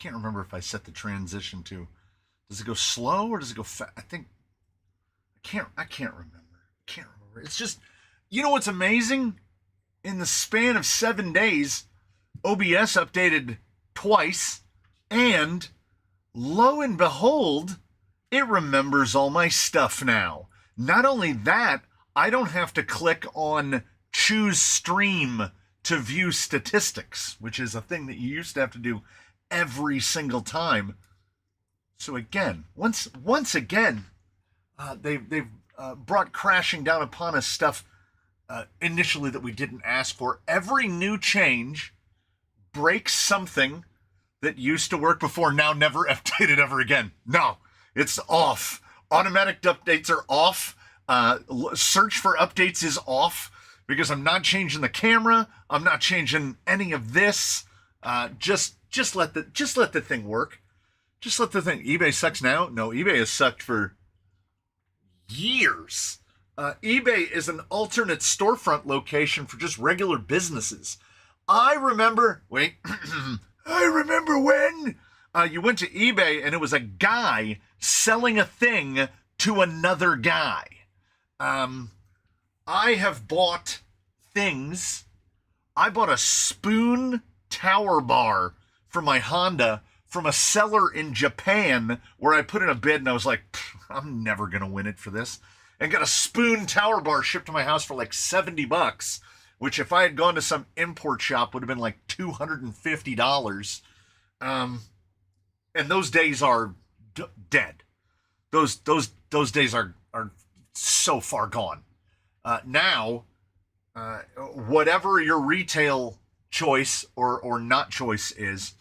can't remember if I set the transition to. Does it go slow or does it go fast? I think I can't remember. I can't remember. It's just, you know what's amazing? In the span of 7 days, OBS updated twice, and lo and behold, it remembers all my stuff now. Not only that, I don't have to click on choose stream to view statistics, which is a thing that you used to have to do every single time. So again, once again, they've brought crashing down upon us stuff initially that we didn't ask for. Every new change breaks something that used to work before, now never updated ever again. No, it's off. Automatic updates are off. Search for updates is off because I'm not changing the camera. I'm not changing any of this. Just let the thing work. Just let the thing. eBay sucks now? No, eBay has sucked for years. eBay is an alternate storefront location for just regular businesses. I remember when you went to eBay and it was a guy selling a thing to another guy. I have bought things. I bought a spoon tower bar for my Honda from a seller in Japan where I put in a bid and I was like, I'm never going to win it for this. And got a spoon tower bar shipped to my house for like $70, which if I had gone to some import shop would have been like $250. And those days are dead. Those days are so far gone. Now, whatever your retail choice or not choice is,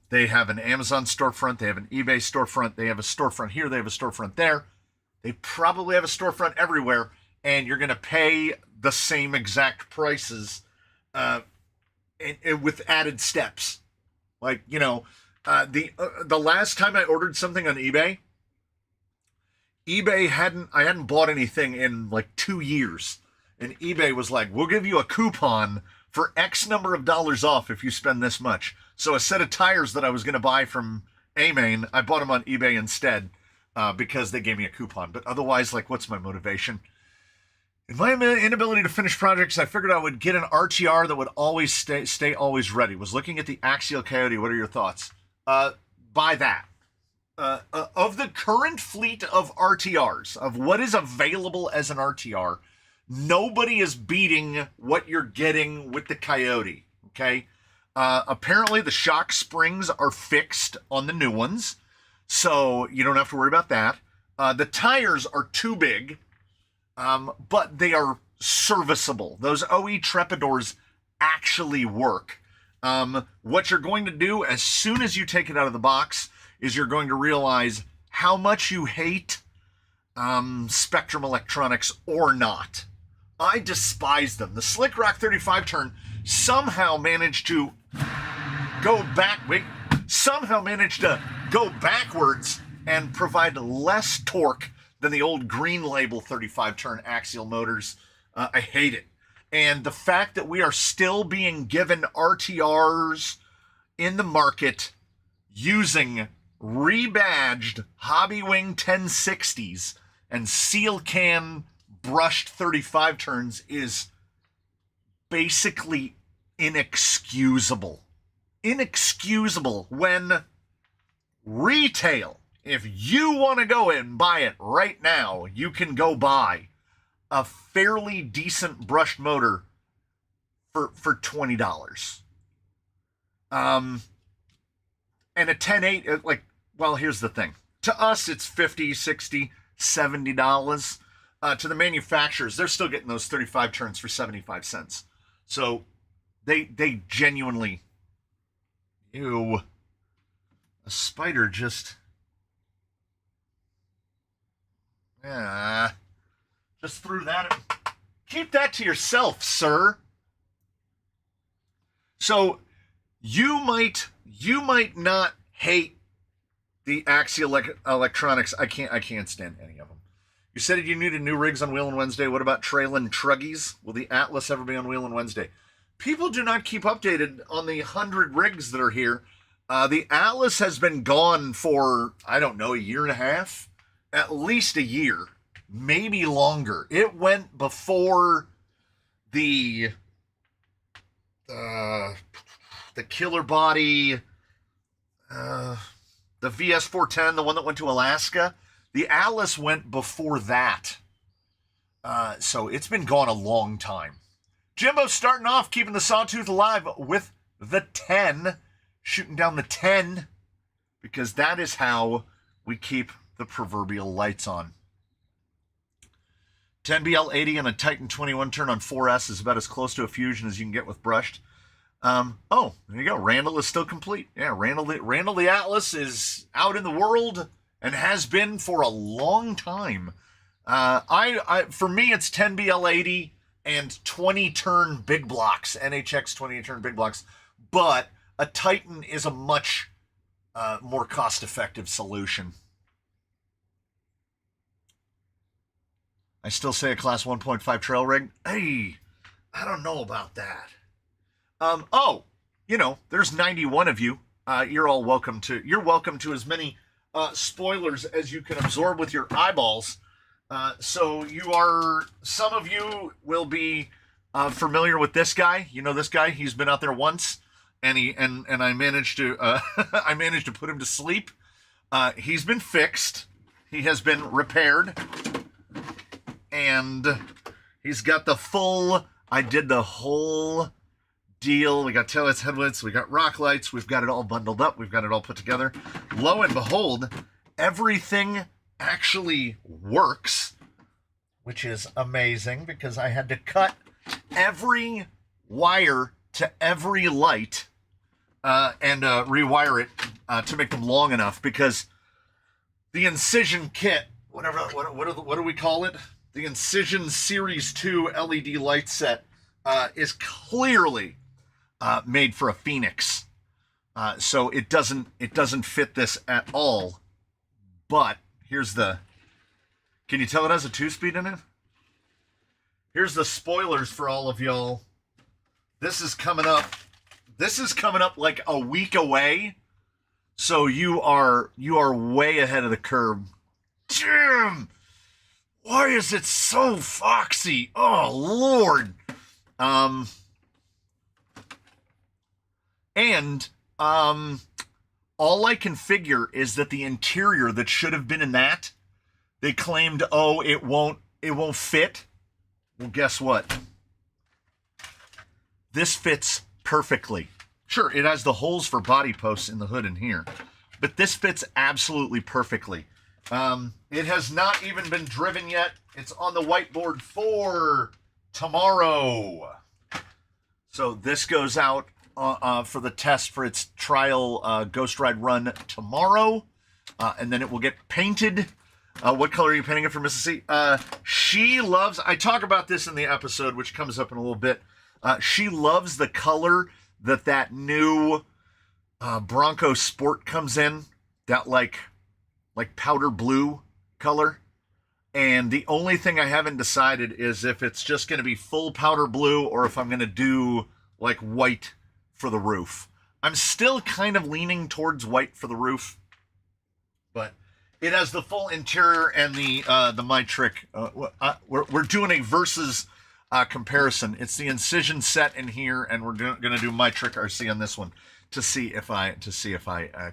they have an Amazon storefront, they have an eBay storefront, they have a storefront here, they have a storefront there. They probably have a storefront everywhere, and you're going to pay the same exact prices with added steps. Like, the last time I ordered something on eBay, I hadn't bought anything in like 2 years. And eBay was like, we'll give you a coupon for X number of dollars off if you spend this much. So a set of tires that I was going to buy from A-Main, I bought them on eBay instead because they gave me a coupon. But otherwise, like, what's my motivation? In my inability to finish projects, I figured I would get an RTR that would always stay always ready. Was looking at the Axial Coyote. What are your thoughts? Buy that. Of the current fleet of RTRs, of what is available as an RTR, nobody is beating what you're getting with the Coyote, okay? Apparently the shock springs are fixed on the new ones, so you don't have to worry about that. The tires are too big, but they are serviceable. Those OE Trepadors actually work. What you're going to do as soon as you take it out of the box is you're going to realize how much you hate Spectrum Electronics or not. I despise them. The Slick Rock 35 turn somehow managed to go backwards and provide less torque than the old Green Label 35 turn axial motors. I hate it. And the fact that we are still being given RTRs in the market using rebadged Hobbywing 1060s and seal can brushed 35 turns is basically inexcusable. Inexcusable when retail, if you want to go and buy it right now, you can go buy a fairly decent brushed motor for $20. And a 10.8, like, well, here's the thing. To us, it's $50, $60, $70. To the manufacturers, they're still getting those 35 turns for 75 cents. So they genuinely, a spider just threw that. Keep that to yourself, sir. So you might not hate the Axial Electronics. I can't stand any of them. You said you needed new rigs on Wheel and Wednesday. What about trailing truggies? Will the Atlas ever be on Wheel and Wednesday? People do not keep updated on the 100 rigs that are here. The Atlas has been gone for, I don't know, a year and a half, at least a year, maybe longer. It went before the Killer Body, the VS410, the one that went to Alaska. The Atlas went before that. So it's been gone a long time. Jimbo starting off, keeping the Sawtooth alive with the 10, shooting down the 10, because that is how we keep the proverbial lights on. 10BL80 and a Titan 21 turn on 4S is about as close to a fusion as you can get with brushed. Oh, there you go. Randall is still complete. Yeah, Randall the Atlas is out in the world and has been for a long time. For me, it's 10BL80 and 20 turn big blocks, NHX 20 turn big blocks, but a Titan is a much more cost-effective solution. I still say a class 1.5 trail rig. Hey, I don't know about that. There's 91 of you. You're welcome to as many spoilers as you can absorb with your eyeballs. So some of you will be familiar with this guy. You know this guy. He's been out there once, and I managed to I managed to put him to sleep. He's been fixed. He has been repaired, and he's got the full. I did the whole deal. We got taillights, headlights, we got rock lights. We've got it all bundled up. We've got it all put together. Lo and behold, everything actually works, which is amazing because I had to cut every wire to every light and rewire it to make them long enough, because the Incision kit, what do we call it? The Incision Series 2 LED light set is clearly made for a Phoenix, so it doesn't fit this at all. But can you tell it has a 2-speed in it? Here's the spoilers for all of y'all. This is coming up like a week away. So you are way ahead of the curve. Jim, why is it so foxy? Oh, Lord. All I can figure is that the interior that should have been in that, they claimed, it won't fit. Well, guess what? This fits perfectly. Sure, it has the holes for body posts in the hood in here, but this fits absolutely perfectly. It has not even been driven yet. It's on the whiteboard for tomorrow. So this goes out for the test for its trial Ghost Ride run tomorrow, and then it will get painted. What color are you painting it for, Mrs. C? She loves, I talk about this in the episode, which comes up in a little bit. She loves the color that new Bronco Sport comes in, that like powder blue color. And the only thing I haven't decided is if it's just going to be full powder blue or if I'm going to do like white for the roof. I'm still kind of leaning towards white for the roof, but it has the full interior and the My Trick. We're doing a versus comparison. It's the Incision set in here, and we're going to do My Trick RC on this one to see if I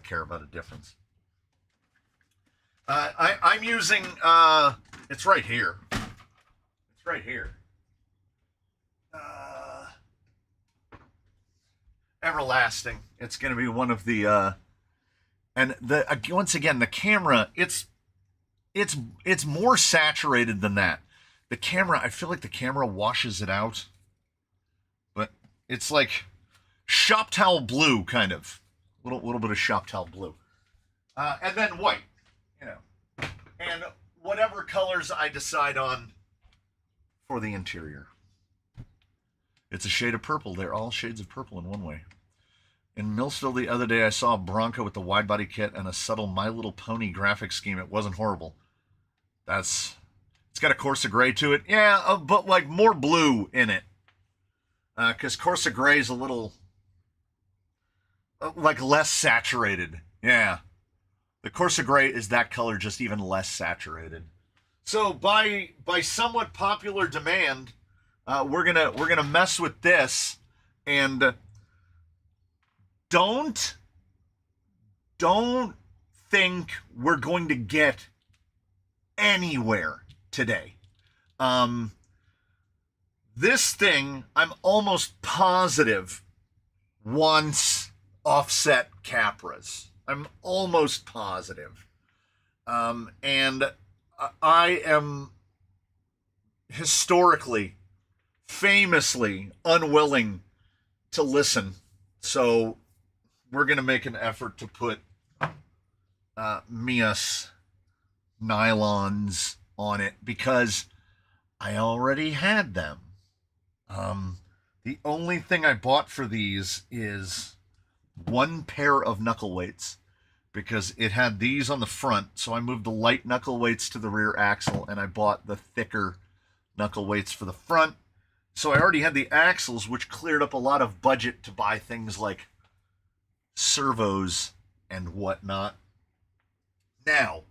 care about a difference. I'm using it's right here. It's right here. Everlasting. It's going to be one of the and once again, the camera, it's more saturated than that. The camera, I feel like the camera washes it out, but it's like shop towel blue, kind of little bit of shop towel blue, and then white, and whatever colors I decide on for the interior. It's a shade of purple. They're all shades of purple in one way. In Millsville the other day, I saw a Bronco with the wide body kit and a subtle My Little Pony graphic scheme. It wasn't horrible. It's got a Corsa gray to it. Yeah, but like more blue in it. Because Corsa gray is a little like less saturated. Yeah. The Corsa Gray is that color, just even less saturated. So by somewhat popular demand, we're gonna mess with this, and don't think we're going to get anywhere today. This thing, I'm almost positive, wants offset Capras. I'm almost positive. And I am historically, famously unwilling to listen. So we're going to make an effort to put Mias nylons on it because I already had them. The only thing I bought for these is one pair of knuckle weights because it had these on the front. So I moved the light knuckle weights to the rear axle and I bought the thicker knuckle weights for the front. So I already had the axles, which cleared up a lot of budget to buy things like servos and whatnot. Now,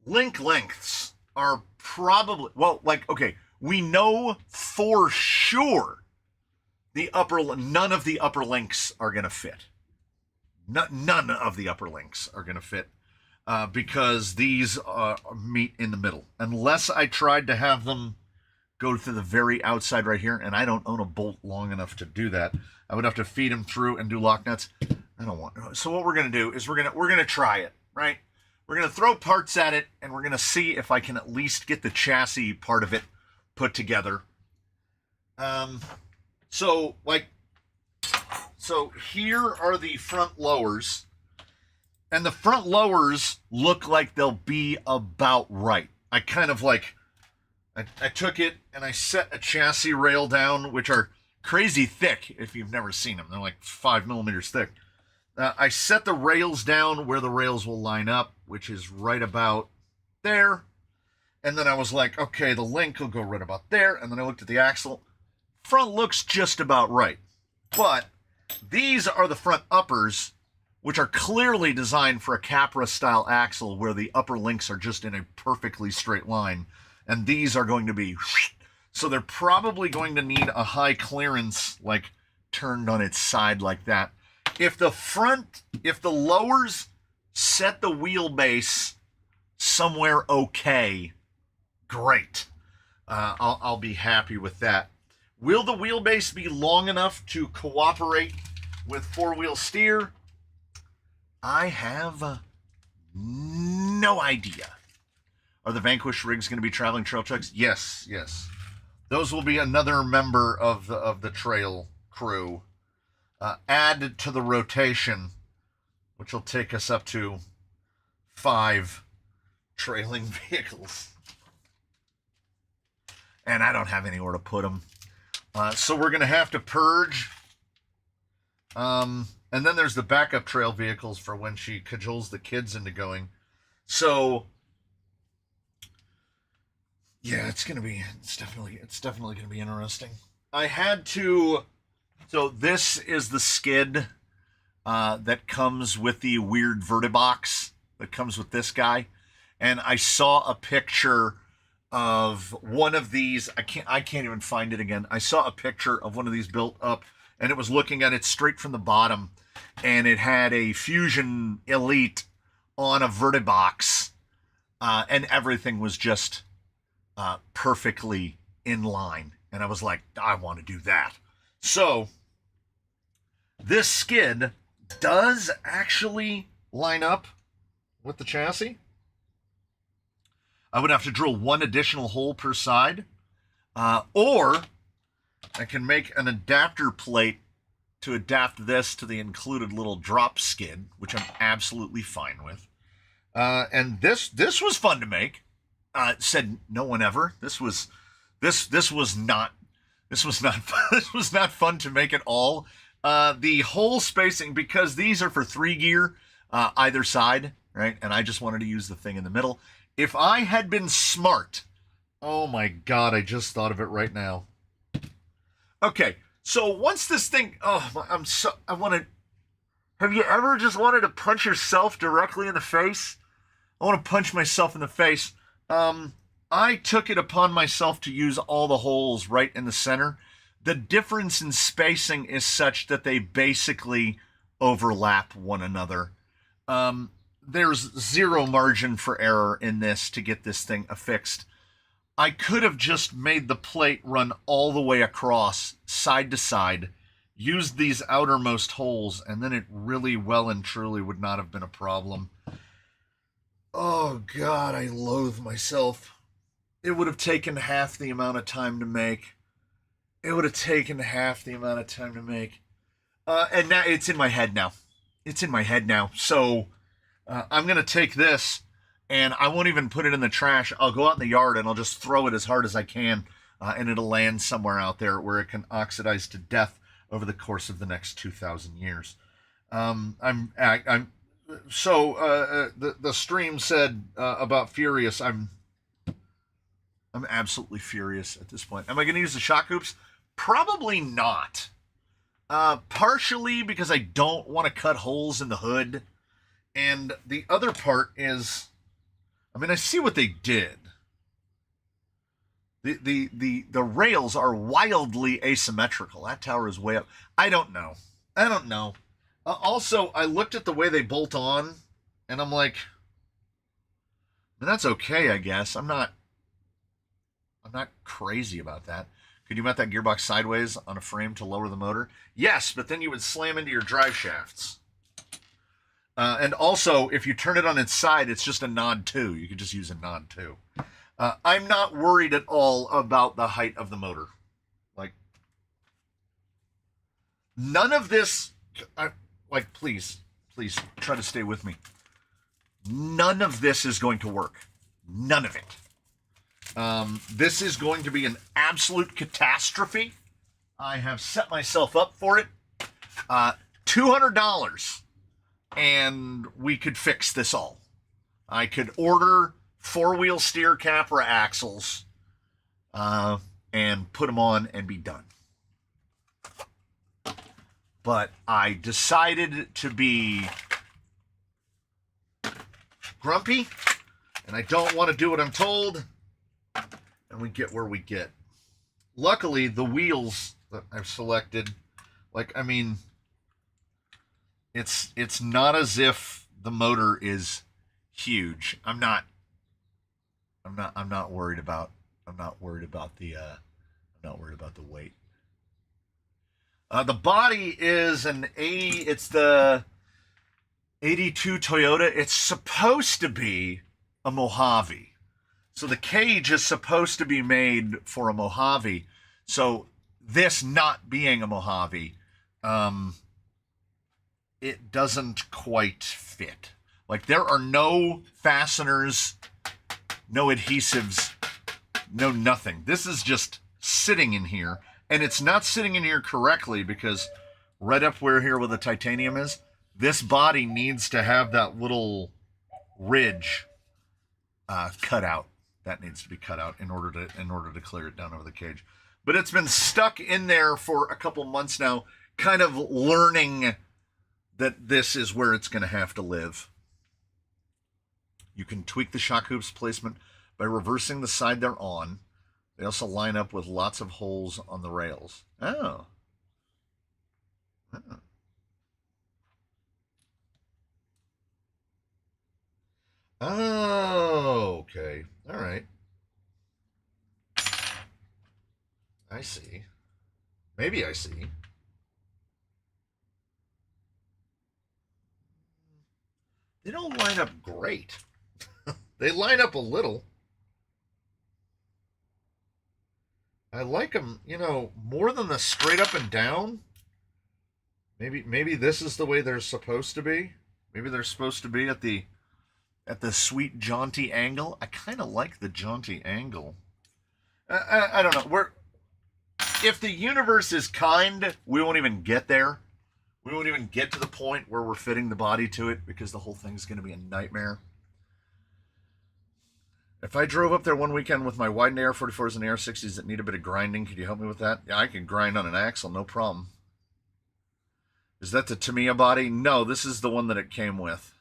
link lengths are probably, well, like, okay, we know for sure none of the upper links are going to fit. None of the upper links are going to fit because these meet in the middle. Unless I tried to have them go to the very outside right here, and I don't own a bolt long enough to do that. I would have to feed them through and do lock nuts. I don't want. So what we're going to do is we're going to try it, right? We're going to throw parts at it, and we're going to see if I can at least get the chassis part of it put together. So here are the front lowers, and the front lowers look like they'll be about right. I kind of like, I took it and I set a chassis rail down, which are crazy thick if you've never seen them. They're like 5 millimeters thick. I set the rails down where the rails will line up, which is right about there. And then I was like, okay, the link will go right about there. And then I looked at the axle. Front looks just about right. But these are the front uppers, which are clearly designed for a Capra style axle where the upper links are just in a perfectly straight line. And these are going to be, so they're probably going to need a high clearance, like turned on its side like that. If the lowers set the wheelbase somewhere okay, great. I'll be happy with that. Will the wheelbase be long enough to cooperate with four-wheel steer? I have no idea. Are the Vanquish rigs going to be traveling trail trucks? Yes. Those will be another member of the trail crew. Added to the rotation, which will take us up to 5 trailing vehicles. And I don't have anywhere to put them. So we're going to have to purge. And then there's the backup trail vehicles for when she cajoles the kids into going. So yeah, it's definitely going to be interesting. I had to. So this is the skid that comes with the weird Vertibox that comes with this guy. And I saw a picture of one of these. I can't even find it again. I saw a picture of one of these built up, and it was looking at it straight from the bottom, and it had a Fusion Elite on a Vertibox, and everything was just perfectly in line. And I was like, I want to do that. So this skid does actually line up with the chassis. I would have to drill 1 additional hole per side, or I can make an adapter plate to adapt this to the included little drop skid, which I'm absolutely fine with. And this was fun to make. Said no one ever. This was not fun to make at all. The hole spacing, because these are for 3 gear either side, right? And I just wanted to use the thing in the middle. If I had been smart, oh my God, I just thought of it right now. Okay, so once this thing, I want to, Have you ever just wanted to punch yourself directly in the face? I want to punch myself in the face. I took it upon myself to use all the holes right in the center. The difference in spacing is such that they basically overlap one another. There's zero margin for error in this to get this thing affixed. I could have just made the plate run all the way across, side to side, used these outermost holes, and then it really well and truly would not have been a problem. Oh, God, I loathe myself. It would have taken half the amount of time to make. And now it's in my head now. So I'm going to take this, and I won't even put it in the trash. I'll go out in the yard, and I'll just throw it as hard as I can, and it'll land somewhere out there where it can oxidize to death over the course of the next 2,000 years. The stream said about furious. I'm absolutely furious at this point. Am I going to use the shock hoops? Probably not. Partially because I don't want to cut holes in the hood, and the other part is, I mean, I see what they did. The rails are wildly asymmetrical. That tower is way up. I don't know. Also, I looked at the way they bolt on, and I'm like, that's okay, I guess. I'm not crazy about that. Could you mount that gearbox sideways on a frame to lower the motor? Yes, but then you would slam into your drive shafts. And also, if you turn it on its side, it's just a nod 2. You could just use a nod 2. I'm not worried at all about the height of the motor. Like, none of this, please try to stay with me. None of this is going to work. None of it. This is going to be an absolute catastrophe. I have set myself up for it. $200, and we could fix this all. I could order 4-wheel steer Capra axles and put them on and be done. But I decided to be grumpy, and I don't want to do what I'm told. And we get where we get. Luckily, the wheels that I've selected, it's not as if the motor is huge. I'm not worried about the weight. The body is it's the 82 Toyota. It's supposed to be a Mojave. So the cage is supposed to be made for a Mojave. So this not being a Mojave, it doesn't quite fit. Like, there are no fasteners, no adhesives, no nothing. This is just sitting in here. And it's not sitting in here correctly because right up where the titanium is, this body needs to have that little ridge cut out. That needs to be cut out in order to clear it down over the cage. But it's been stuck in there for a couple months now, kind of learning that this is where it's going to have to live. You can tweak the shock hoops placement by reversing the side they're on. They also line up with lots of holes on the rails. Oh. Oh, okay. All right. I see. Maybe I see. They don't line up great. They line up a little. I like them, more than the straight up and down. Maybe this is the way they're supposed to be. Maybe they're supposed to be at the sweet jaunty angle. I kind of like the jaunty angle. I don't know. If the universe is kind, we won't even get there. We won't even get to the point where we're fitting the body to it because the whole thing's going to be a nightmare. If I drove up there one weekend with my widened AR44s and AR60s that need a bit of grinding, could you help me with that? Yeah, I can grind on an axle, no problem. Is that the Tamiya body? No, this is the one that it came with.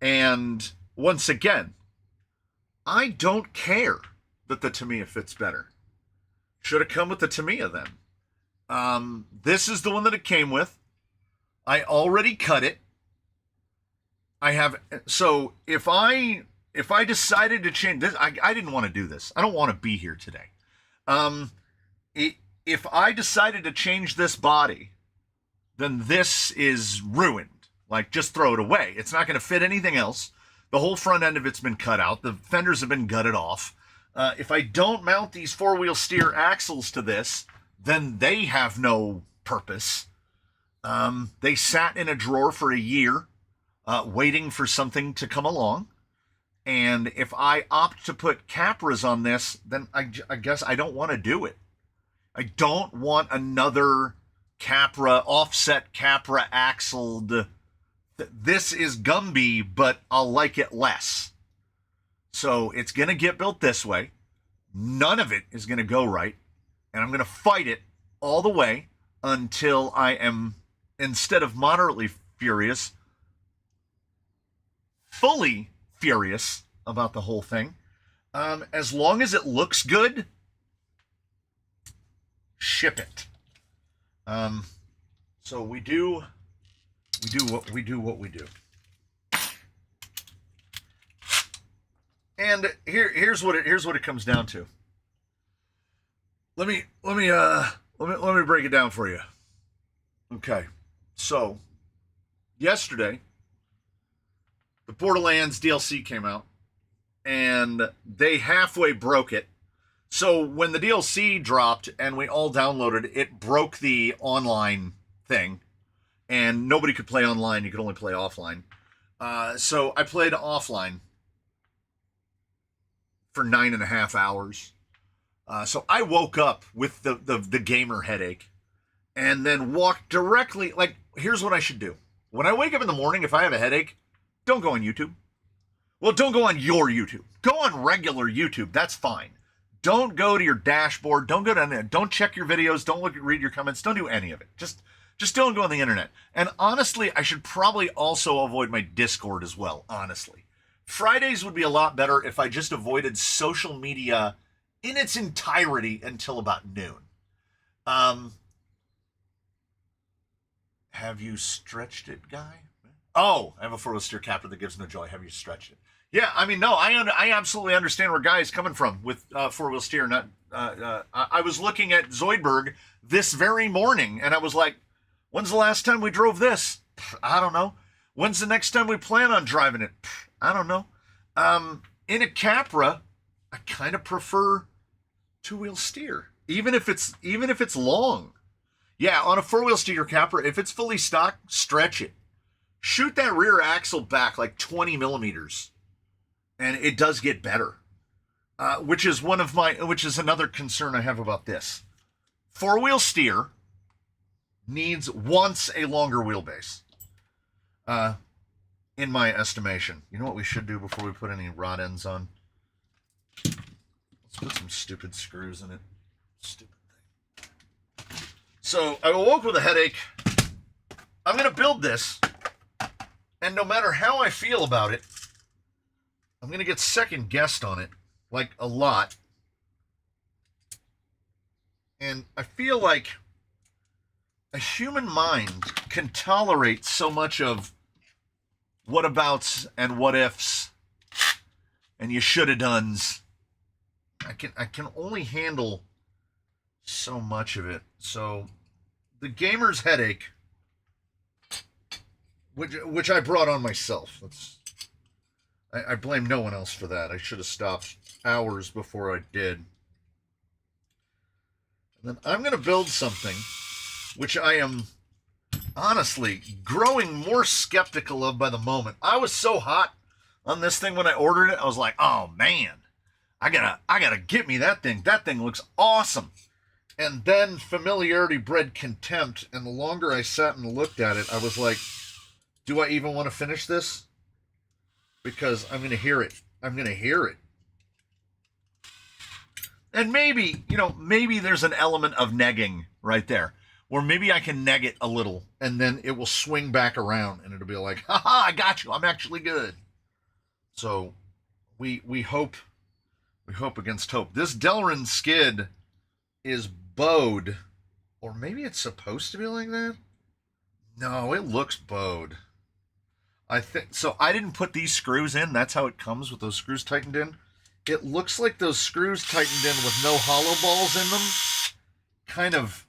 And once again, I don't care that the Tamiya fits better. Should have come with the Tamiya then. This is the one that it came with. I already cut it. So if I decided to change this, I didn't want to do this. I don't want to be here today. If I decided to change this body, then this is ruined. Like, just throw it away. It's not going to fit anything else. The whole front end of it's been cut out. The fenders have been gutted off. If I don't mount these four-wheel steer axles to this, then they have no purpose. They sat in a drawer for a year, waiting for something to come along. And if I opt to put Capras on this, then I guess I don't want to do it. I don't want another Capra, offset Capra axled. This is Gumby, but I'll like it less. So it's going to get built this way. None of it is going to go right. And I'm going to fight it all the way until I am, instead of moderately furious, fully furious about the whole thing. As long as it looks good, ship it. So we do what we do. And here's what it comes down to. Let me break it down for you. Okay. So yesterday, the Borderlands DLC came out, and they halfway broke it. So when the DLC dropped and we all downloaded, it broke the online thing, and nobody could play online. You could only play offline. So I played offline for 9.5 hours. So I woke up with the gamer headache, and then walked directly. Like, here's what I should do. When I wake up in the morning, if I have a headache, don't go on YouTube. Well, don't go on your YouTube. Go on regular YouTube. That's fine. Don't go to your dashboard. Don't go to, don't check your videos. Don't read your comments. Don't do any of it. Just don't go on the internet. And honestly, I should probably also avoid my Discord as well, honestly. Fridays would be a lot better if I just avoided social media in its entirety until about noon. Have you stretched it, guy? Oh, I have a four-wheel steer captor that gives no joy. Have you stretched it? Yeah, I mean, no, I absolutely understand where Guy is coming from with four-wheel steer. I was looking at Zoidberg this very morning, and I was like, when's the last time we drove this? I don't know. When's the next time we plan on driving it? I don't know. In a Capra, I kind of prefer two-wheel steer, even if it's long. Yeah, on a four-wheel steer Capra, if it's fully stock, stretch it. Shoot that rear axle back like 20 millimeters. And it does get better, which is another concern I have about this. Four-wheel steer wants a longer wheelbase, in my estimation. You know what we should do before we put any rod ends on? Let's put some stupid screws in it. Stupid thing. So I awoke with a headache. I'm going to build this, and no matter how I feel about it, I'm going to get second guessed on it, like a lot. And I feel like a human mind can tolerate so much of whatabouts and what ifs and you shoulda dones. I can only handle so much of it. So the gamer's headache, which I brought on myself. I blame no one else for that. I should have stopped hours before I did. And then I'm going to build something which I am honestly growing more skeptical of by the moment. I was so hot on this thing when I ordered it. I was like, oh man, I gotta get me that thing. That thing looks awesome. And then familiarity bred contempt. And the longer I sat and looked at it, I was like, do I even want to finish this? Because I'm going to hear it. I'm going to hear it. And maybe there's an element of negging right there. Or maybe I can neg it a little, and then it will swing back around, and it'll be like, haha, I got you. I'm actually good. So we hope against hope. This Delrin skid is bowed, or maybe it's supposed to be like that. No, it looks bowed. I think so. I didn't put these screws in. That's how it comes with those screws tightened in. It looks like those screws tightened in with no hollow balls in them kind of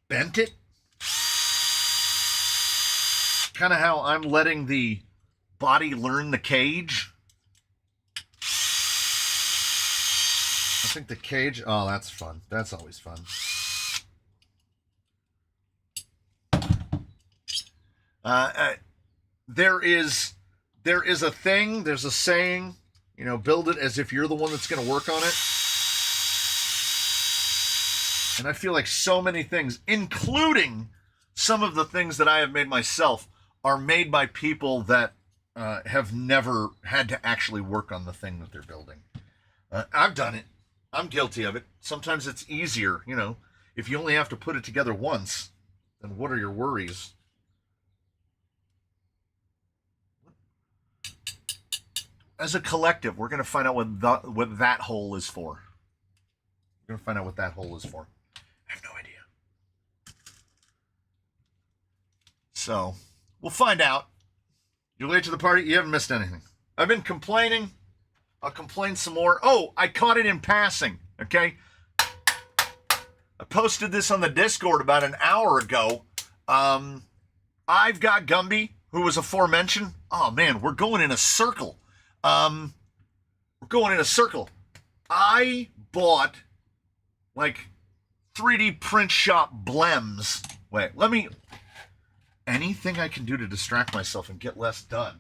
bent it. Kind of how I'm letting the body learn the cage. I think the cage, oh, that's fun. That's always fun. There is a thing, there's a saying, you know, build it as if you're the one that's going to work on it. And I feel like so many things, including some of the things that I have made myself, are made by people that have never had to actually work on the thing that they're building. I've done it. I'm guilty of it. Sometimes it's easier, you know. If you only have to put it together once, then what are your worries? As a collective, we're going to find out what that hole is for. We're going to find out what that hole is for. I have no idea. So, we'll find out. You're late to the party. You haven't missed anything. I've been complaining. I'll complain some more. Oh, I caught it in passing, okay? I posted this on the Discord about an hour ago. I've got Gumby, who was aforementioned. Oh, man, we're going in a circle. We're going in a circle. I bought, like, 3D print shop blems. Wait, anything I can do to distract myself and get less done.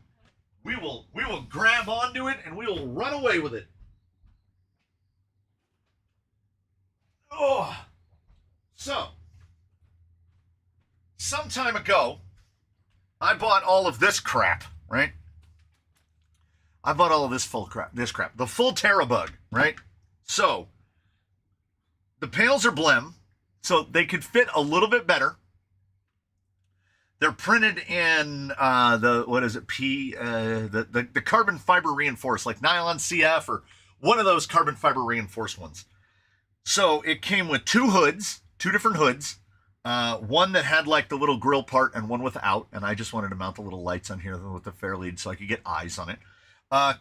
We will grab onto it and we will run away with it. Oh. So, some time ago, I bought all of this crap, right? I bought all of this crap. The full Terabug, right? So, the panels are blem, so they could fit a little bit better. They're printed in the carbon fiber reinforced, like nylon CF or one of those carbon fiber reinforced ones. So it came with two different hoods, one that had like the little grill part and one without, and I just wanted to mount the little lights on here with the fair lead so I could get eyes on it.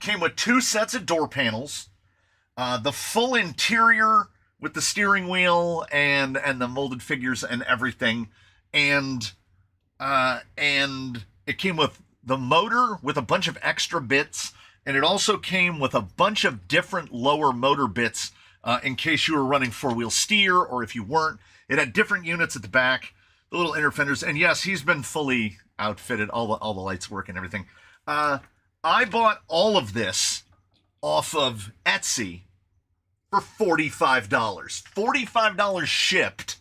Came with two sets of door panels, the full interior with the steering wheel and the molded figures and everything, and it came with the motor with a bunch of extra bits, and it also came with a bunch of different lower motor bits in case you were running four-wheel steer, or if you weren't. It had different units at the back, the little inner fenders, and yes, he's been fully outfitted, all the lights work and everything. I bought all of this off of Etsy for $45. $45 shipped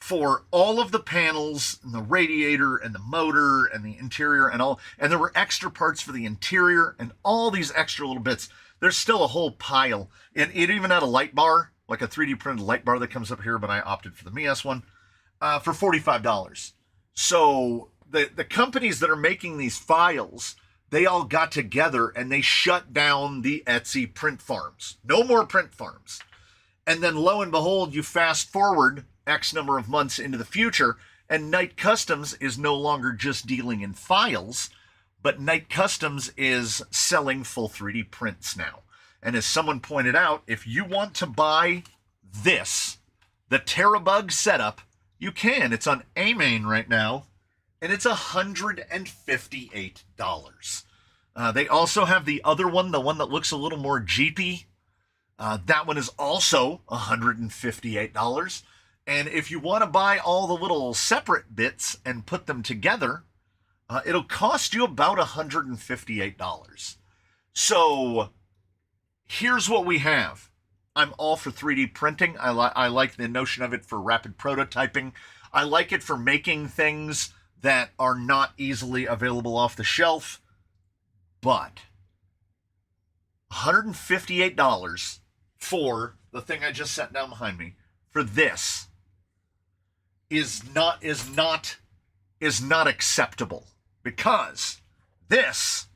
for all of the panels and the radiator and the motor and the interior and all. And there were extra parts for the interior and all these extra little bits. There's still a whole pile. And it even had a light bar, like a 3D printed light bar that comes up here, but I opted for the Mias one for $45. So the companies that are making these files, they all got together and they shut down the Etsy print farms. No more print farms. And then lo and behold, you fast forward X number of months into the future, and Night Customs is no longer just dealing in files, but Night Customs is selling full 3D prints now. And as someone pointed out, if you want to buy this, the Terabug setup, you can. It's on A-Main right now, and it's $158. They also have the other one, the one that looks a little more Jeepy. That one is also $158. And if you want to buy all the little separate bits and put them together, it'll cost you about $158. So here's what we have. I'm all for 3D printing. I like the notion of it for rapid prototyping. I like it for making things that are not easily available off the shelf. But $158 for the thing I just set down behind me, for this, is not acceptable, because this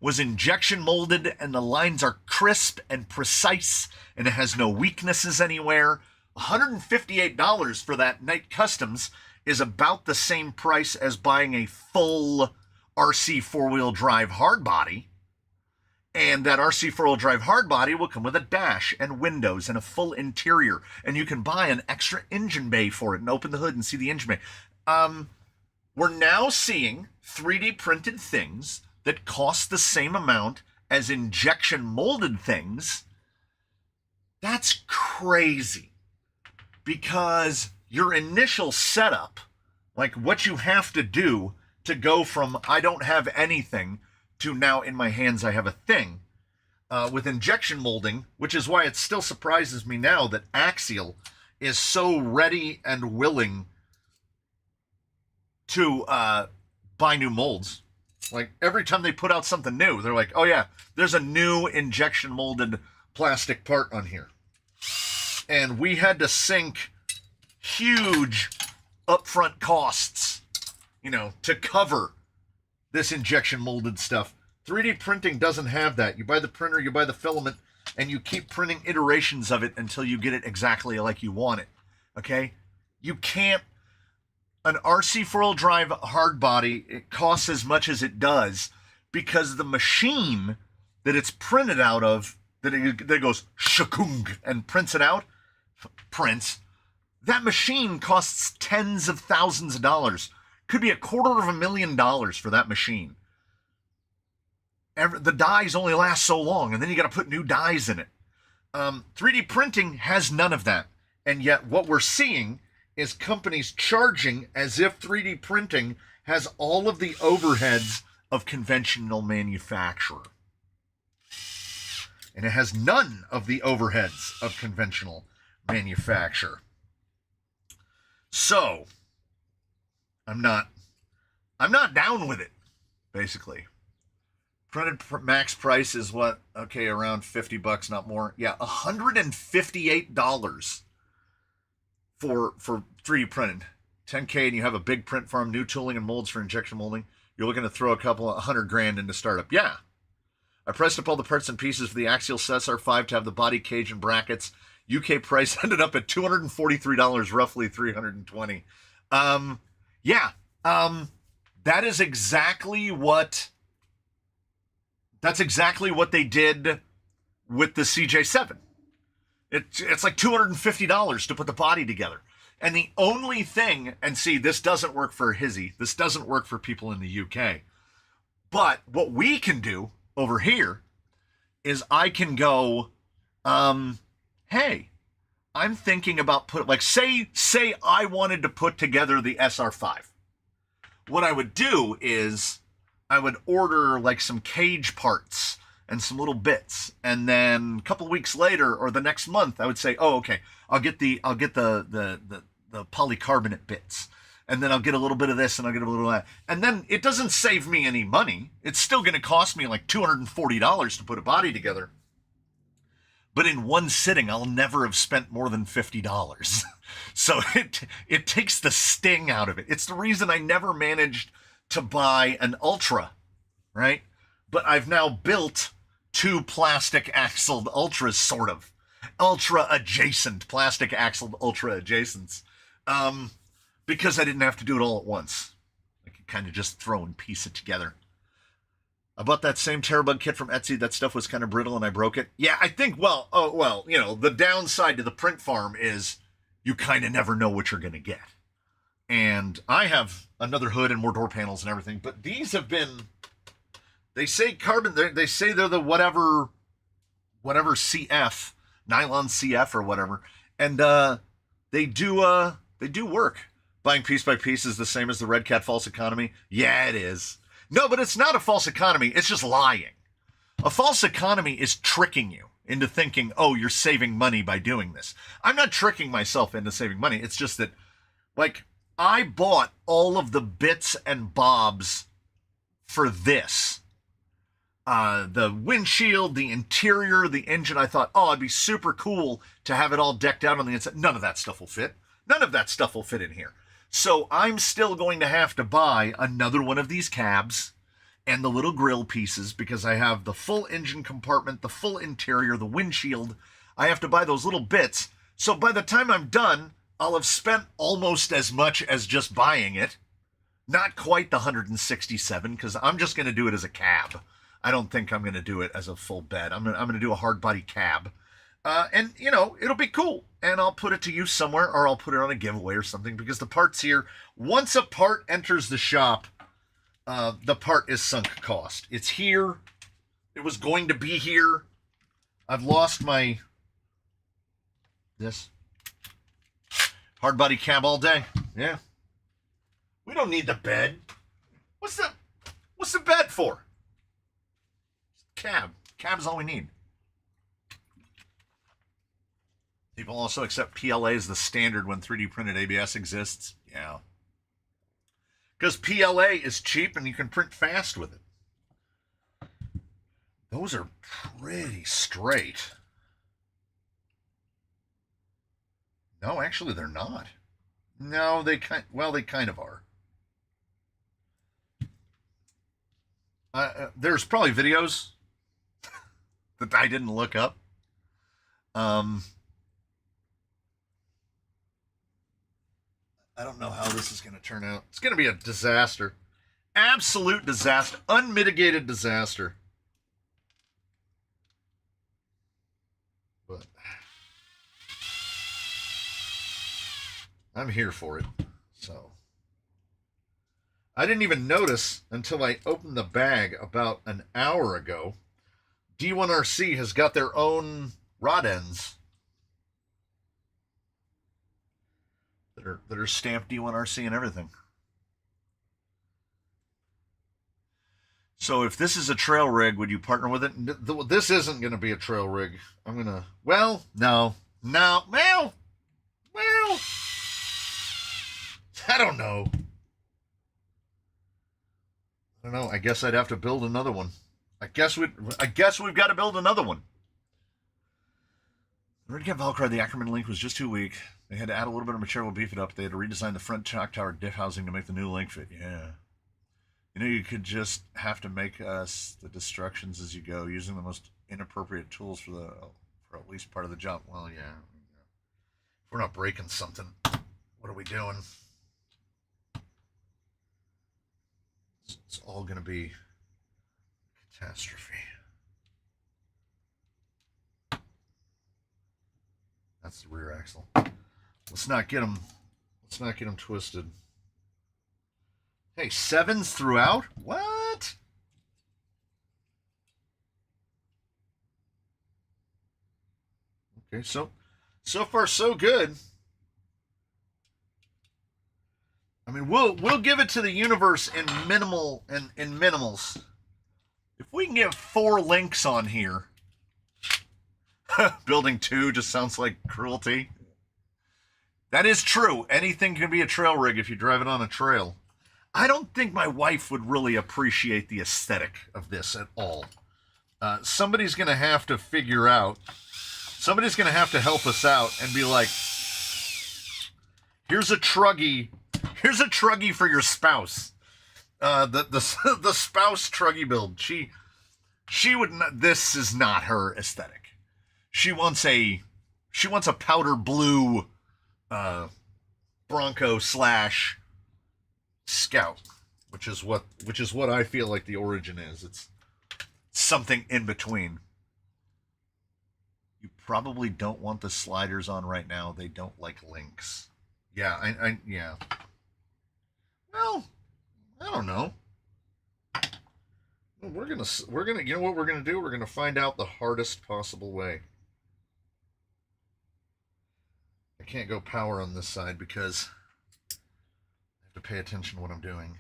was injection molded and the lines are crisp and precise and it has no weaknesses anywhere. $158 for that Night Customs is about the same price as buying a full RC four-wheel drive hardbody. And that RC four-wheel drive hardbody will come with a dash and windows and a full interior. And you can buy an extra engine bay for it and open the hood and see the engine bay. We're now seeing 3D printed things that cost the same amount as injection molded things. That's crazy. Because your initial setup, like what you have to do to go from I don't have anything to now in my hands I have a thing, with injection molding, which is why it still surprises me now that Axial is so ready and willing to buy new molds. Like every time they put out something new, they're like, oh yeah, there's a new injection molded plastic part on here. And we had to sink huge upfront costs, to cover this injection molded stuff. 3D printing doesn't have that. You buy the printer, you buy the filament, and you keep printing iterations of it until you get it exactly like you want it. Okay? You can't. An RC four-wheel drive hard body, it costs as much as it does because the machine that it's printed out of, that it goes shakung and prints it out, that machine costs tens of thousands of dollars. Could be $250,000 for that machine. The dies only last so long, and then you got to put new dies in it. 3D printing has none of that. And yet what we're seeing is companies charging as if 3D printing has all of the overheads of conventional manufacturer. And it has none of the overheads of conventional manufacture. So, I'm not down with it, basically. Printed max price is what? Okay, around $50, not more. Yeah, $158 for 3D printed. 10K and you have a big print farm, new tooling and molds for injection molding. You're looking to throw a couple of $100,000 into startup. Yeah. I pressed up all the parts and pieces for the Axial SR5 to have the body, cage, and brackets. UK price ended up at $243, roughly $320. That is exactly what they did with the CJ7. It's like $250 to put the body together. And the only thing, and see, this doesn't work for Hizzy. This doesn't work for people in the UK. But what we can do over here is I can go, hey, I'm thinking about say I wanted to put together the SR5. What I would do is I would order like some cage parts and some little bits, and then a couple weeks later or the next month I would say, oh, okay, I'll get the polycarbonate bits, and then I'll get a little bit of this and I'll get a little of that, and then it doesn't save me any money. It's still going to cost me like $240 to put a body together, but in one sitting I'll never have spent more than $50. So it takes the sting out of it. It's the reason I never managed to buy an Ultra, right? But I've now built 2 plastic axled Ultras, sort of. Ultra adjacent, plastic axled Ultra adjacents. Because I didn't have to do it all at once. I could kind of just throw and piece it together. I bought that same Terrabug kit from Etsy. That stuff was kind of brittle and I broke it. Yeah, I think, the downside to the print farm is you kind of never know what you're going to get. And I have another hood and more door panels and everything, but these have been, they say carbon, they say they're the whatever CF, nylon CF or whatever. And they do work. Buying piece by piece is the same as the Red Cat false economy. Yeah, it is. No, but it's not a false economy. It's just lying. A false economy is tricking you into thinking, oh, you're saving money by doing this. I'm not tricking myself into saving money. It's just that, like, I bought all of the bits and bobs for this. The windshield, the interior, the engine. I thought, oh, it'd be super cool to have it all decked out on the inside. None of that stuff will fit. None of that stuff will fit in here. So I'm still going to have to buy another one of these cabs and the little grill pieces because I have the full engine compartment, the full interior, the windshield. I have to buy those little bits. So by the time I'm done, I'll have spent almost as much as just buying it. Not quite the 167 because I'm just going to do it as a cab. I don't think I'm going to do it as a full bed. I'm going to do a hard body cab. And, you know, it'll be cool. And I'll put it to use somewhere or I'll put it on a giveaway or something because the part's here. Once a part enters the shop, the part is sunk cost. It's here. It was going to be here. I've lost my... this. Hard body cab all day. Yeah. We don't need the bed. What's the bed for? Cab. Cab is all we need. People also accept PLA as the standard when 3D printed ABS exists. Yeah. Because PLA is cheap and you can print fast with it. Those are pretty straight. No, actually they're not. No, they kind of are. There's probably videos that I didn't look up. I don't know how this is going to turn out. It's going to be a disaster. Absolute disaster. Unmitigated disaster. But I'm here for it. So I didn't even notice until I opened the bag about an hour ago. D1RC has got their own rod ends that are stamped D1RC and everything. So if this is a trail rig, would you partner with it? This isn't going to be a trail rig. I'm going to, well, no, well, I don't know. I guess I'd have to build another one. I guess we've got to build another one. The Red Cat Valkyrie, the Ackerman link was just too weak. They had to add a little bit of material to beef it up. They had to redesign the front shock tower diff housing to make the new link fit. Yeah. You know, you could just have to make us the destructions as you go, using the most inappropriate tools for at least part of the job. Well, yeah. If we're not breaking something, what are we doing? It's all going to be catastrophe. That's the rear axle. Let's not get them twisted. Hey, 7s throughout? What? Okay, so far so good. I mean, we'll give it to the universe in minimals. If we can get 4 links on here, building 2 just sounds like cruelty. That is true. Anything can be a trail rig if you drive it on a trail. I don't think my wife would really appreciate the aesthetic of this at all. Somebody's going to have to figure out. Somebody's going to have to help us out and be like, here's a truggy. Here's a truggy for your spouse. The spouse truggy build. She would not, this is not her aesthetic. She wants a powder blue Bronco / Scout, which is what I feel like the origin is. It's something in between. You probably don't want the sliders on right now. They don't like links. Yeah, yeah. Well, I don't know. We're gonna you know what we're gonna do? We're gonna find out the hardest possible way. I can't go power on this side because I have to pay attention to what I'm doing.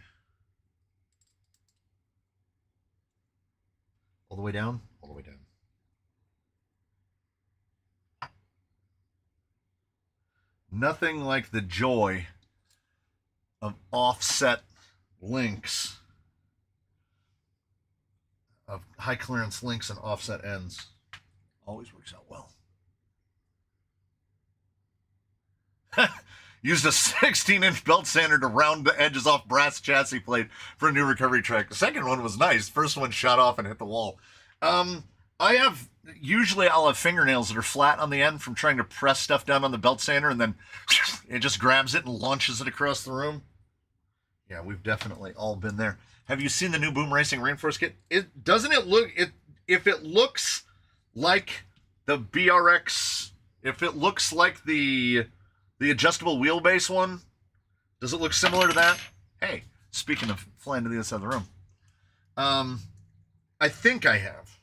All the way down? All the way down. Nothing like the joy of offset links, of high clearance links and offset ends. Always works out well. Used a 16-inch belt sander to round the edges off brass chassis plate for a new recovery track. The second one was nice. First one shot off and hit the wall. Usually I'll have fingernails that are flat on the end from trying to press stuff down on the belt sander, and then it just grabs it and launches it across the room. Yeah, we've definitely all been there. Have you seen the new Boom Racing Rainforest kit? If it looks like the BRX, if it looks like the adjustable wheelbase one, does it look similar to that? Hey, speaking of flying to the other side of the room, I think I have.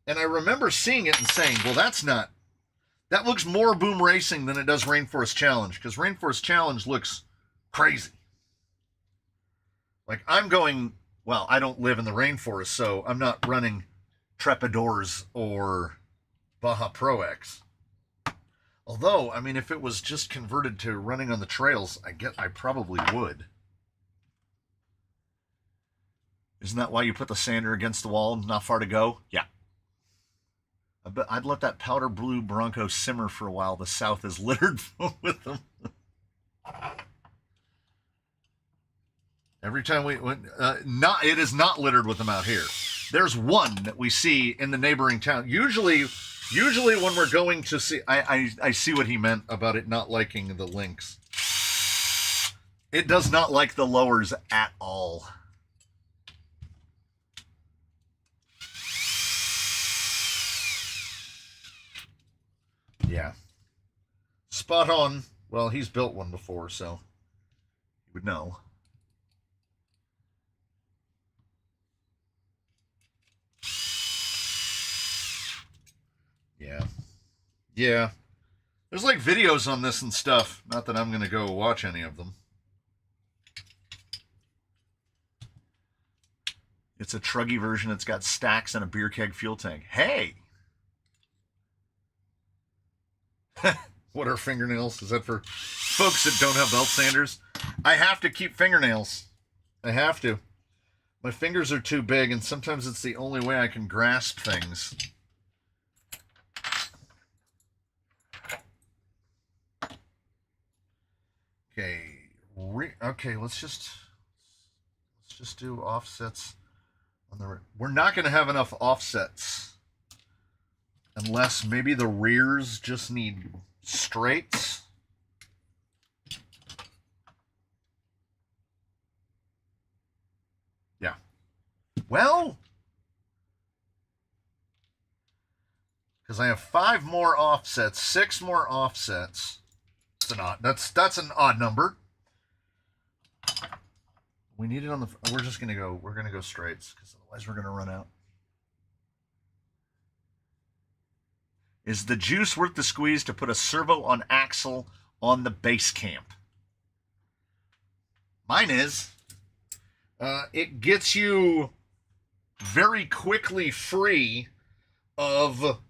And I remember seeing it and saying, well, that looks more Boom Racing than it does Rainforest Challenge, because Rainforest Challenge looks crazy. Like, I don't live in the rainforest, so I'm not running Trepadors or Baja Pro X. Although, I mean, if it was just converted to running on the trails, I probably would. Isn't that why you put the sander against the wall, not far to go? Yeah. But I'd let that powder blue Bronco simmer for a while. The South is littered with them. Every time it is not littered with them out here. There's one that we see in the neighboring town. Usually when we're going to see, I see what he meant about it not liking the links. It does not like the lowers at all. Yeah. Spot on. Well, he's built one before, so he would know. Yeah. Yeah. There's like videos on this and stuff. Not that I'm going to go watch any of them. It's a truggy version. It's got stacks and a beer keg fuel tank. Hey! What are fingernails? Is that for folks that don't have belt sanders? I have to keep fingernails. I have to. My fingers are too big, and sometimes it's the only way I can grasp things. Okay, let's just do offsets on the. We're not going to have enough offsets unless maybe the rears just need straights. Yeah. Well, because I have 5 more offsets, 6 more offsets. That's an odd number. We need it on the. We're gonna go straights because otherwise we're gonna run out. Is the juice worth the squeeze to put a servo on axle on the base camp? Mine is. It gets you very quickly free of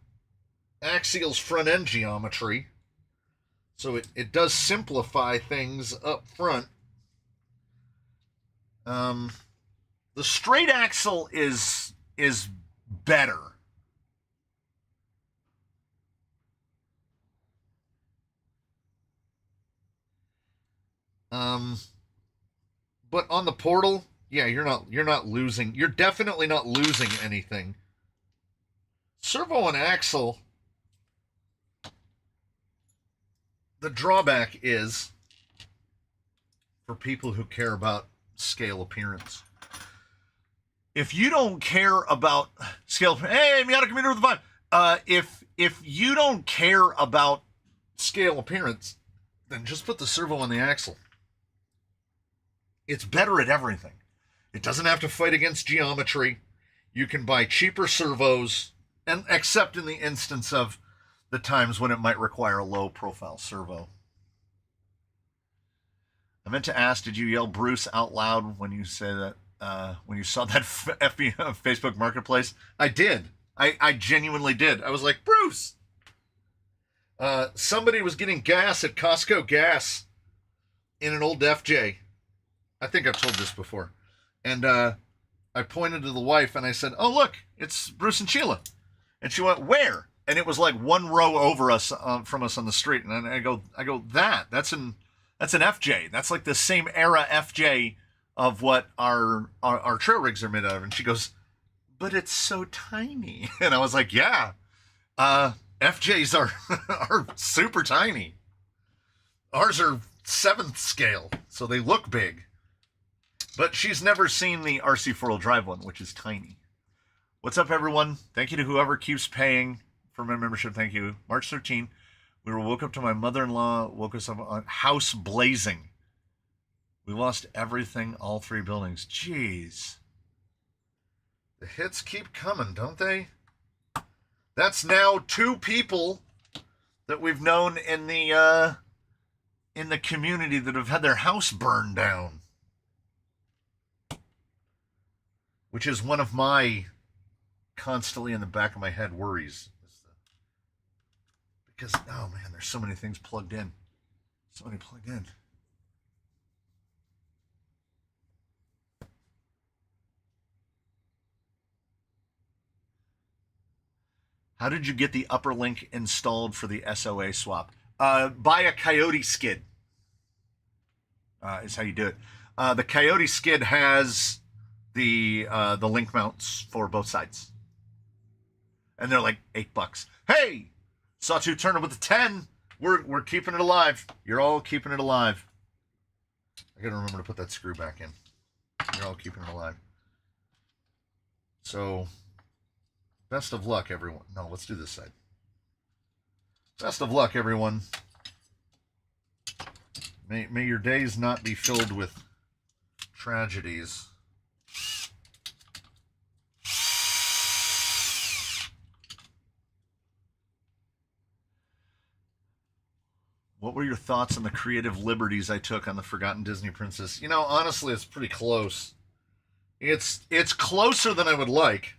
Axial's front end geometry. So it does simplify things up front. The straight axle is better. But on the portal, yeah, you're not losing. You're definitely not losing anything. Servo and axle, the drawback is for people who care about scale appearance. If you don't care about scale, hey, Miata commuter with the 5. If you don't care about scale appearance, then just put the servo on the axle. It's better at everything. It doesn't have to fight against geometry. You can buy cheaper servos, and except in the instance of the times when it might require a low-profile servo. I meant to ask, did you yell Bruce out loud when you say that? When you saw that Facebook Marketplace? I did. I genuinely did. I was like, Bruce! Somebody was getting gas at Costco Gas in an old FJ. I think I've told this before. And I pointed to the wife and I said, oh, look, it's Bruce and Sheila. And she went, where? and it was like one row over us from us on the street. And I go, that's an FJ. That's like the same era FJ of what our trail rigs are made out of. And she goes, but it's so tiny. And I was like, yeah, FJs are super tiny. Ours are 7th scale, so they look big. But she's never seen the RC 4-wheel drive one, which is tiny. What's up, everyone? Thank you to whoever keeps paying for my membership. Thank you. March 13, we were woke up to my mother-in-law, woke us up on house blazing. We lost everything, all 3 buildings. Jeez. The hits keep coming, don't they? That's now 2 people that we've known in the community that have had their house burned down. Which is one of my constantly in the back of my head worries. Because, oh man, there's so many things plugged in. So many plugged in. How did you get the upper link installed for the SOA swap? Buy a Coyote skid. Is how you do it. The Coyote skid has the link mounts for both sides, and they're like $8. Hey, Sawtooth Turner with the 10. We're keeping it alive. You're all keeping it alive. I gotta remember to put that screw back in. You're all keeping it alive. So, best of luck, everyone. No, let's do this side. Best of luck, everyone. May your days not be filled with tragedies. What were your thoughts on the creative liberties I took on the Forgotten Disney Princess? You know, honestly, it's pretty close. It's closer than I would like.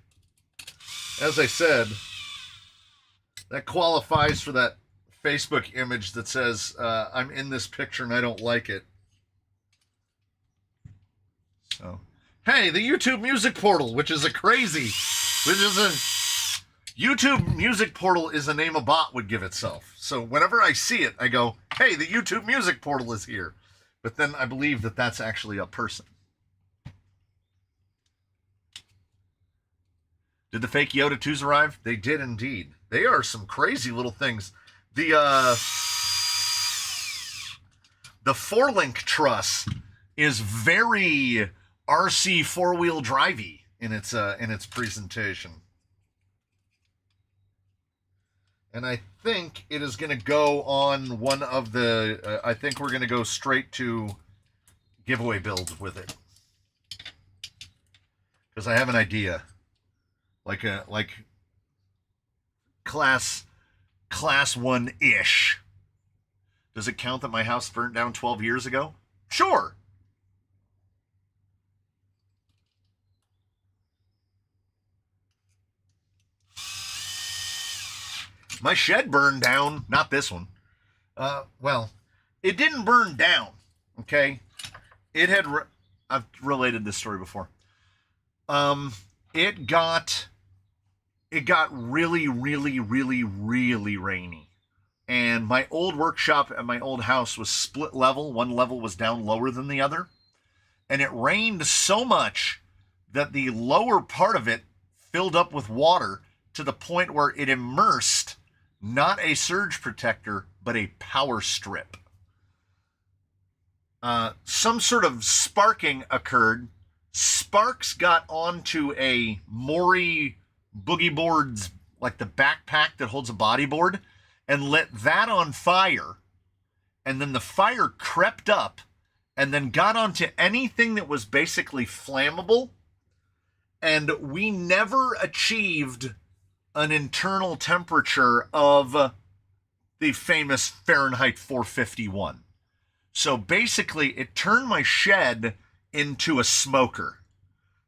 As I said, that qualifies for that Facebook image that says, I'm in this picture and I don't like it. So, hey, the YouTube Music Portal, YouTube Music Portal is a name a bot would give itself. So whenever I see it, I go, hey, the YouTube Music Portal is here. But then I believe that that's actually a person. Did the fake Yoda 2s arrive? They did indeed. They are some crazy little things. The 4-link truss is very RC 4-wheel drivey in its presentation. And I think it is going to go on one of the... I think we're going to go straight to giveaway build with it. Because I have an idea. Like class 1-ish. Does it count that my house burnt down 12 years ago? Sure. My shed burned down. Not this one. Well, it didn't burn down. Okay. It had... I've related this story before. It got really, really, really, really rainy. And my old workshop at my old house was split level. One level was down lower than the other. And it rained so much that the lower part of it filled up with water to the point where it immersed not a surge protector, but a power strip. Some sort of sparking occurred. Sparks got onto a Mori boogie board's, like the backpack that holds a bodyboard, and lit that on fire. And then the fire crept up and then got onto anything that was basically flammable. And we never achieved an internal temperature of the famous Fahrenheit 451. So basically, it turned my shed into a smoker.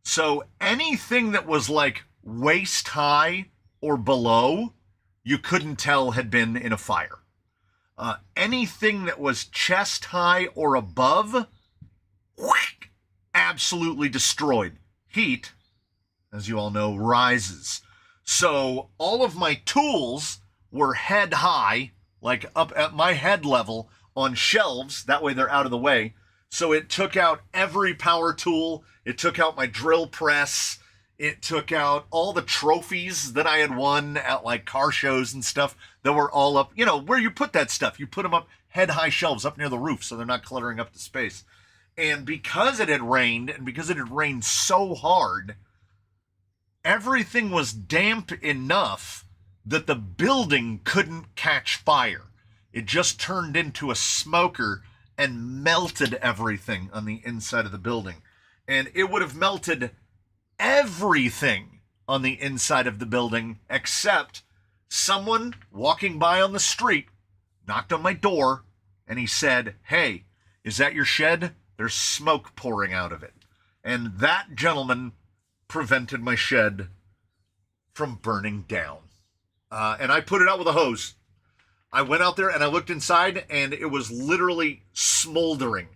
So anything that was like waist high or below, you couldn't tell had been in a fire. Anything that was chest high or above, whack, absolutely destroyed. Heat, as you all know, rises. So all of my tools were head high, like up at my head level on shelves. That way they're out of the way. So it took out every power tool. It took out my drill press. It took out all the trophies that I had won at like car shows and stuff that were all up, where you put that stuff. You put them up head high shelves up near the roof so they're not cluttering up the space. And because it had rained, and because it had rained so hard, everything was damp enough that the building couldn't catch fire. It just turned into a smoker and melted everything on the inside of the building. And it would have melted everything on the inside of the building except someone walking by on the street knocked on my door and he said, "Hey, is that your shed? There's smoke pouring out of it." And that gentleman prevented my shed from burning down. And I put it out with a hose. I went out there and I looked inside and it was literally smoldering.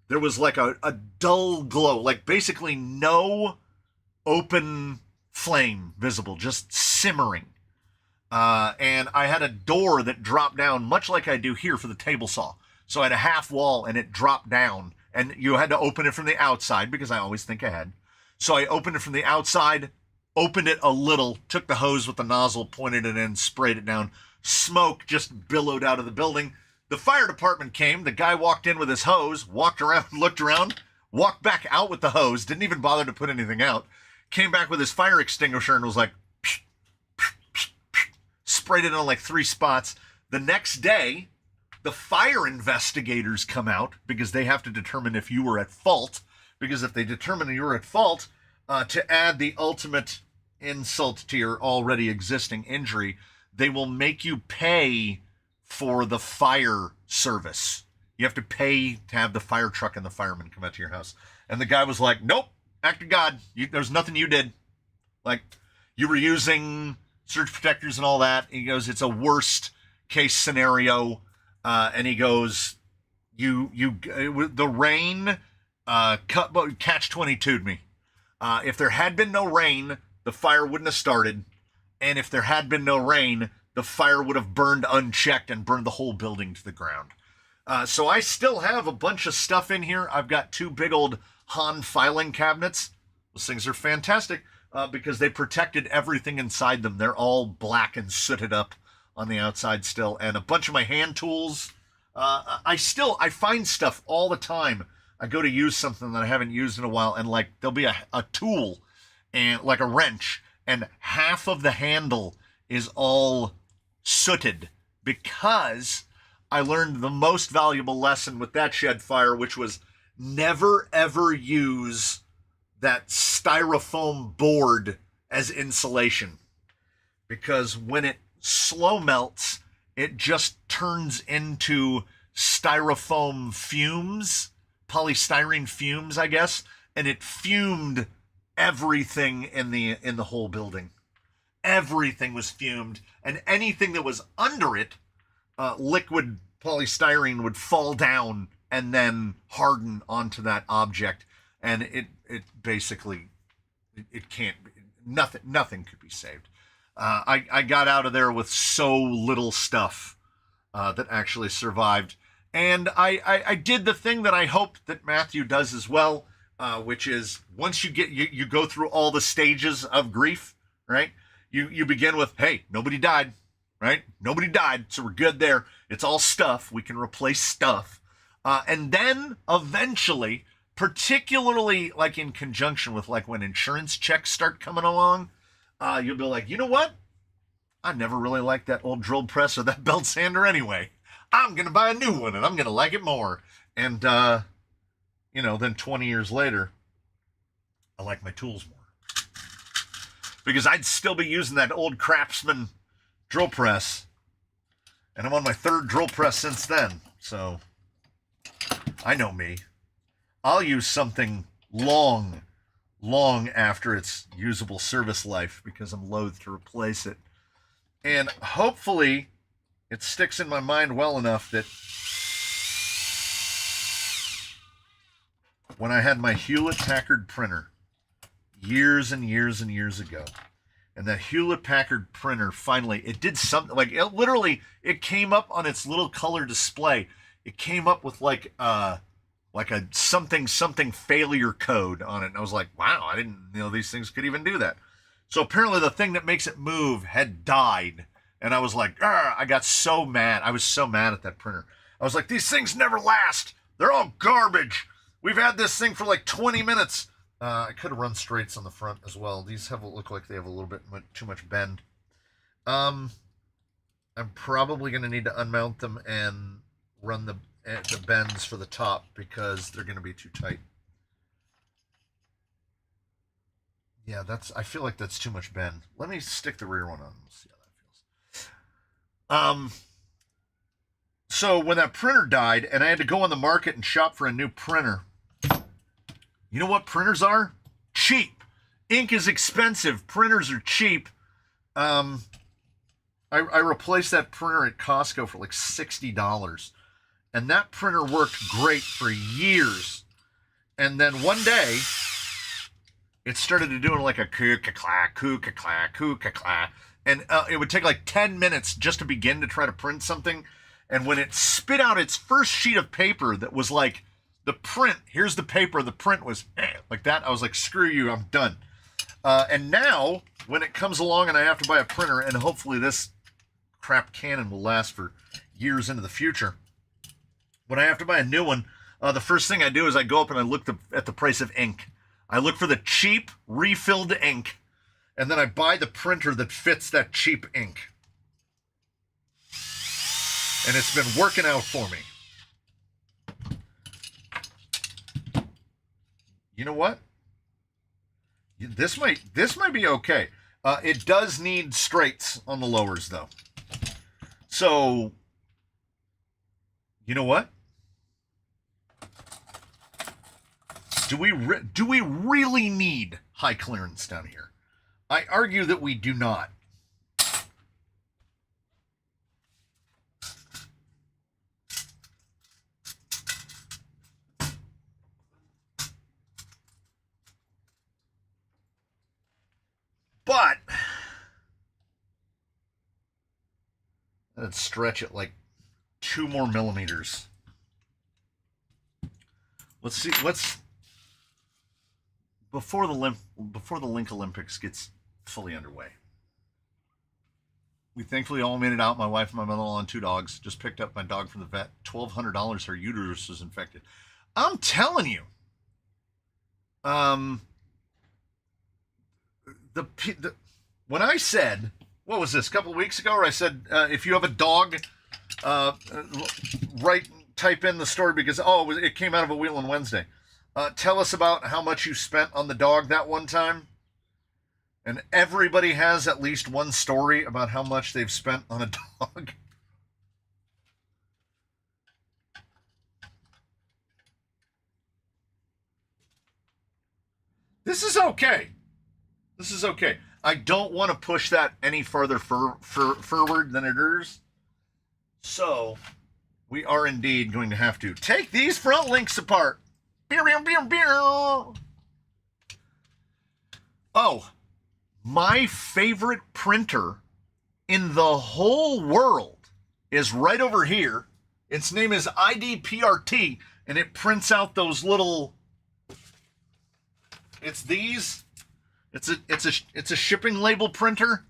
There was like a dull glow, like basically no open flame visible, just simmering. And I had a door that dropped down, much like I do here for the table saw. So I had a half wall and it dropped down, and you had to open it from the outside because I always think ahead. So I opened it from the outside, opened it a little, took the hose with the nozzle, pointed it in, sprayed it down. Smoke just billowed out of the building. The fire department came. The guy walked in with his hose, walked around, looked around, walked back out with the hose, didn't even bother to put anything out, came back with his fire extinguisher and was like, psh, psh, psh, psh, sprayed it on like 3 spots. The next day, the fire investigators come out because they have to determine if you were at fault. Because if they determine you were at fault, to add the ultimate insult to your already existing injury, they will make you pay for the fire service. You have to pay to have the fire truck and the firemen come out to your house. And the guy was like, "Nope, act of God. There's nothing you did. Like, you were using surge protectors and all that." He goes, "It's a worst case scenario." And he goes, the rain catch 22'd me. If there had been no rain, the fire wouldn't have started. And if there had been no rain, the fire would have burned unchecked and burned the whole building to the ground. So I still have a bunch of stuff in here. I've got 2 big old Han filing cabinets. Those things are fantastic because they protected everything inside them. They're all black and sooted up on the outside still. And a bunch of my hand tools. I find stuff all the time. I go to use something that I haven't used in a while, and like there'll be a tool and like a wrench, and half of the handle is all sooted because I learned the most valuable lesson with that shed fire, which was never ever use that styrofoam board as insulation, because when it slow melts, it just turns into styrofoam fumes, polystyrene fumes, I guess, and it fumed everything in the whole building. Everything was fumed, and anything that was under it, liquid polystyrene would fall down and then harden onto that object, and it basically can't. Nothing could be saved. I got out of there with so little stuff that actually survived. And I did the thing that I hoped that Matthew does as well, which is once you go through all the stages of grief, right? You begin with, hey, nobody died, right? Nobody died, so we're good there. It's all stuff. We can replace stuff. And then eventually, particularly like in conjunction with like when insurance checks start coming along, you'll be like, you know what? I never really liked that old drill press or that belt sander anyway. I'm going to buy a new one and I'm going to like it more. And, then 20 years later, I like my tools more. Because I'd still be using that old Craftsman drill press. And I'm on my 3rd drill press since then. So, I know me. I'll use something long after its usable service life because I'm loath to replace it. And hopefully it sticks in my mind well enough that when I had my Hewlett-Packard printer years and years and years ago, And the Hewlett-Packard printer, finally, it did something, like, it literally, it came up on its little color display. It came up with like a something failure code on it. And I was like, wow, I didn't know these things could even do that. So apparently the thing that makes it move had died. And I was like, I got so mad. I was so mad at that printer. I was like, these things never last. They're all garbage. We've had this thing for like 20 minutes. I could have run straights on the front as well. These look like they have a little bit too much bend. I'm probably going to need to unmount them and run the bends for the top because they're going to be too tight. Yeah, I feel like that's too much bend. Let me stick the rear one on. We'll see how that feels. So when that printer died and I had to go on the market and shop for a new printer, you know what printers are? Cheap. Ink is expensive. Printers are cheap. I replaced that printer at Costco for like $60. And that printer worked great for years. And then one day, it started to doing like a coo-ca-clack, coo-ca-clack, coo-ca-clack. And it would take like 10 minutes just to begin to try to print something. And when it spit out its first sheet of paper that was like, the print, here's the paper, the print was like that. I was like, screw you, I'm done. And now, when it comes along and I have to buy a printer, and hopefully this crap Canon will last for years into the future, when I have to buy a new one, the first thing I do is I go up and I look at the price of ink. I look for the cheap, refilled ink, and then I buy the printer that fits that cheap ink. And it's been working out for me. You know what? This might be okay. It does need straights on the lowers, though. So, you know what? Do we really need high clearance down here? I argue that we do not. But let's stretch it like 2 more millimeters. Let's see. Before the Link Olympics gets fully underway. We thankfully all made it out. My wife and my mother-in-law and 2 dogs. Just picked up my dog from the vet. $1,200. Her uterus was infected. I'm telling you. When I said, what was this, a couple of weeks ago, where I said, if you have a dog, type in the story because, it came out of a Wheelin' Wednesday. Tell us about how much you spent on the dog that one time. And everybody has at least one story about how much they've spent on a dog. This is okay. This is okay. I don't want to push that any further forward than it is. So, we are indeed going to have to take these front links apart. Oh, my favorite printer in the whole world is right over here. Its name is IDPRT, and it prints out those little... It's these... It's a shipping label printer.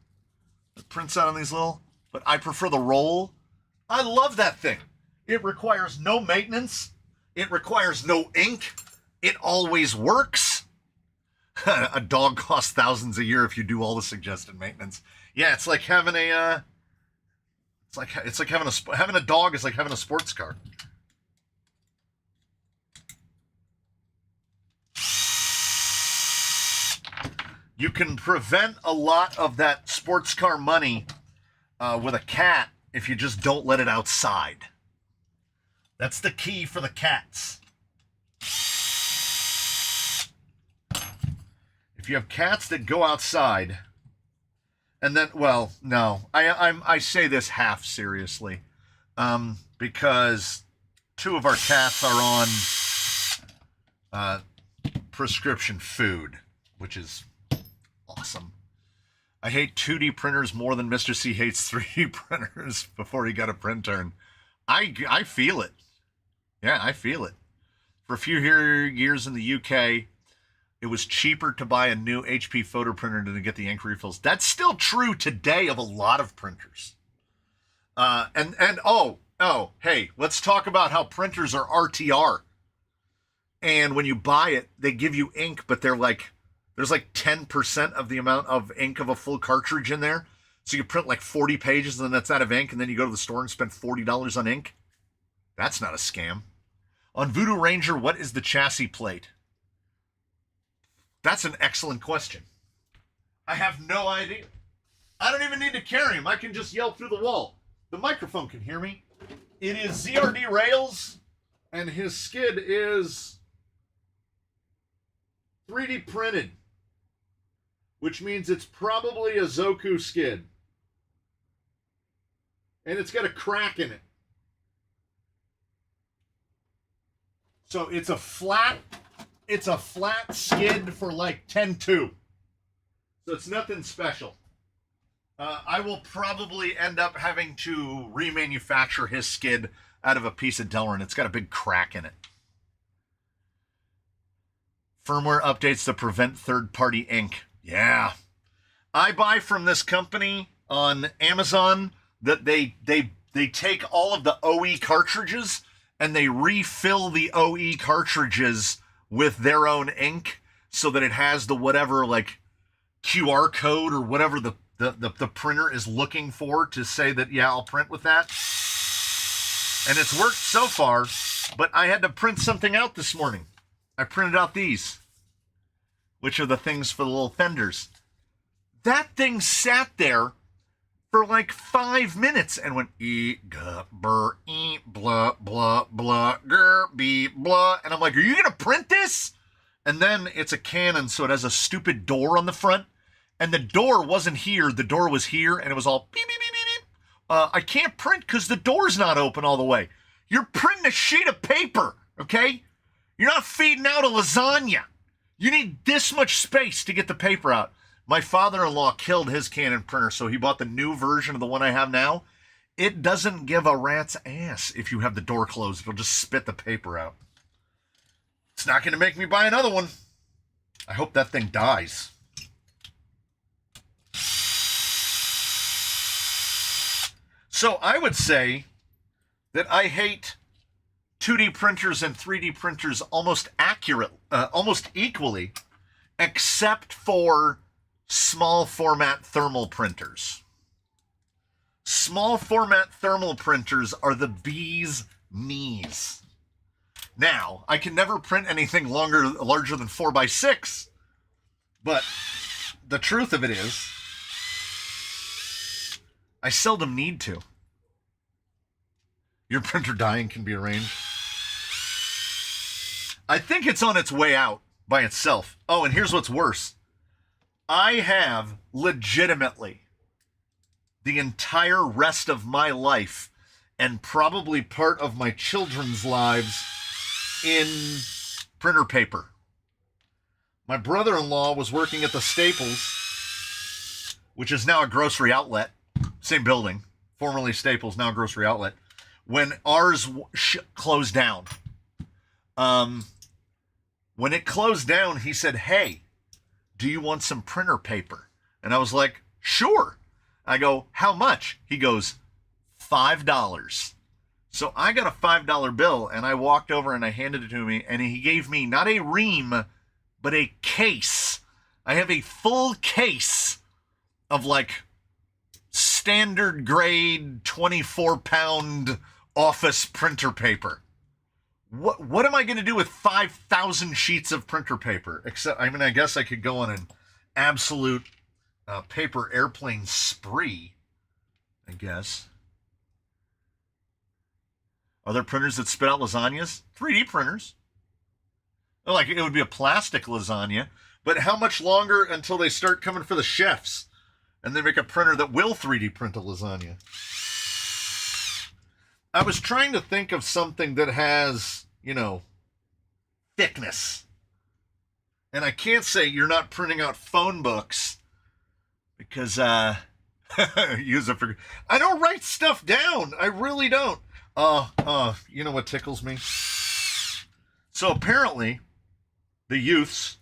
It prints out on these little, but I prefer the roll. I love that thing. It requires no maintenance. It requires no ink. It always works. A dog costs thousands a year if you do all the suggested maintenance. Yeah, it's like having a having a dog is like having a sports car. You can prevent a lot of that sports car money with a cat if you just don't let it outside. That's the key for the cats. If you have cats that go outside, and then, well, no, I say this half seriously, because 2 of our cats are on prescription food, which is awesome. I hate 2D printers more than Mr. C hates 3D printers before he got a print turn. I feel it. Yeah, I feel it. For a few years in the UK, it was cheaper to buy a new HP photo printer than to get the ink refills. That's still true today of a lot of printers. Hey, let's talk about how printers are RTR. And when you buy it, they give you ink, but there's like 10% of the amount of ink of a full cartridge in there. So you print like 40 pages and then that's out of ink, and then you go to the store and spend $40 on ink. That's not a scam. On Voodoo Ranger, what is the chassis plate? That's an excellent question. I have no idea. I don't even need to carry him. I can just yell through the wall. The microphone can hear me. It is ZRD rails, and his skid is 3D printed, which means it's probably a Zoku skid. And it's got a crack in it. So it's a flat skid for like 10.2. So it's nothing special. I will probably end up having to remanufacture his skid out of a piece of Delrin. It's got a big crack in it. Firmware updates to prevent third-party ink. Yeah. I buy from this company on Amazon that they take all of the OE cartridges and they refill the OE cartridges with their own ink so that it has the whatever like QR code or whatever the printer is looking for to say that, yeah, I'll print with that. And it's worked so far, but I had to print something out this morning. I printed out these, which are the things for the little fenders. That thing sat there for like 5 minutes and went e g br e blah blah blah ger b blah, and I'm like, are you gonna print this? And then it's a Canon, so it has a stupid door on the front, and the door wasn't here, the door was here, and it was all beep beep beep beep beep. I can't print because the door's not open all the way. You're printing a sheet of paper, okay? You're not feeding out a lasagna. You need this much space to get the paper out. My father-in-law killed his Canon printer, so he bought the new version of the one I have now. It doesn't give a rat's ass if you have the door closed. It'll just spit the paper out. It's not going to make me buy another one. I hope that thing dies. So I would say that I hate 2D printers and 3D printers almost equally, except for small format thermal printers. Small format thermal printers are the bee's knees. Now, I can never print anything larger than 4x6, but the truth of it is, I seldom need to. Your printer dying can be arranged. I think it's on its way out by itself. Oh, and here's what's worse. I have legitimately the entire rest of my life and probably part of my children's lives in printer paper. My brother-in-law was working at the Staples, which is now a grocery outlet. Same building, formerly Staples, now grocery outlet, when ours closed down. When it closed down, he said, hey, do you want some printer paper? And I was like, sure. I go, how much? He goes, $5. So I got a $5 bill, and I walked over and I handed it to him, and he gave me not a ream, but a case. I have a full case of like standard grade 24-pound office printer paper. What am I going to do with 5,000 sheets of printer paper? Except, I mean, I guess I could go on an absolute paper airplane spree, I guess. Are there printers that spit out lasagnas? 3D printers. Like, it would be a plastic lasagna, but how much longer until they start coming for the chefs and they make a printer that will 3D print a lasagna? I was trying to think of something that has, thickness. And I can't say you're not printing out phone books because use it for. I don't write stuff down. I really don't. You know what tickles me? So apparently, the youths,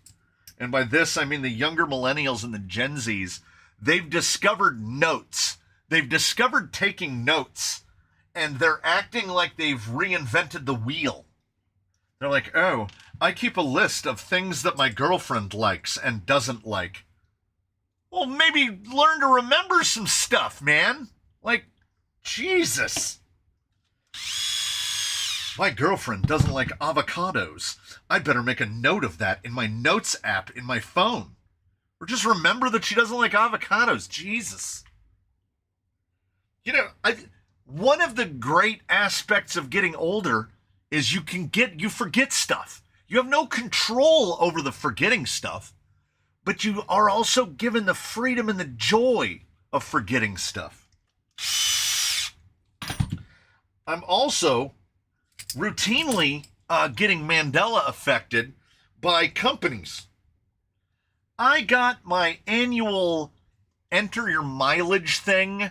and by this I mean the younger millennials and the Gen Zs, they've discovered notes. They've discovered taking notes, and they're acting like they've reinvented the wheel. They're like, oh, I keep a list of things that my girlfriend likes and doesn't like. Well, maybe learn to remember some stuff, man. Like, Jesus. My girlfriend doesn't like avocados. I'd better make a note of that in my notes app in my phone. Or just remember that she doesn't like avocados. Jesus. You know, one of the great aspects of getting older is you forget stuff. You have no control over the forgetting stuff, but you are also given the freedom and the joy of forgetting stuff. I'm also routinely getting Mandela affected by companies. I got my annual enter your mileage thing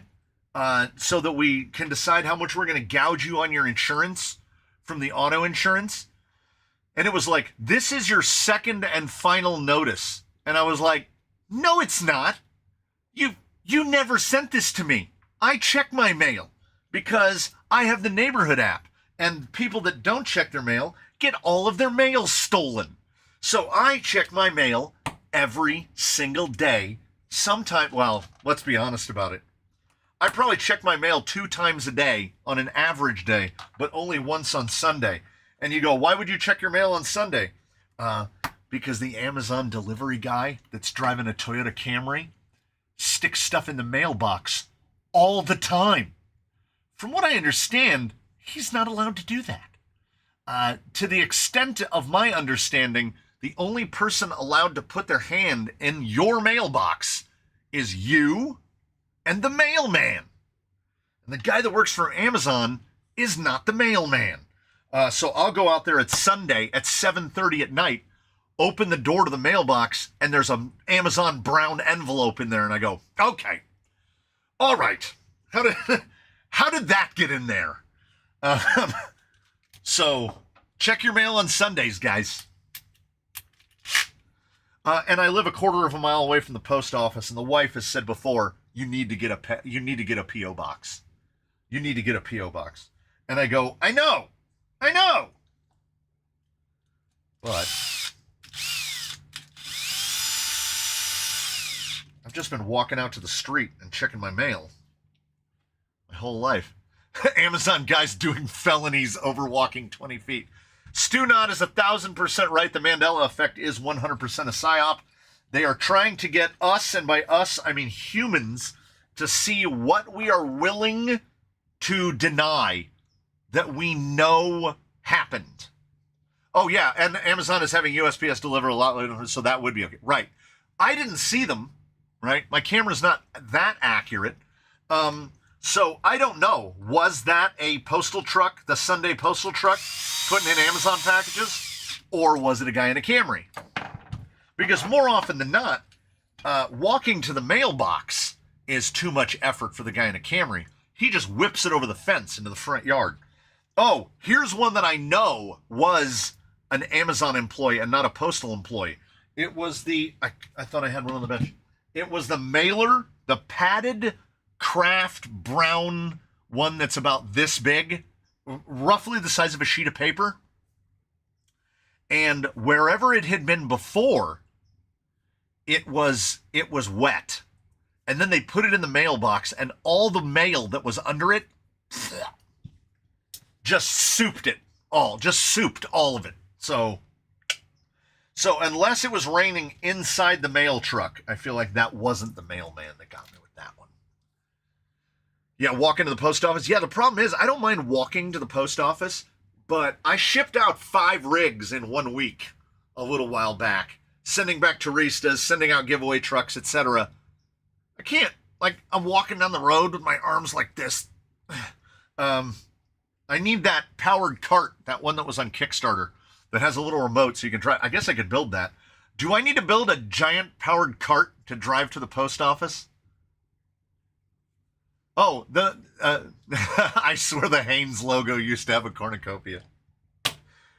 so that we can decide how much we're going to gouge you on your insurance from the auto insurance. And it was like, this is your second and final notice. And I was like, no, it's not. You never sent this to me. I check my mail because I have the neighborhood app, and people that don't check their mail get all of their mail stolen. So I check my mail every single day. Well, let's be honest about it. I probably check my mail 2 times a day on an average day, but only once on Sunday. And you go, why would you check your mail on Sunday? Because the Amazon delivery guy that's driving a Toyota Camry sticks stuff in the mailbox all the time. From what I understand, he's not allowed to do that. To the extent of my understanding, the only person allowed to put their hand in your mailbox is you and the mailman. And the guy that works for Amazon is not the mailman. So I'll go out there at Sunday at 7:30 at night, open the door to the mailbox, and there's an Amazon brown envelope in there, and I go, okay, all right. How did that get in there? So check your mail on Sundays, guys. And I live a quarter of a mile away from the post office, and the wife has said before, you need to get a P.O. box. You need to get a P.O. box. And I go, I know. But I've just been walking out to the street and checking my mail my whole life. Amazon guys doing felonies over walking 20 feet. Stu Nod is 1,000% right. The Mandela effect is 100% a psyop. They are trying to get us, and by us, I mean humans, to see what we are willing to deny that we know happened. Oh, yeah, and Amazon is having USPS deliver a lot later, so that would be okay. Right. I didn't see them, right? My camera's not that accurate. So I don't know. Was that a postal truck, the Sunday postal truck, putting in Amazon packages? Or was it a guy in a Camry? Because more often than not, walking to the mailbox is too much effort for the guy in a Camry. He just whips it over the fence into the front yard. Oh, here's one that I know was an Amazon employee and not a postal employee. It was I thought I had one on the bench. It was the mailer, the padded craft brown one that's about this big, roughly the size of a sheet of paper. And wherever it had been before, it was wet. And then they put it in the mailbox, and all the mail that was under it just souped all of it. So unless it was raining inside the mail truck, I feel like that wasn't the mailman that got me with that one. Yeah, walking to the post office. Yeah, the problem is I don't mind walking to the post office, but I shipped out 5 rigs in 1 week a little while back, sending back touristas, sending out giveaway trucks, etc. I can't, I'm walking down the road with my arms like this. I need that powered cart, that one that was on Kickstarter, that has a little remote so you can drive. I guess I could build that. Do I need to build a giant powered cart to drive to the post office? Oh, I swear the Hanes logo used to have a cornucopia.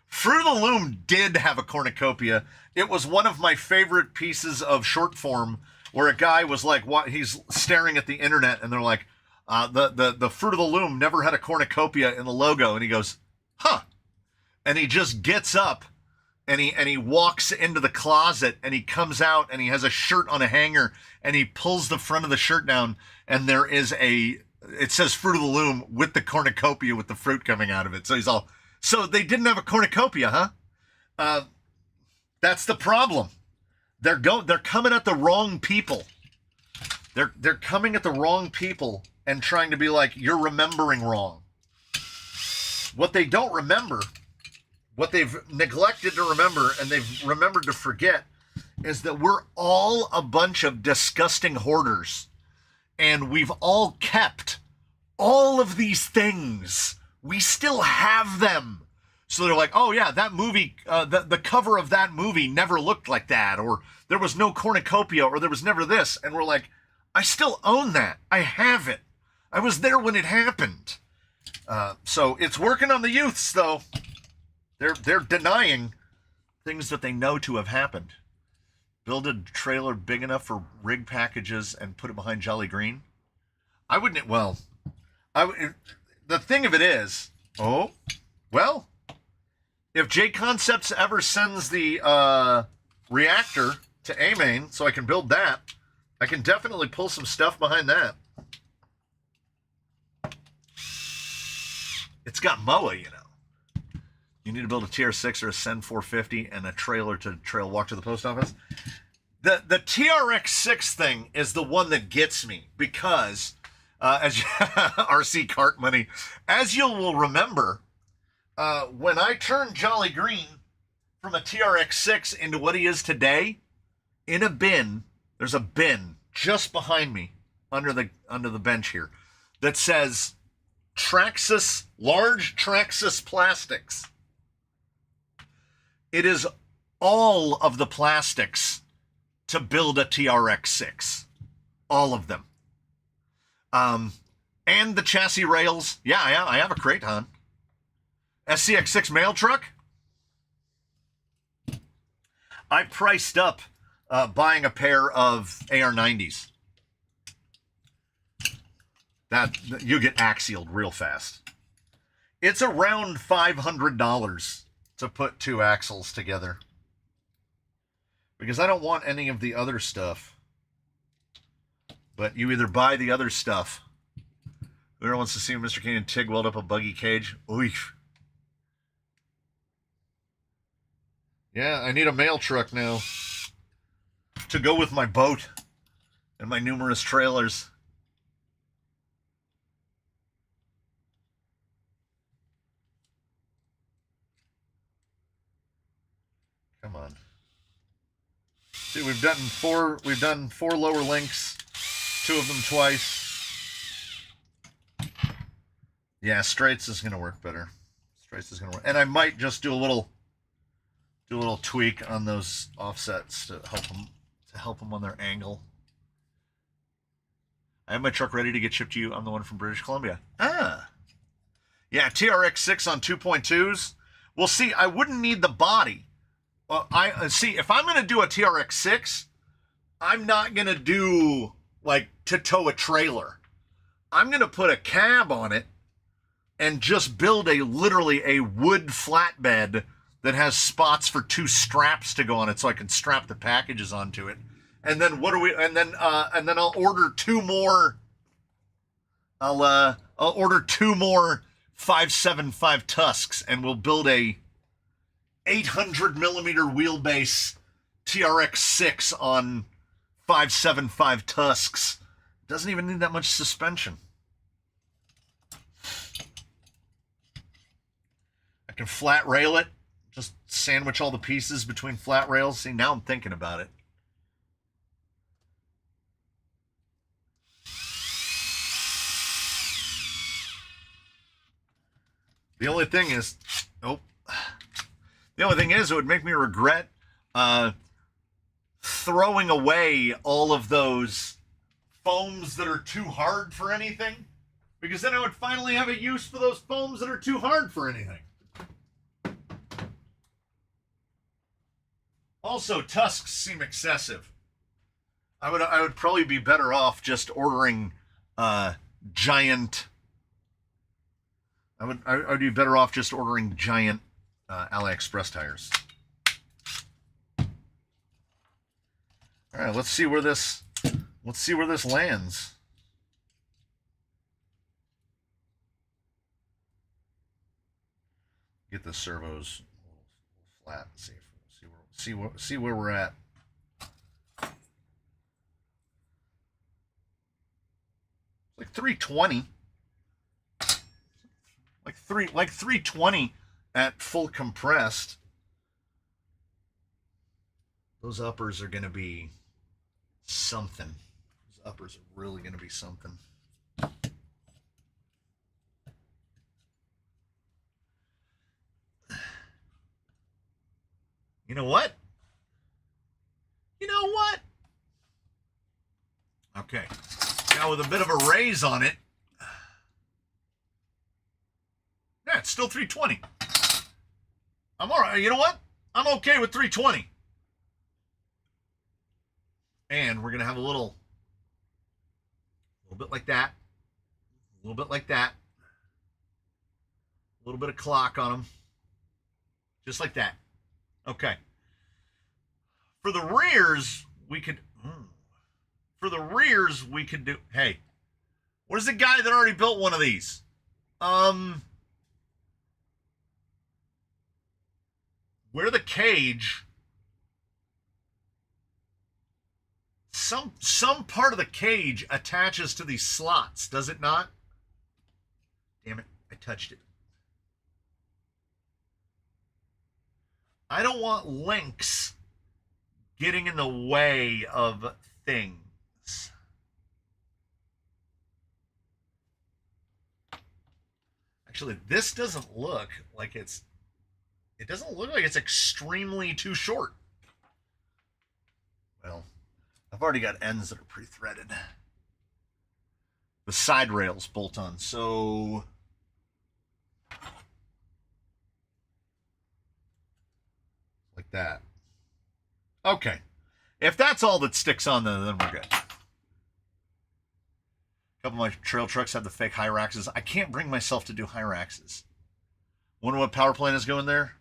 Fruit of the Loom did have a cornucopia. It was one of my favorite pieces of short form where a guy was like, what, he's staring at the internet and they're like, the Fruit of the Loom never had a cornucopia in the logo. And he goes, huh. And he just gets up and he walks into the closet and he comes out and he has a shirt on a hanger and he pulls the front of the shirt down and there is it says Fruit of the Loom with the cornucopia with the fruit coming out of it. So he's all, so they didn't have a cornucopia, huh? That's the problem. They're coming at the wrong people. They're coming at the wrong people and trying to be like, you're remembering wrong. What they don't remember, what they've neglected to remember and they've remembered to forget is that we're all a bunch of disgusting hoarders. And we've all kept all of these things. We still have them. So they're like, oh yeah, that movie, the cover of that movie never looked like that, or there was no cornucopia, or there was never this. And we're like, I still own that. I have it. I was there when it happened. So it's working on the youths, though. They're denying things that they know to have happened. Build a trailer big enough for rig packages and put it behind Jolly Green. I wouldn't. Well, the thing of it is, if J Concepts ever sends the reactor to A-Main so I can build that, I can definitely pull some stuff behind that. It's got MOA, you know. You need to build a TR6 or a Send 450 and a trailer to trail walk to the post office. The TRX6 thing is the one that gets me because, as RC Cart Money, as you will remember, when I turned Jolly Green from a TRX6 into what he is today, in a bin, there's a bin just behind me under the bench here that says Traxxas, large Traxxas plastics. It is all of the plastics to build a TRX6. All of them. And the chassis rails. Yeah, I have a Kraton. SCX6 mail truck. I priced up buying a pair of AR90s. That you get axialed real fast. It's around $500 to put two axles together. Because I don't want any of the other stuff. But you either buy the other stuff. Whoever wants to see Mr. King and Tig weld up a buggy cage? Oof. Yeah, I need a mail truck now. To go with my boat. And my numerous trailers. Come on. See, we've done four lower links, two of them twice. Yeah, straights is gonna work better. Straights is gonna work, and I might just do a little tweak on those offsets to help them on their angle. I have my truck ready to get shipped to you. I'm the one from British Columbia. Ah, yeah, TRX6 on 2.2s. Well, see, I wouldn't need the body. I see, if I'm going to do a TRX6, I'm not going to do, like, to tow a trailer. I'm going to put a cab on it and just build literally a wood flatbed that has spots for two straps to go on it so I can strap the packages onto it. And then and then I'll order two more, I'll order two more 575 Tusks and we'll build a 800 millimeter wheelbase TRX6 on 575 Tusks. Doesn't even need that much suspension. I can flat rail it. Just sandwich all the pieces between flat rails. See, now I'm thinking about it. The only thing is, it would make me regret throwing away all of those foams that are too hard for anything, because then I would finally have a use for those foams that are too hard for anything. Also, tusks seem excessive. I would probably be better off just ordering giant. I would be better off just ordering giant AliExpress tires. All right, let's see where this lands. Get the servos a little flat and see where we're at. Like 320. Like 320 at full compressed. Those uppers are going to be something. Those uppers are really going to be something. You know what? Okay. Now with a bit of a raise on it. Yeah, it's still 320. I'm all right. You know what? I'm okay with 320. And we're going to have a little bit like that. A little bit like that. A little bit of clock on them. Just like that. Okay. For the rears, we could do, hey, where's the guy that already built one of these? Where the cage, some part of the cage attaches to these slots, does it not? Damn it, I touched it. I don't want links getting in the way of things. Actually, this doesn't look like it doesn't look like it's extremely too short. Well, I've already got ends that are pre-threaded. The side rails bolt on, so like that. Okay. If that's all that sticks on, then we're good. A couple of my trail trucks have the fake Hyraxes. I can't bring myself to do Hyraxes. Wonder what power plant is going there?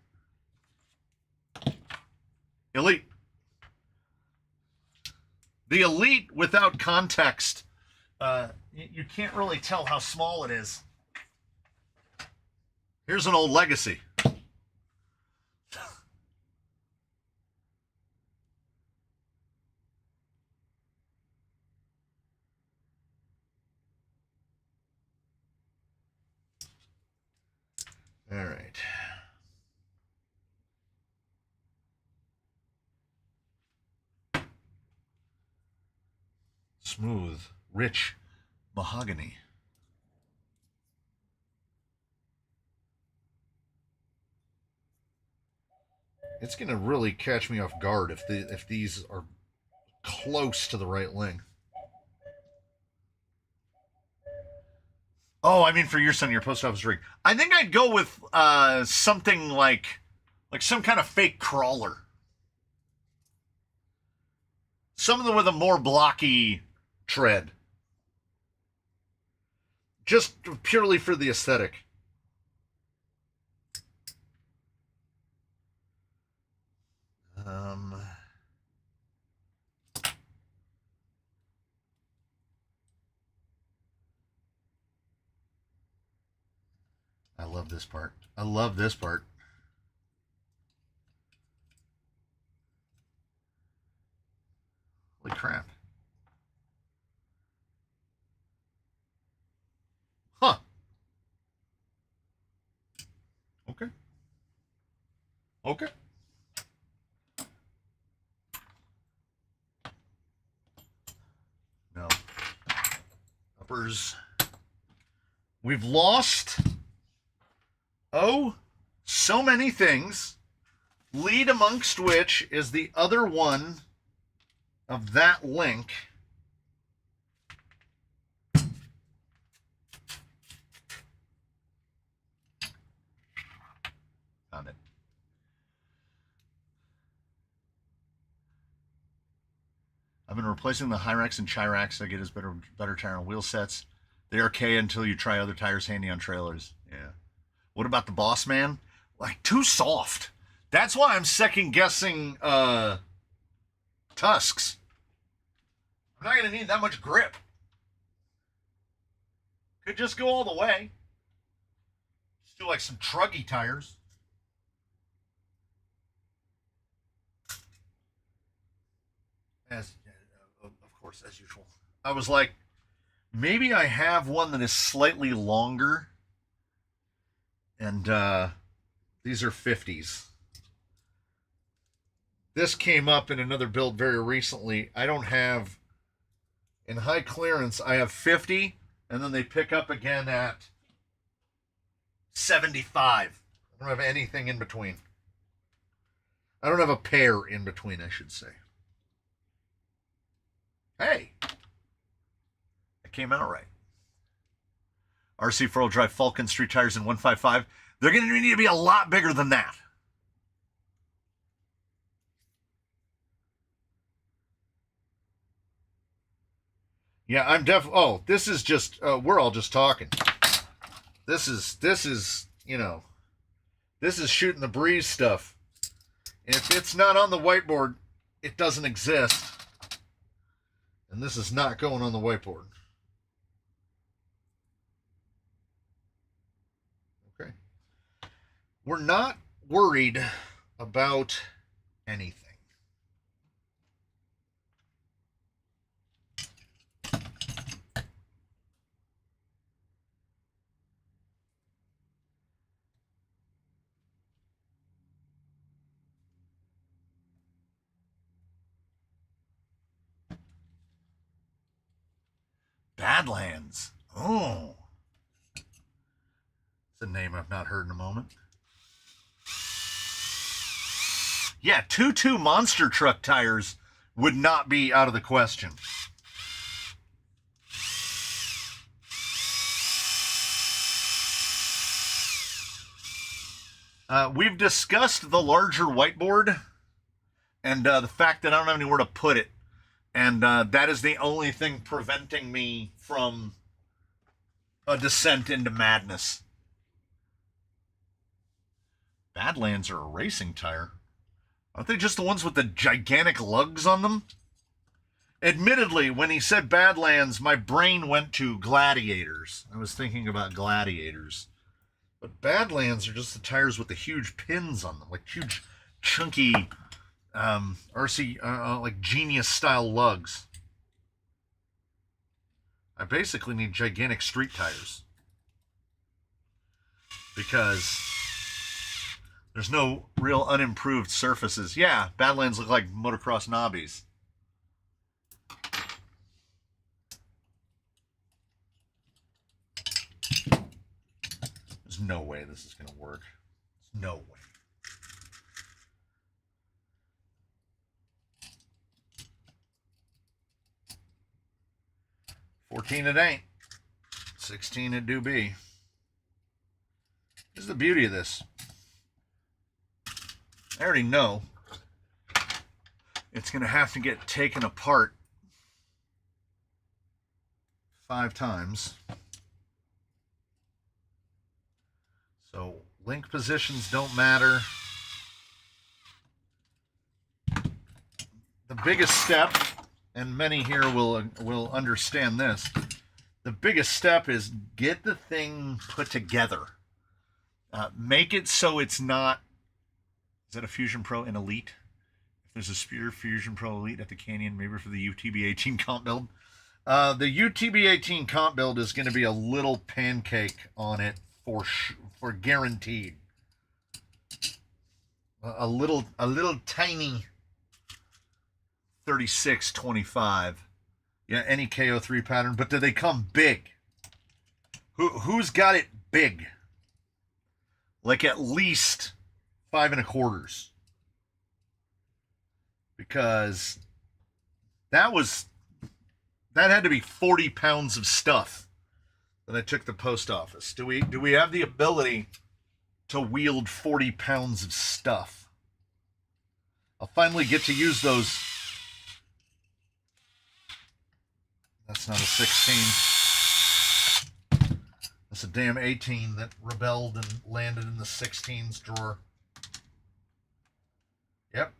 Elite. The Elite, without context, you can't really tell how small it is. Here's an old Legacy. All right. Smooth, rich mahogany. It's going to really catch me off guard if these are close to the right length. Oh, I mean for your son, your post office rig. I think I'd go with something like some kind of fake crawler. Something with a more blocky tread. Just purely for the aesthetic. I love this part. I love this part. Holy crap. Huh. Okay. Okay. No. Uppers. We've lost, so many things, lead amongst which is the other one of that link. I've been replacing the Hyrax and Chirax to get us better tire on wheel sets. They're okay until you try other tires handy on trailers. Yeah. What about the Boss Man? Like, too soft. That's why I'm second guessing Tusks. I'm not going to need that much grip. Could just go all the way. Just do like some truggy tires. Of course, as usual. I was like, maybe I have one that is slightly longer. And these are 50s. This came up in another build very recently. I don't have, in high clearance, I have 50, and then they pick up again at 75. I don't have anything in between. I don't have a pair in between, I should say. Hey, it came out right. RC 4-wheel drive Falcon street tires in 155. They're going to need to be a lot bigger than that. Yeah, I'm oh, this is just, we're all just talking. This is, you know, this is shooting the breeze stuff. If it's not on the whiteboard, it doesn't exist. And this is not going on the whiteboard. Okay. We're not worried about anything. Badlands. Oh. It's a name I've not heard in a moment. Yeah, 2.2 monster truck tires would not be out of the question. We've discussed the larger whiteboard and the fact that I don't have anywhere to put it. And that is the only thing preventing me from a descent into madness. Badlands are a racing tire. Aren't they just the ones with the gigantic lugs on them? Admittedly, when he said Badlands, my brain went to Gladiators. I was thinking about Gladiators. But Badlands are just the tires with the huge pins on them, like huge, chunky RC, like Genius-style lugs. I basically need gigantic street tires. Because there's no real unimproved surfaces. Yeah, Badlands look like motocross knobbies. There's no way this is going to work. There's no way. $14 it ain't. $16 it do be. This is the beauty of this. I already know it's going to have to get taken apart 5 times. So link positions don't matter. The biggest step, and many here will understand this, the biggest step is get the thing put together. Make it so it's not, is that a Fusion Pro and Elite? If there's a Spear Fusion Pro Elite at the Canyon, maybe for the UTB-18 comp build. The UTB-18 comp build is going to be a little pancake on it for guaranteed. A little tiny 36-25. Yeah, any KO3 pattern, but do they come big? Who's got it big? Like at least 5 1/4. Because that had to be 40 pounds of stuff that I took to the post office. Do we have the ability to wield 40 pounds of stuff? I'll finally get to use those It's not a 16. It's a damn 18 that rebelled and landed in the 16s drawer. Yep.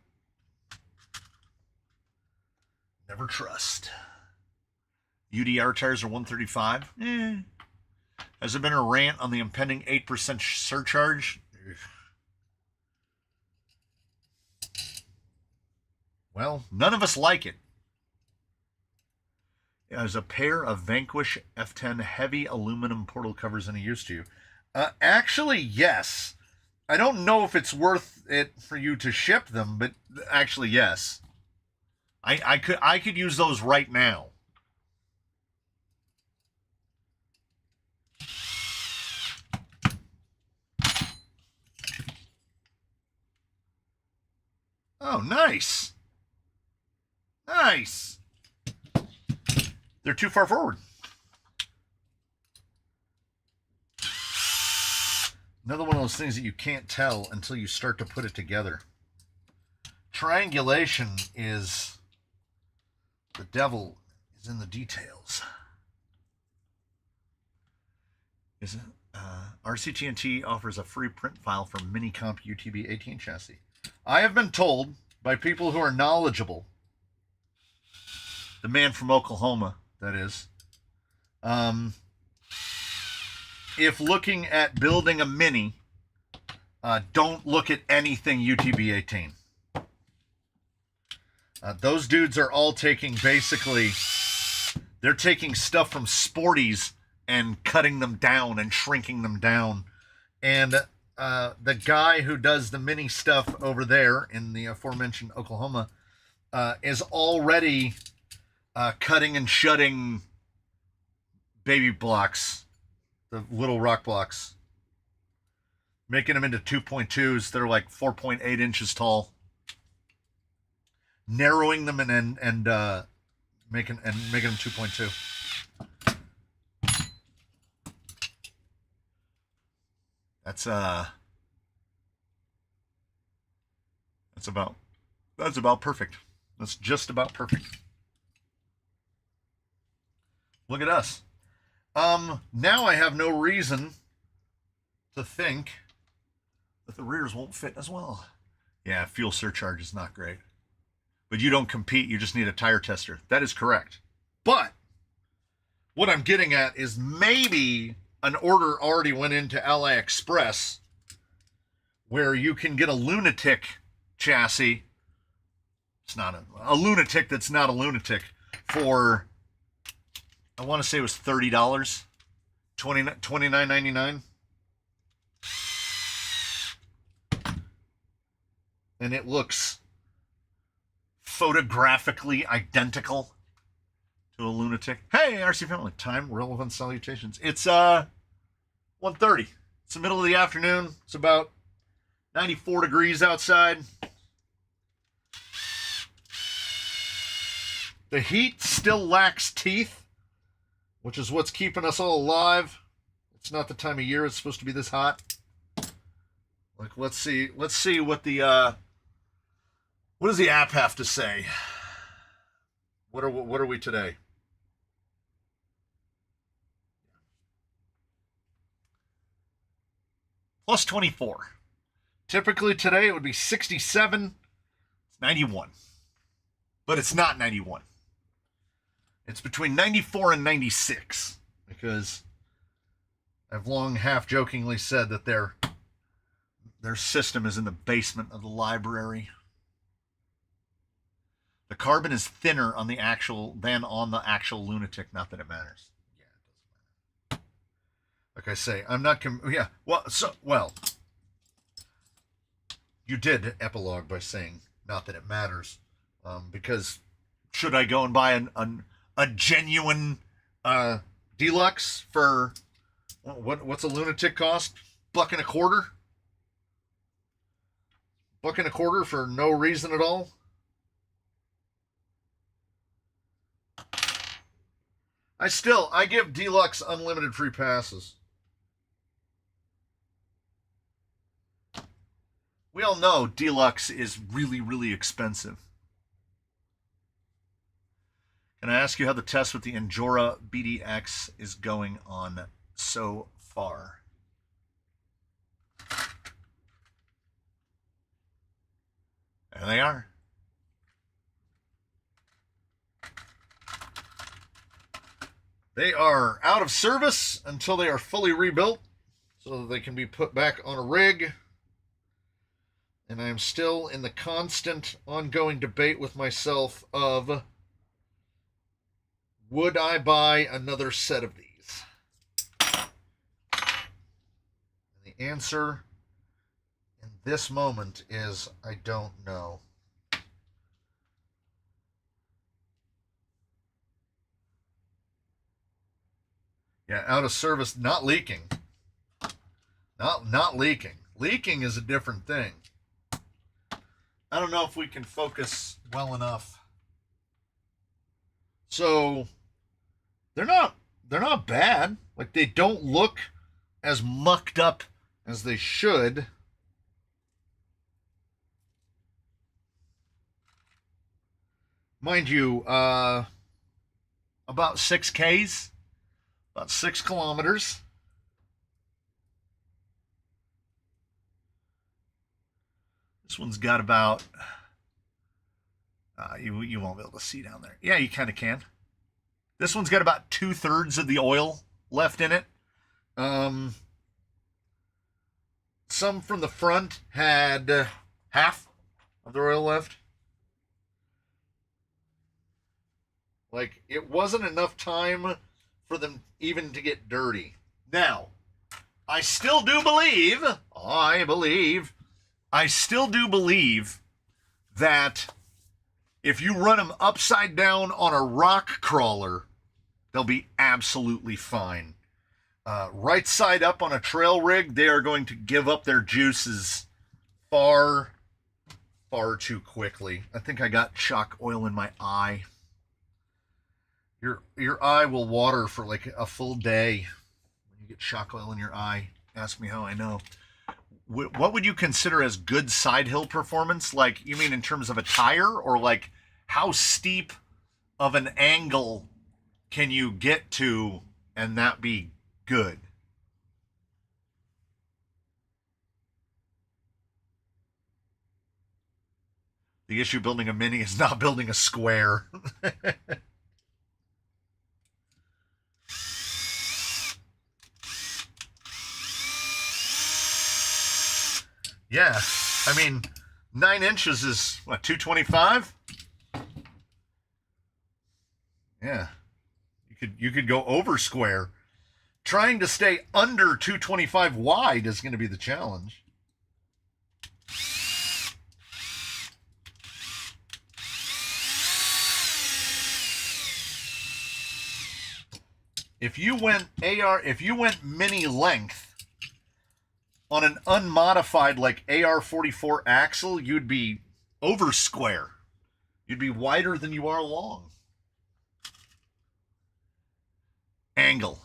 Never trust. UDR tires are 135. Has there been a rant on the impending 8% surcharge? Well, none of us like it. There's a pair of Vanquish F10 heavy aluminum portal covers any use to you. Actually, yes. I don't know if it's worth it for you to ship them, but actually, yes. I could use those right now. Oh, nice. Nice. They're too far forward. Another one of those things that you can't tell until you start to put it together. Triangulation is... the devil is in the details. Is it? RCTNT offers a free print file for Minicomp UTB 18 chassis. I have been told by people who are knowledgeable, the man from Oklahoma, that is, if looking at building a Mini, don't look at anything UTB 18. Those dudes are all taking basically, they're taking stuff from Sporties and cutting them down and shrinking them down. And the guy who does the Mini stuff over there in the aforementioned Oklahoma is already cutting and shutting baby blocks, the little rock blocks, making them into 2.2s that are like 4.8 inches tall, narrowing them and making them 2.2. That's about perfect. That's just about perfect. Look at us. Now I have no reason to think that the rears won't fit as well. Yeah, fuel surcharge is not great. But you don't compete, you just need a tire tester. That is correct. But what I'm getting at is maybe an order already went into AliExpress where you can get a lunatic chassis. It's not a lunatic that's not a lunatic for, I want to say it was $30, $29.99. And it looks photographically identical to a lunatic. Hey, RC family, time, relevant salutations. It's 1:30. It's the middle of the afternoon. It's about 94 degrees outside. The heat still lacks teeth, which is what's keeping us all alive. It's not the time of year it's supposed to be this hot. Like, let's see what the what does the app have to say? What are we today? Plus 24. Typically today it would be 67. It's 91. But it's not 91. It's between 94 and 96. Because I've long half-jokingly said that their system is in the basement of the library. The carbon is thinner on the actual lunatic. Not that it matters. Yeah, it doesn't matter. Like I say, I'm not. You did epilogue by saying not that it matters, because should I go and buy a genuine deluxe for what's a lunatic cost? $1.25. $1.25 for no reason at all. I give Deluxe unlimited free passes. We all know Deluxe is really, really expensive. Can I ask you how the test with the Injora BDX is going on so far? There they are. They are out of service until they are fully rebuilt so that they can be put back on a rig. And I am still in the constant ongoing debate with myself of, would I buy another set of these? And the answer in this moment is I don't know. Yeah, out of service, not leaking. Not leaking. Leaking is a different thing. I don't know if we can focus well enough. So they're not bad. Like, they don't look as mucked up as they should. Mind you, about 6Ks. About 6 kilometers. This one's got about, you won't be able to see down there. Yeah, you kind of can. This one's got about 2/3 of the oil left in it. Some from the front had half of the oil left. Like, it wasn't enough time for them even to get dirty. Now, I still do believe that if you run them upside down on a rock crawler, they'll be absolutely fine. Right side up on a trail rig, they are going to give up their juices far too quickly. I think I got shock oil in my eye. Your eye will water for like a full day when you get shock oil in your eye. Ask me how I know. What would you consider as good side hill performance? Like, you mean in terms of a tire, or like how steep of an angle can you get to and that be good? The issue building a Mini is not building a square. Yeah, I mean, 9 inches is, what, 225? Yeah, you could go over square. Trying to stay under 225 wide is going to be the challenge. If you went mini length on an unmodified like AR-44 axle, you'd be over square. You'd be wider than you are long. Angle.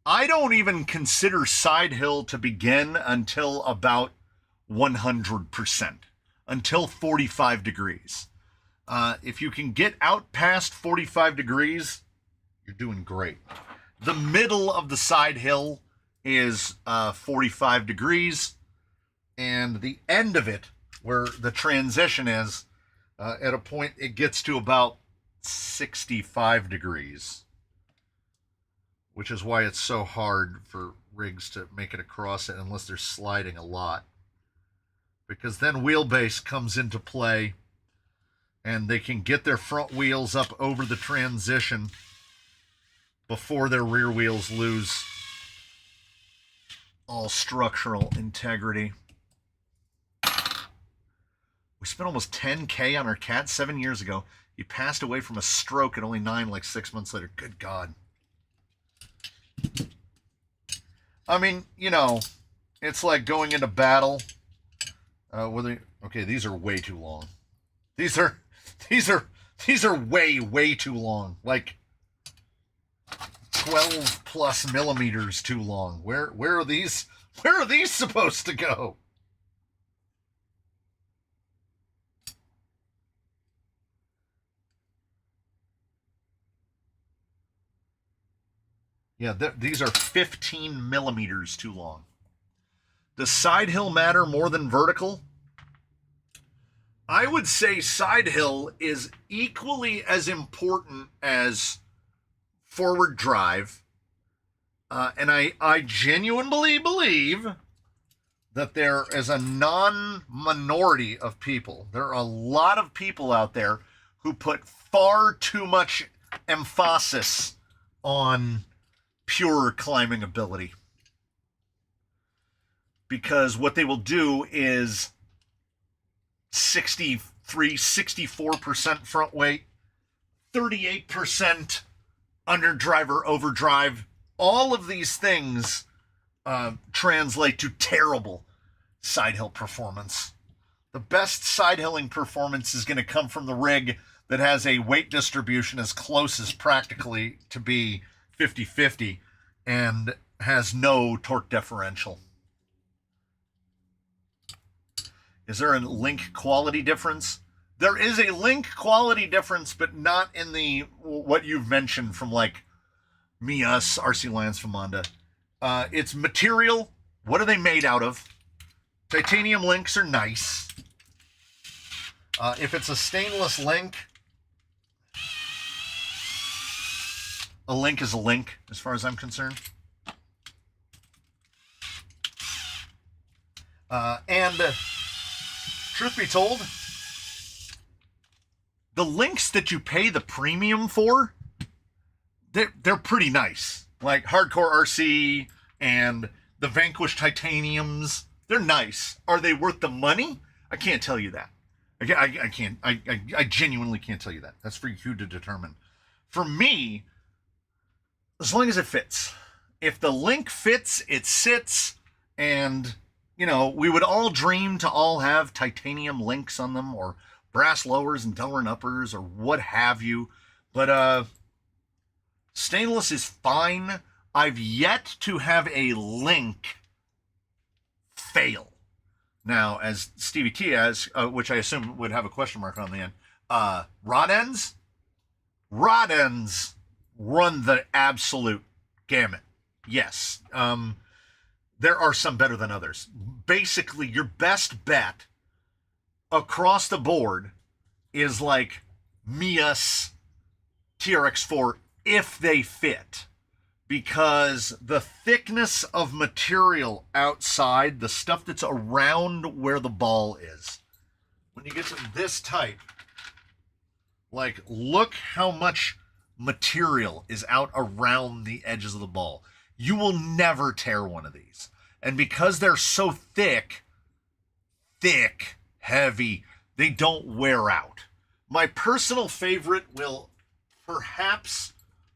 I don't even consider side hill to begin until about 100%, until 45 degrees. If you can get out past 45 degrees, you're doing great. The middle of the side hill is 45 degrees, and the end of it, where the transition is, at a point it gets to about 65 degrees, which is why it's so hard for rigs to make it across it unless they're sliding a lot, because then wheelbase comes into play and they can get their front wheels up over the transition before their rear wheels lose all structural integrity. We spent almost 10K on our cat 7 years ago. He passed away from a stroke at only 9, like 6 months later. Good God. I mean, you know, it's like going into battle. Okay, these are way too long. These are way too long. Like 12 plus millimeters too long. Where are these supposed to go? Yeah, these are 15 millimeters too long. Does side hill matter more than vertical? I would say side hill is equally as important as forward drive. And I genuinely believe that there is a non-minority of people. There are a lot of people out there who put far too much emphasis on pure climbing ability. Because what they will do is 64% front weight, 38% underdrive or overdrive. All of these things translate to terrible side hill performance. The best side hilling performance is going to come from the rig that has a weight distribution as close as practically to be 50-50 and has no torque differential. Is there a link quality difference? There is a link quality difference, but not in the what you've mentioned from like me, us, RC Lance from Honda. It's material. What are they made out of? Titanium links are nice. If it's a stainless link, a link is a link as far as I'm concerned. And truth be told, the links that you pay the premium for, they're pretty nice. Like Hardcore RC and the Vanquish Titaniums, they're nice. Are they worth the money? I can't tell you that. I can't. I genuinely can't tell you that. That's for you to determine. For me, as long as it fits. If the link fits, it sits, and you know, we would all dream to all have titanium links on them, or brass lowers and Delrin uppers, or what have you. But stainless is fine. I've yet to have a link fail. Now, as Stevie T has, which I assume would have a question mark on the end, rod ends run the absolute gamut. Yes. There are some better than others. Basically, your best bet across the board is like Mias TRX4 if they fit. Because the thickness of material outside, the stuff that's around where the ball is, when you get to this type, like, look how much material is out around the edges of the ball. You will never tear one of these. And because they're so thick, heavy, they don't wear out. My personal favorite will perhaps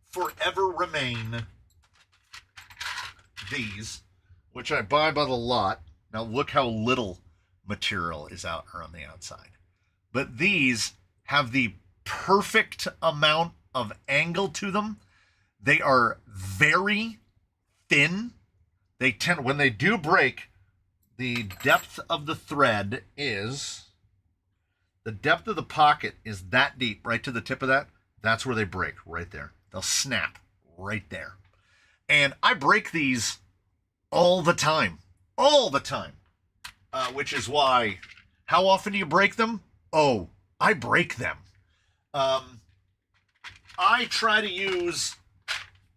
forever remain these, which I buy by the lot. Now look how little material is out around the outside. But these have the perfect amount of angle to them. They are very thin. They tend, when they do break, the depth of the thread is, the depth of the pocket is that deep, right to the tip of that. That's where they break, right there. They'll snap right there. And I break these all the time, which is why, how often do you break them? Oh, I break them. I try to use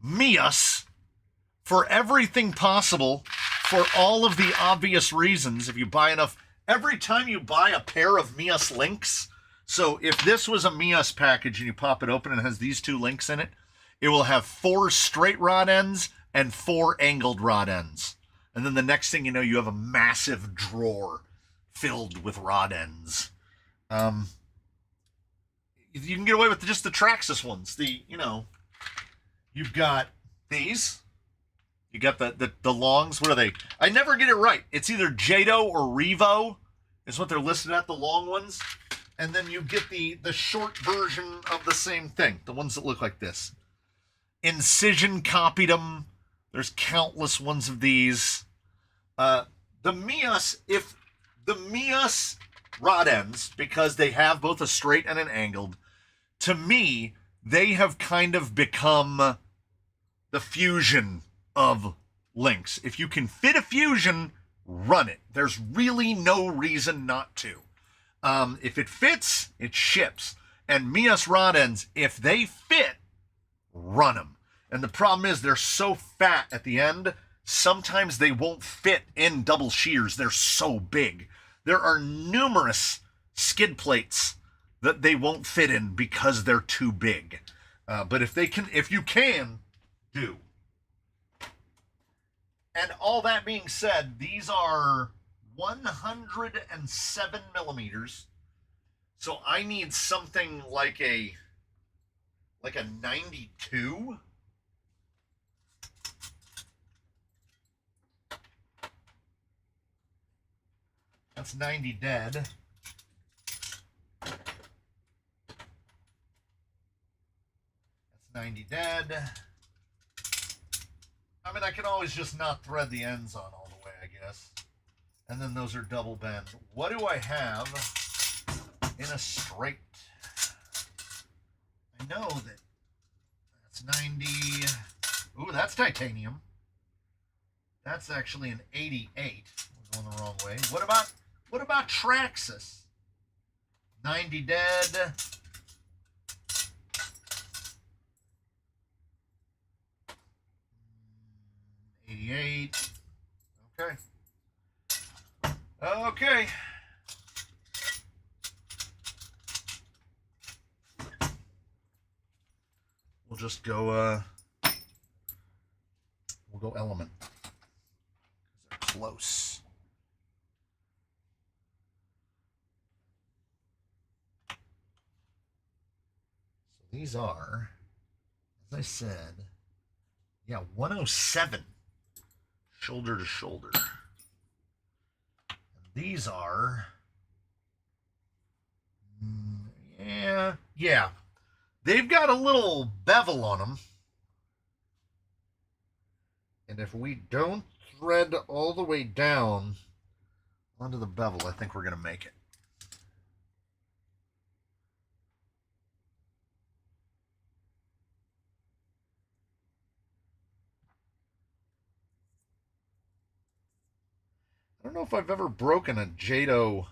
Mias for everything possible for all of the obvious reasons. If you buy enough, every time you buy a pair of Mias links, so if this was a Mias package and you pop it open and it has these two links in it, it will have 4 straight rod ends and 4 angled rod ends. And then the next thing you know, you have a massive drawer filled with rod ends. You can get away with just the Traxxas ones. You've got these. You got the longs. What are they? I never get it right. It's either Jado or Revo is what they're listed at, the long ones. And then you get the short version of the same thing, the ones that look like this. Incision copied them. There's countless ones of these. The Mias, if the Mias rod ends, because they have both a straight and an angled, to me, they have kind of become the fusion of links. If you can fit a fusion, run it. There's really no reason not to. If it fits, it ships. And Mias rod ends, if they fit, run them. And the problem is they're so fat at the end, sometimes they won't fit in double shears. They're so big. There are numerous skid plates that they won't fit in because they're too big. But if you can, do. And all that being said, these are 107 millimeters. So I need something like a 92. That's 90 dead. That's 90 dead. I mean, I can always just not thread the ends on all the way, I guess. And then those are double bent. What do I have in a straight? I know that that's 90. Ooh, that's titanium. That's actually an 88. I'm going the wrong way. What about Traxxas? 90 dead. 88. Okay. Okay. We'll just go, we'll go element. They're close. So these are, as I said, yeah, 107. Shoulder to shoulder. And these are, yeah. They've got a little bevel on them. And if we don't thread all the way down onto the bevel, I think we're going to make it. I don't know if I've ever broken a Jado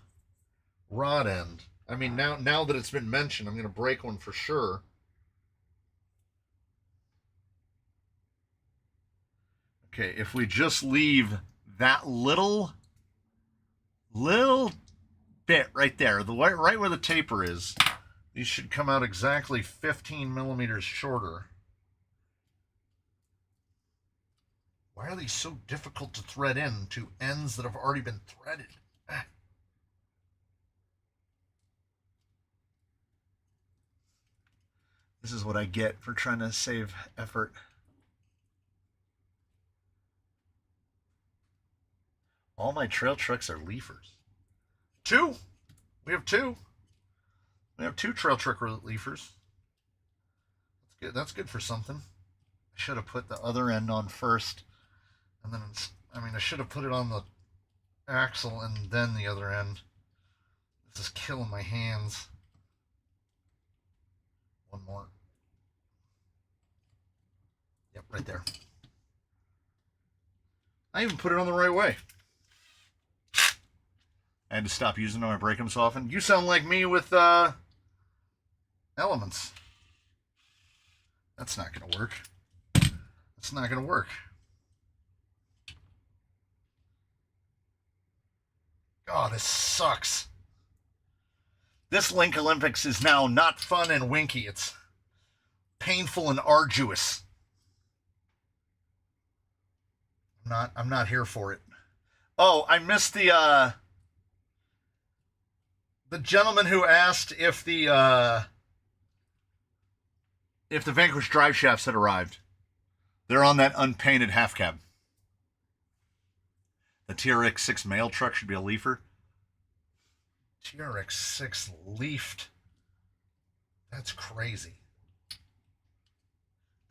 rod end. I mean, now that it's been mentioned, I'm going to break one for sure. Okay, if we just leave that little bit right there, right where the taper is, these should come out exactly 15 millimeters shorter. Why are these so difficult to thread in to ends that have already been threaded? This is what I get for trying to save effort. All my trail trucks are leafers. Two. We have two. We have two trail truck leafers. That's good. That's good for something. I should have put the other end on first. And then, I should have put it on the axle and then the other end. This is killing my hands. One more. Yep, right there. I even put it on the right way. I had to stop using them. I break them so often. You sound like me with elements. That's not going to work. That's not going to work. Oh, this sucks. This Link Olympics is now not fun and winky. It's painful and arduous. I'm not here for it. Oh, I missed the gentleman who asked if the Vanquish drive shafts had arrived. They're on that unpainted half cab. The TRX-6 mail truck should be a leafer. TRX-6 leafed. That's crazy.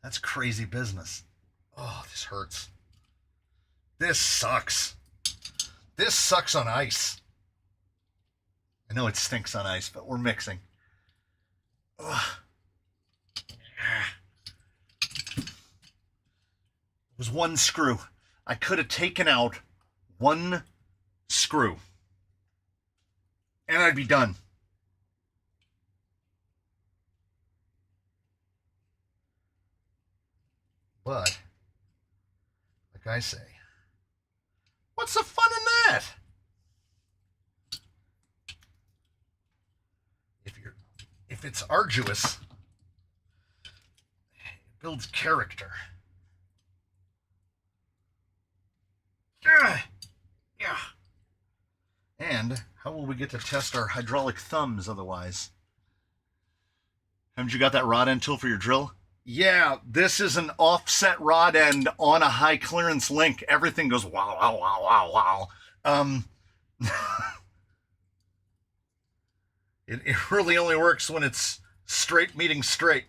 That's crazy business. Oh, this hurts. This sucks. This sucks on ice. I know it stinks on ice, but we're mixing. Ugh. was one screw. I could have taken out one screw and I'd be done. But, like I say, what's the fun in that? If it's arduous, it builds character. Yeah. And how will we get to test our hydraulic thumbs otherwise? Haven't you got that rod end tool for your drill? Yeah, this is an offset rod end on a high clearance link. Everything goes wow, wow, wow, wow, wow. It really only works when it's straight meeting straight.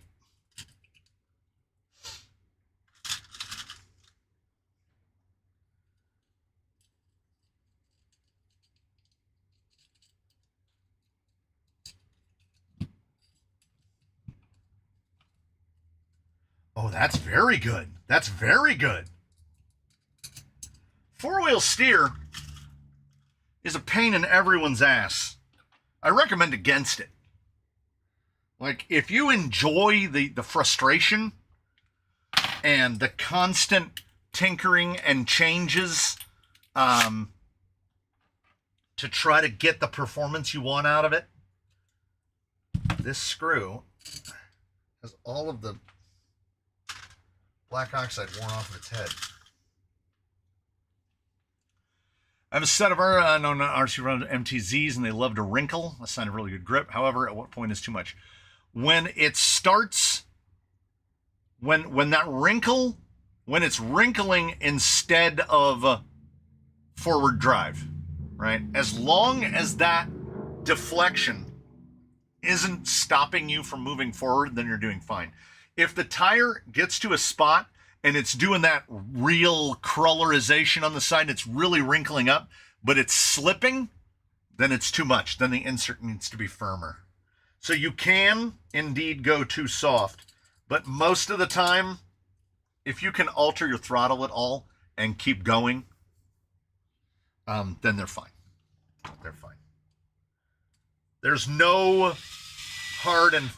Oh, that's very good. That's very good. Four-wheel steer is a pain in everyone's ass. I recommend against it. Like, if you enjoy the frustration and the constant tinkering and changes to try to get the performance you want out of it, this screw has all of the black oxide worn off of its head. I have a set of our known RC run MTZs, and they love to wrinkle, a sign of really good grip. However, at what point is too much? When it starts, when that wrinkle, when it's wrinkling instead of forward drive, right? As long as that deflection isn't stopping you from moving forward, then you're doing fine. If the tire gets to a spot and it's doing that real crawlerization on the side, it's really wrinkling up, but it's slipping, then it's too much. Then the insert needs to be firmer. So you can indeed go too soft, but most of the time, if you can alter your throttle at all and keep going, then they're fine. They're fine. There's no hard and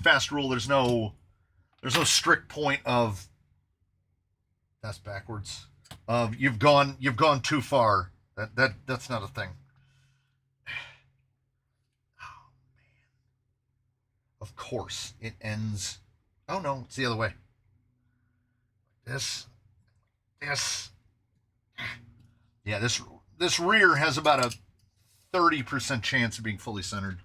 fast rule. There's no strict point of that's backwards. Of you've gone too far. That's not a thing. Oh man. Of course it ends. Oh no, it's the other way. This. Yeah, this rear has about a 30% chance of being fully centered.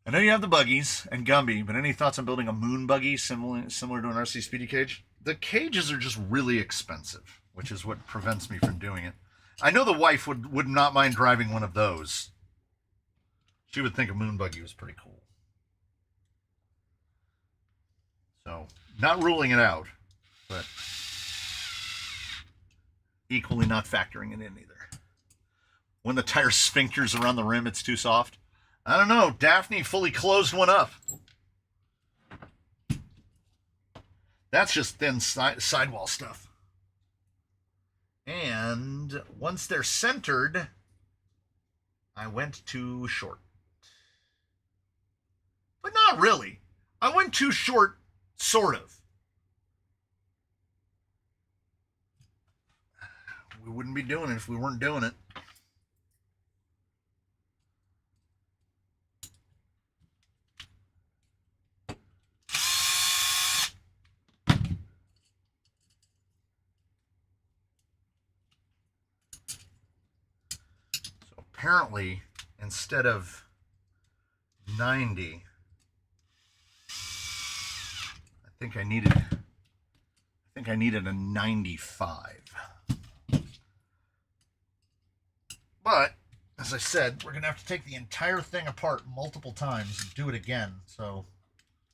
I know you have the buggies and Gumby, but any thoughts on building a moon buggy similar to an RC Speedy cage? The cages are just really expensive, which is what prevents me from doing it. I know the wife would not mind driving one of those. She would think a moon buggy was pretty cool. So, not ruling it out, but equally not factoring it in either. When the tire sphincters around the rim, it's too soft. I don't know. Daphne fully closed one up. That's just thin sidewall stuff. And once they're centered, I went too short. But not really. I went too short, sort of. We wouldn't be doing it if we weren't doing it. Apparently, instead of 90, I think I needed a 95. But, as I said, we're going to have to take the entire thing apart multiple times and do it again, so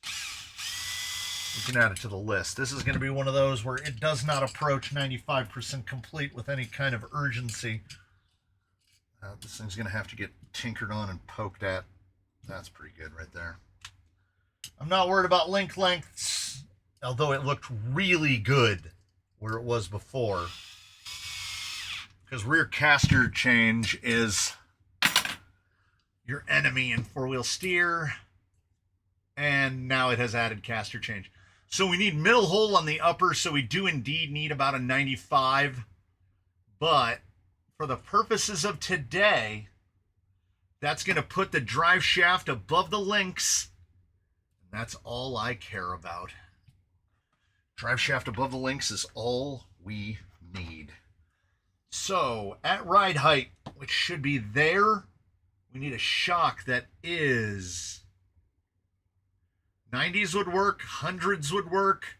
we can add it to the list. This is going to be one of those where it does not approach 95% complete with any kind of urgency. This thing's going to have to get tinkered on and poked at. That's pretty good right there. I'm not worried about link lengths Although it looked really good where it was before. Because rear caster change is your enemy in four-wheel steer. And now it has added caster change. So we need middle hole on the upper, so we do indeed need about a 95. But for the purposes of today, that's going to put the drive shaft above the links. And that's all I care about. Drive shaft above the links is all we need. So at ride height, which should be there, we need a shock that is 90s would work, 100s would work.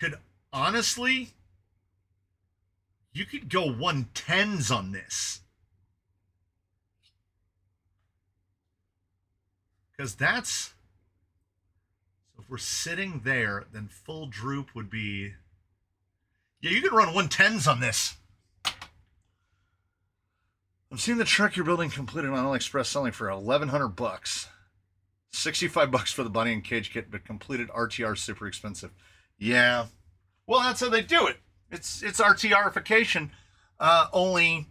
Could honestly, you could go 110s on this. Because that's, so if we're sitting there, then full droop would be, yeah, you could run 110s on this. I'm seeing the truck you're building completed on AliExpress selling for $1,100. $65 for the body and cage kit, but completed RTR super expensive. Yeah. Well, that's how they do it. It's RTRification. Only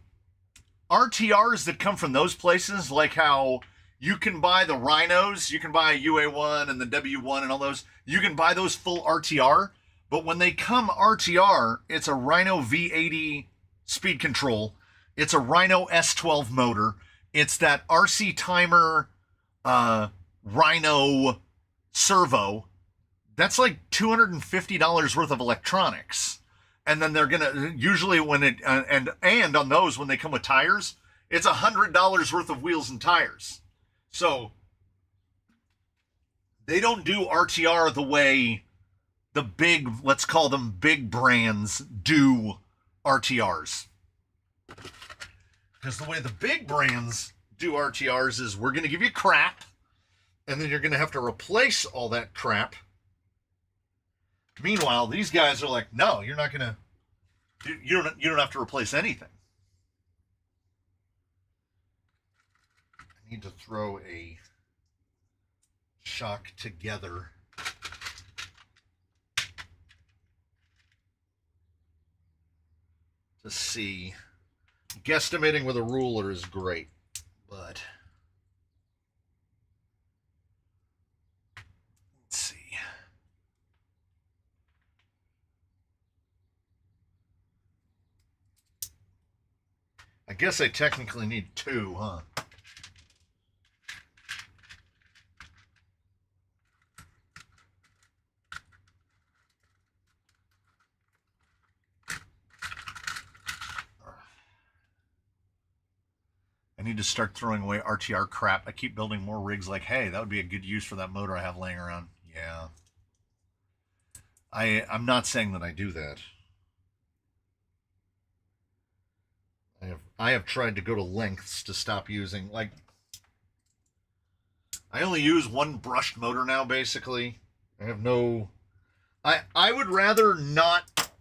RTRs that come from those places, like how you can buy the Rhinos, you can buy UA1 and the W1 and all those. You can buy those full RTR, but when they come RTR, it's a Rhino V80 speed control. It's a Rhino S12 motor. It's that RC Timer Rhino Servo. That's like $250 worth of electronics. And then they're gonna usually when it and on those when they come with tires, it's $100 worth of wheels and tires. So they don't do RTR the way the big, let's call them big brands, do RTRs. Because the way the big brands do RTRs is we're going to give you crap, and then you're going to have to replace all that crap. Meanwhile, these guys are like, no, you're not going to, you don't have to replace anything. I need to throw a shock together. To see. Guesstimating with a ruler is great, but let's see. I guess I technically need two, huh? I need to start throwing away RTR crap. I keep building more rigs like, hey, that would be a good use for that motor I have laying around. Yeah. I'm not saying that I do that. I have tried to go to lengths to stop using, like, I only use one brushed motor now, basically. I have no, I would rather not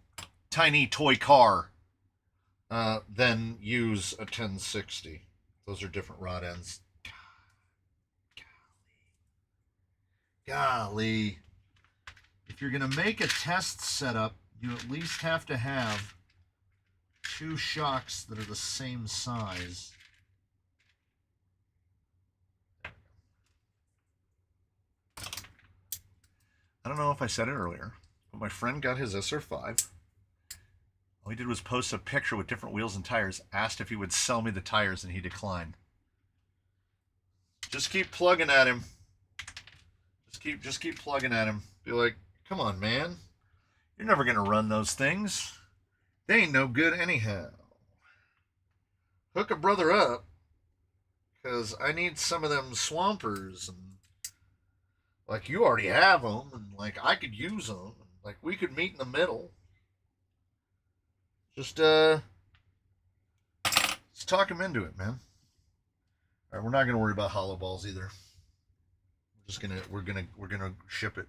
tiny toy car than use a 1060. Those are different rod ends. Golly. If you're going to make a test setup, you at least have to have two shocks that are the same size. I don't know if I said it earlier, but my friend got his SR5. All he did was post a picture with different wheels and tires, asked if he would sell me the tires, and he declined. Just keep plugging at him. Just keep plugging at him. Be like, come on, man. You're never going to run those things. They ain't no good anyhow. Hook a brother up, because I need some of them swampers, and like you already have them, and like I could use them, and like we could meet in the middle. Just let's talk him into it, man. All right, we're not gonna worry about hollow balls either. We're gonna ship it.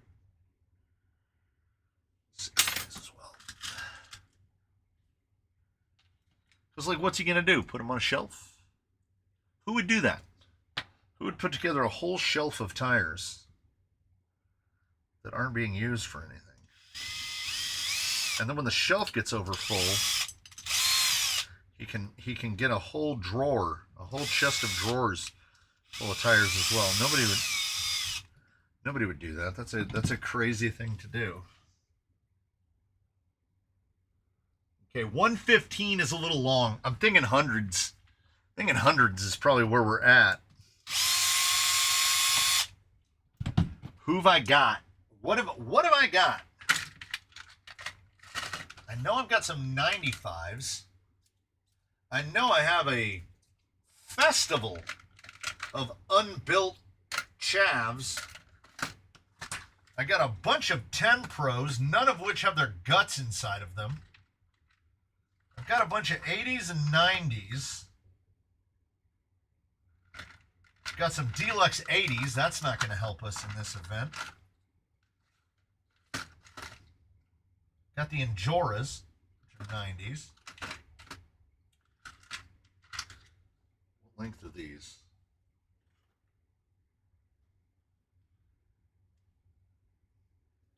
As well. Because like, what's he gonna do? Put them on a shelf? Who would do that? Who would put together a whole shelf of tires that aren't being used for anything? And then when the shelf gets over full, he can get a whole drawer, a whole chest of drawers full of tires as well. Nobody would do that. That's a crazy thing to do. Okay, 115 is a little long. I'm thinking hundreds. Thinking hundreds is probably where we're at. Who've I got? What have I got? I know I've got some 95s. I know I have a festival of unbuilt chavs. I got a bunch of 10 Pros, none of which have their guts inside of them. I've got a bunch of 80s and 90s. Got some deluxe 80s. That's not going to help us in this event. Got the Enjoras, which are 90s. What length are these?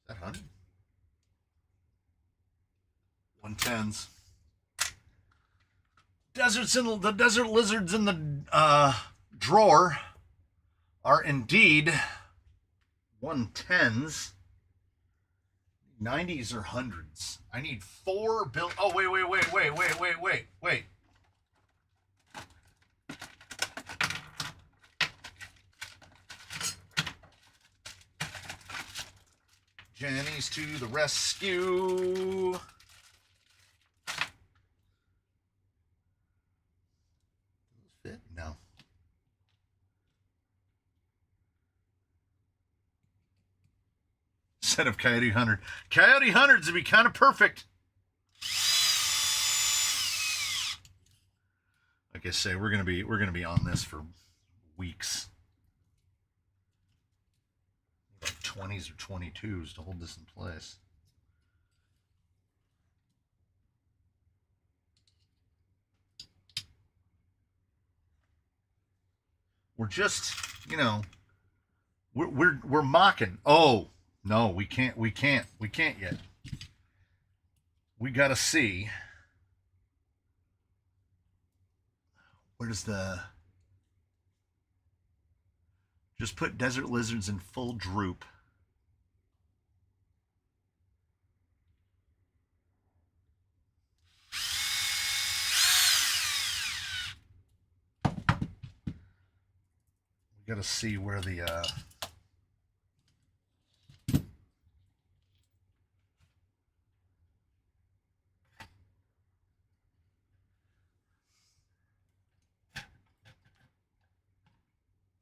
Is that 100? 110s. The desert lizards in the drawer are indeed 110s. 90s or 100s. I need 4 built. Oh, wait. Jenny's to the rescue. Fit? No. Set of Coyote 100. Coyote 100s would be kind of perfect. Like I say, we're gonna be on this for weeks. Like 20s or 22s to hold this in place. We're just, we're mocking. Oh. No, we can't yet. We gotta see. Where's the... Just put desert lizards in full droop. We gotta see where the...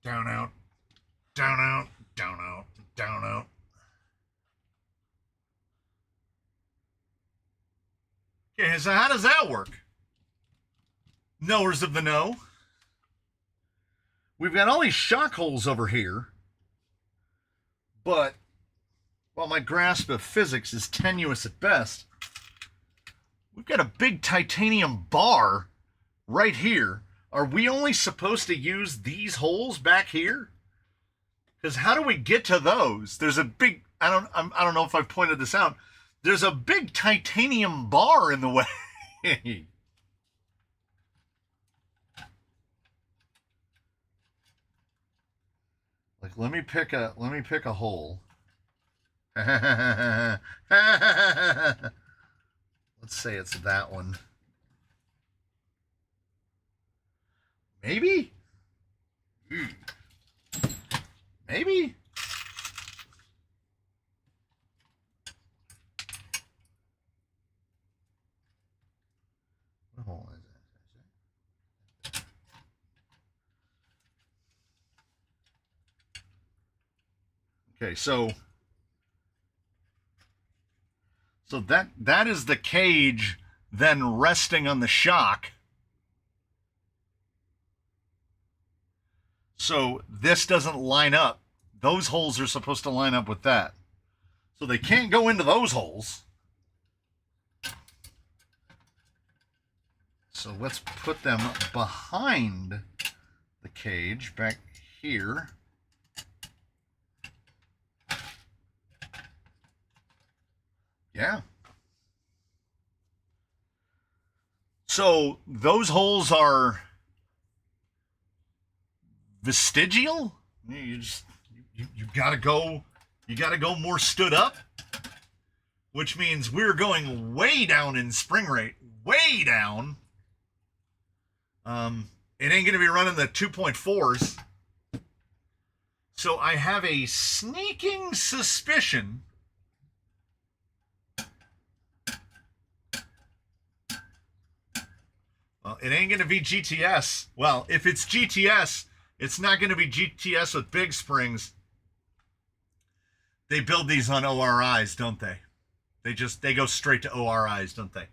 Down, out, down, out, down, out, down, out. Okay, so how does that work? Knowers of the know. We've got all these shock holes over here, but while my grasp of physics is tenuous at best, we've got a big titanium bar right here. Are we only supposed to use these holes back here? Because how do we get to those? There's a big, I don't know if I've pointed this out. There's a big titanium bar in the way. Like, let me pick a hole. Let's say it's that one. Maybe? Maybe? What hole is that? Okay, so that is the cage then resting on the shock. So this doesn't line up. Those holes are supposed to line up with that. So they can't go into those holes. So let's put them behind the cage back here. Yeah. So those holes are vestigial. You gotta go. You gotta go more stood up, which means we're going way down in spring rate, way down. It ain't gonna be running the 2.4s. So I have a sneaking suspicion it ain't gonna be GTS. Well, if it's GTS, it's not gonna be GTS with big springs. They build these on ORIs, don't they? They go straight to ORIs, don't they?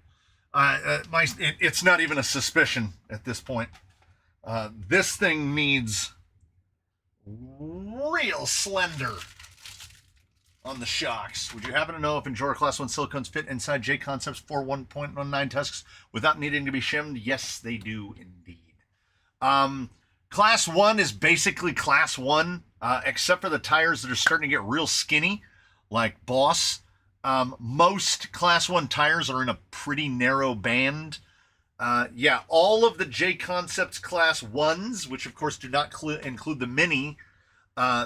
It's not even a suspicion at this point. This thing needs real slender on the shocks. Would you happen to know if Enjoyer Class 1 silicones fit inside J Concepts 41.19 tusks without needing to be shimmed? Yes, they do indeed. Class 1 is basically Class 1, except for the tires that are starting to get real skinny, like Boss. Most Class 1 tires are in a pretty narrow band. Yeah, all of the J Concepts Class 1s, which of course do not include the Mini,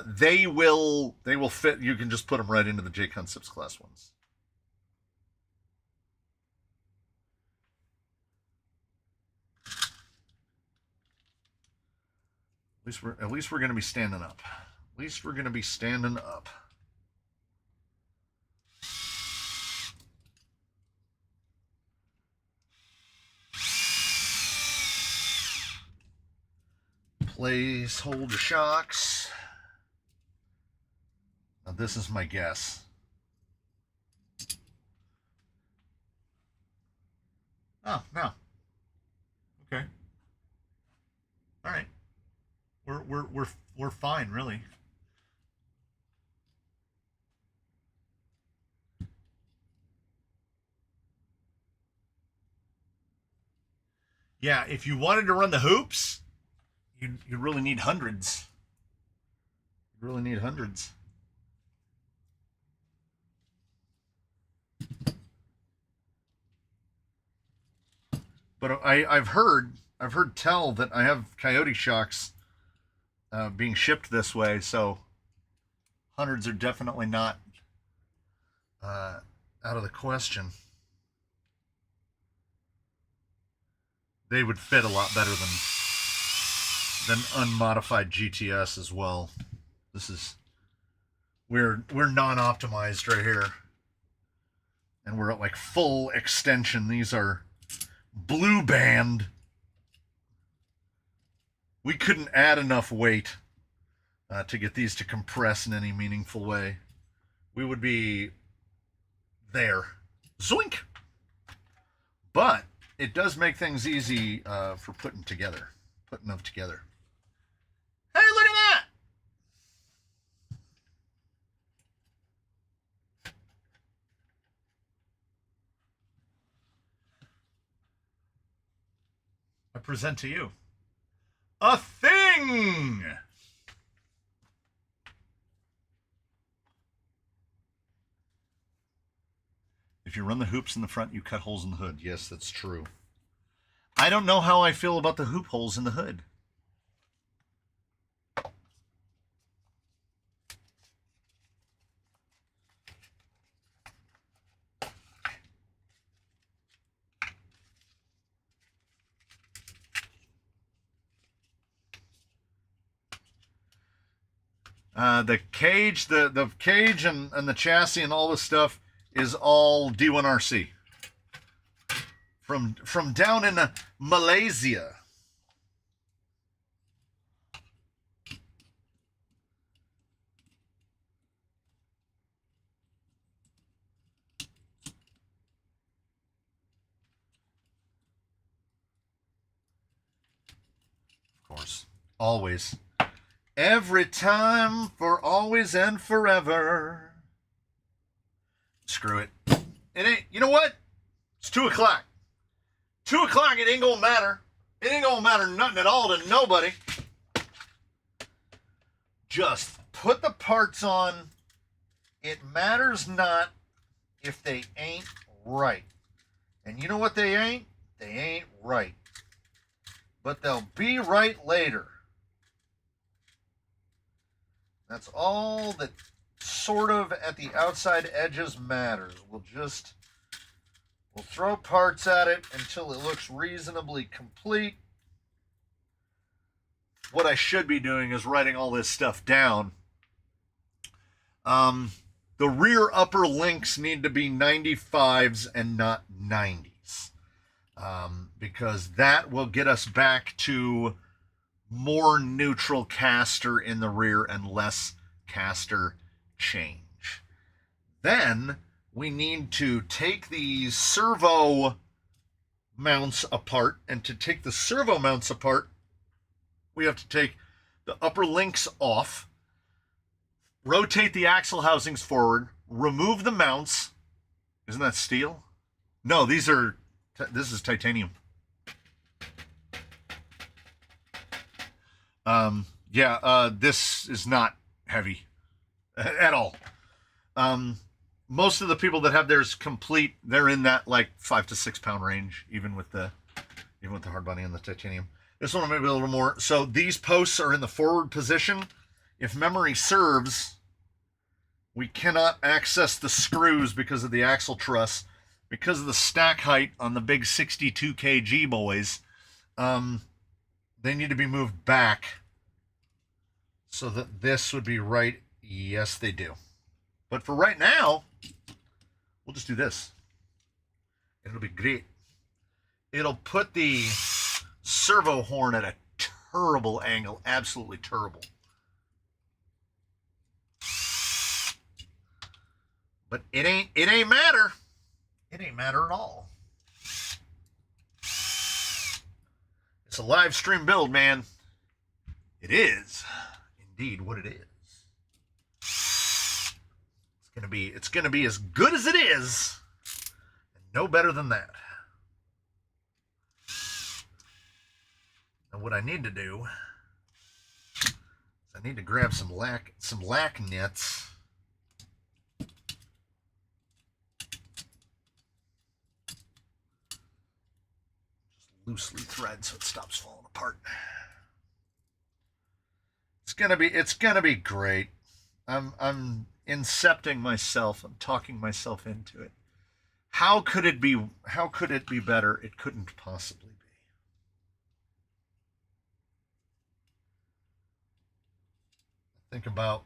they will fit. You can just put them right into the J Concepts Class 1s. At least we're going to be standing up. At least we're going to be standing up. Placeholder shocks. Now this is my guess. Oh, no. Okay. All right. We're fine, really. Yeah, if you wanted to run the hoops, you really need hundreds. You really need hundreds. But I've heard tell that I have Coyote shocks being shipped this way, so hundreds are definitely not out of the question. They would fit a lot better than unmodified GTS as well. This is we're non-optimized right here, and we're at like full extension. These are blue band. We couldn't add enough weight to get these to compress in any meaningful way. We would be there. Zoink! But it does make things easy for putting them together. Hey, look at that! I present to you a thing! If you run the hoops in the front, you cut holes in the hood. Yes, that's true. I don't know how I feel about the hoop holes in the hood. The cage, the cage and the chassis and all this stuff is all D1RC from down in Malaysia. Of course, always. Every time, for always and forever. Screw it. It ain't, you know what? It's 2 o'clock. 2 o'clock, it ain't gonna matter. It ain't gonna matter nothing at all to nobody. Just put the parts on. It matters not if they ain't right. And you know what they ain't? They ain't right. But they'll be right later. That's all that sort of at the outside edges matters. We'll throw parts at it until it looks reasonably complete. What I should be doing is writing all this stuff down. The rear upper links need to be 95s and not 90s. Because that will get us back to more neutral caster in the rear and less caster change. Then we need to take these servo mounts apart, and to take the servo mounts apart, we have to take the upper links off, rotate the axle housings forward, remove the mounts. Isn't that steel? No, this is titanium. This is not heavy at all. Most of the people that have theirs complete, they're in that like 5 to 6 pound range, even with the hard body and the titanium. This one maybe a little more. So these posts are in the forward position. If memory serves, we cannot access the screws because of the axle truss, because of the stack height on the big 62 kg boys. They need to be moved back so that this would be right. Yes, they do. But for right now, we'll just do this. It'll be great. It'll put the servo horn at a terrible angle. Absolutely terrible. But it ain't matter. It ain't matter at all. It's a live stream build, man. It is indeed what it is. It's gonna be as good as it is, and no better than that. Now what I need to do is I need to grab some lac nets. Loosely thread so it stops falling apart. It's gonna be great. I'm incepting myself. I'm talking myself into it. How could it be better? It couldn't possibly be. Think about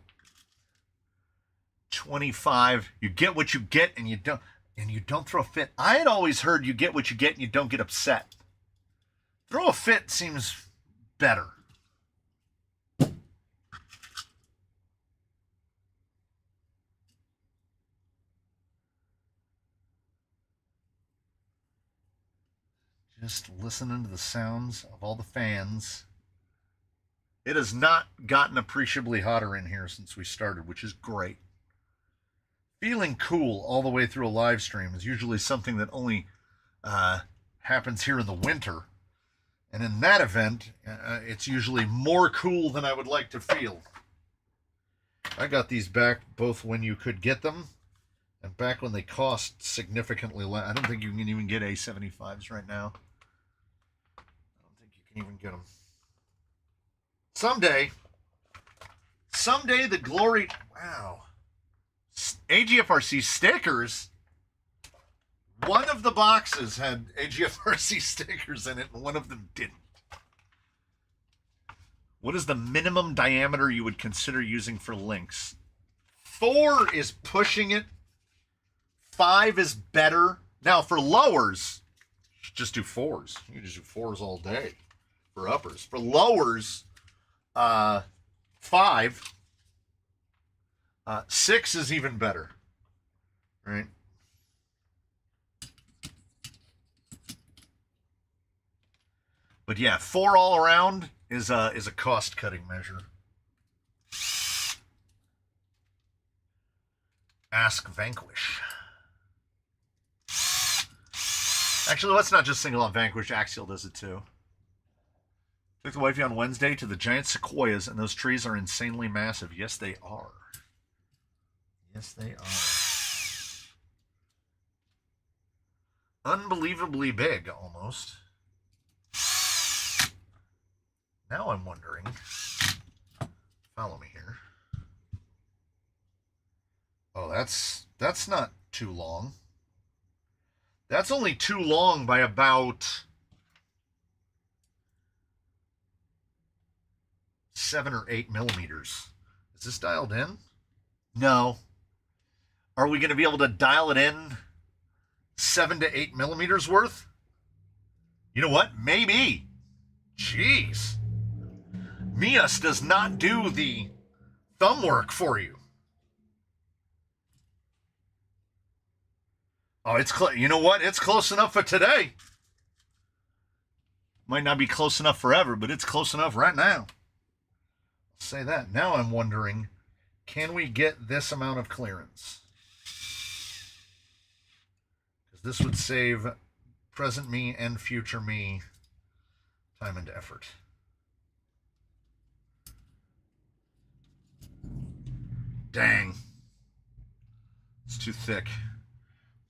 25. You get what you get and you don't throw a fit. I had always heard you get what you get and you don't get upset. Throw a fit seems better. Just listening to the sounds of all the fans. It has not gotten appreciably hotter in here since we started, which is great. Feeling cool all the way through a live stream is usually something that only happens here in the winter. And in that event, it's usually more cool than I would like to feel. I got these back both when you could get them and back when they cost significantly less. I don't think you can even get A75s right now. I don't think you can even get them. Someday the glory... Wow. AGFRC stickers... One of the boxes had AGFRC stickers in it, and one of them didn't. What is the minimum diameter you would consider using for links? 4 is pushing it. 5 is better. Now, for lowers, just do 4s. You can just do 4s all day for uppers. For lowers, 5. 6 is even better, right? But yeah, 4 all around is a cost-cutting measure. Ask Vanquish. Actually, let's not just single out Vanquish. Axial does it too. Took the wifey on Wednesday to the giant sequoias, and those trees are insanely massive. Yes, they are. Yes, they unbelievably big, almost. Now I'm wondering, follow me here. Oh, that's not too long. That's only too long by about 7 or 8 millimeters. Is this dialed in? No. Are we going to be able to dial it in 7 to 8 millimeters worth? You know what? Maybe. Jeez. Mias does not do the thumb work for you. Oh, you know what? It's close enough for today. Might not be close enough forever, but it's close enough right now. I'll say that. Now I'm wondering, can we get this amount of clearance? Because this would save present me and future me time and effort. Dang. It's too thick.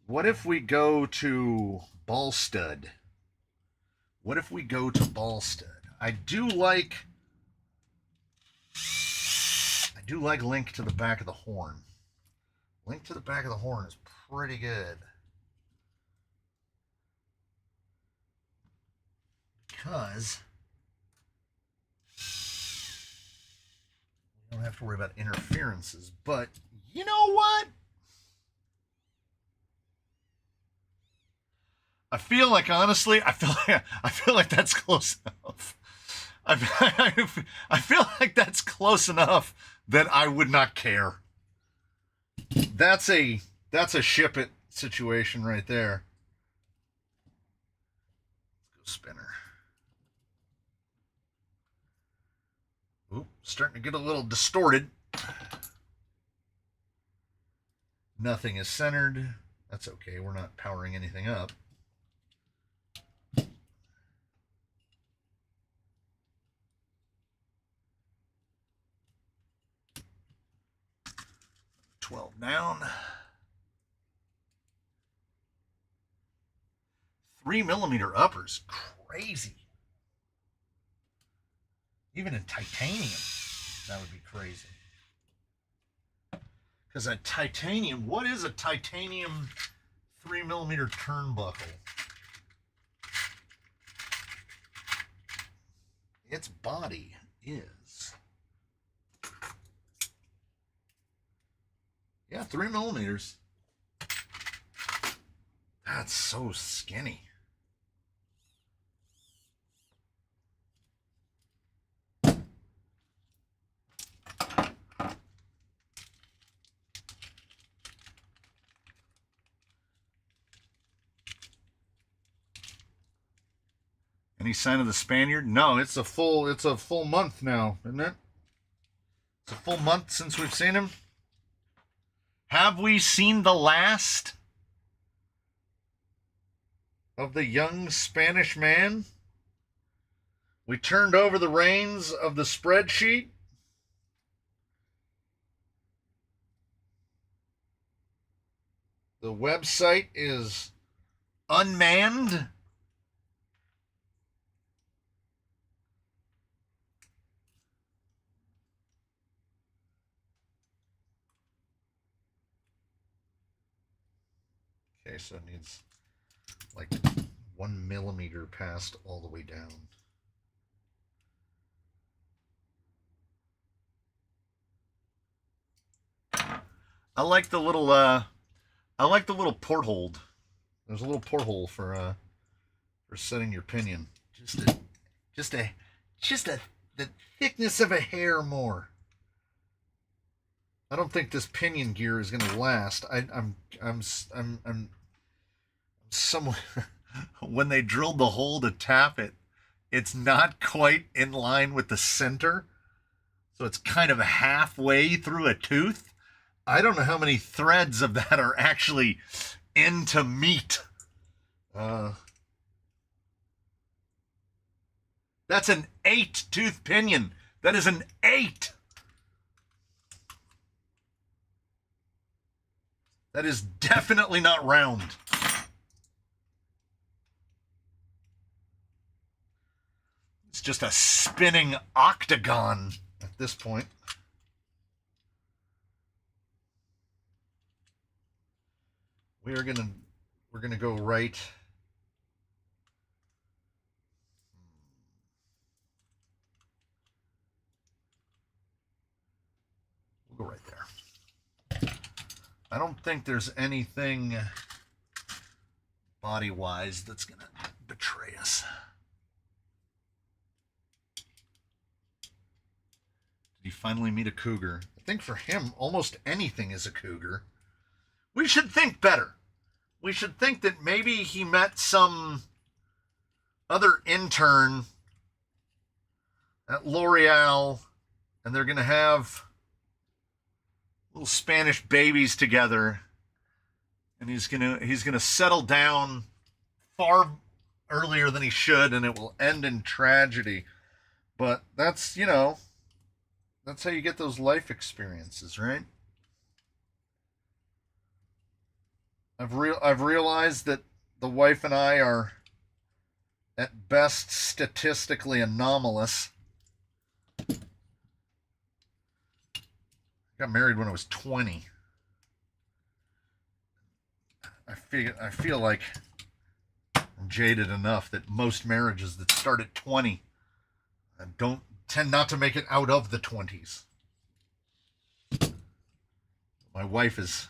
What if we go to ball stud? What if we go to ball stud? I do like link to the back of the horn. Link to the back of the horn is pretty good. Because we don't have to worry about interferences. But you know what? I feel like, honestly, I feel like that's close enough. I feel like that's close enough that I would not care. That's a ship it situation right there. Let's go spinner. Oop, starting to get a little distorted. Nothing is centered. That's okay. We're not powering anything up. 12 down. 3 millimeter uppers. Crazy. Even in titanium, that would be crazy. Because a titanium, what is a titanium 3 millimeter turnbuckle? Its body is, yeah, 3 millimeters. That's so skinny. Any sign of the Spaniard? No, it's a full month now, isn't it? It's a full month since we've seen him. Have we seen the last of the young Spanish man? We turned over the reins of the spreadsheet. The website is unmanned. Okay, so it needs like 1 millimeter past all the way down. I like the little porthole. There's a little porthole for setting your pinion. Just the thickness of a hair more. I don't think this pinion gear is going to last. I'm somewhere. When they drilled the hole to tap it, it's not quite in line with the center, so it's kind of halfway through a tooth. I don't know how many threads of that are actually into meat. That's an 8-tooth pinion. That is an 8. That is definitely not round. just a spinning octagon at this point. We're gonna go right. We'll go right there. I don't think there's anything body-wise that's gonna betray us. Did he finally meet a cougar? I think for him, almost anything is a cougar. We should think better. We should think that maybe he met some other intern at L'Oreal, and they're going to have little Spanish babies together, and he's gonna settle down far earlier than he should, and it will end in tragedy. But that's that's how you get those life experiences, right? I've realized that the wife and I are at best statistically anomalous. Got married when I was 20. I feel like I'm jaded enough that most marriages that start at 20 don't tend not to make it out of the 20s. My wife is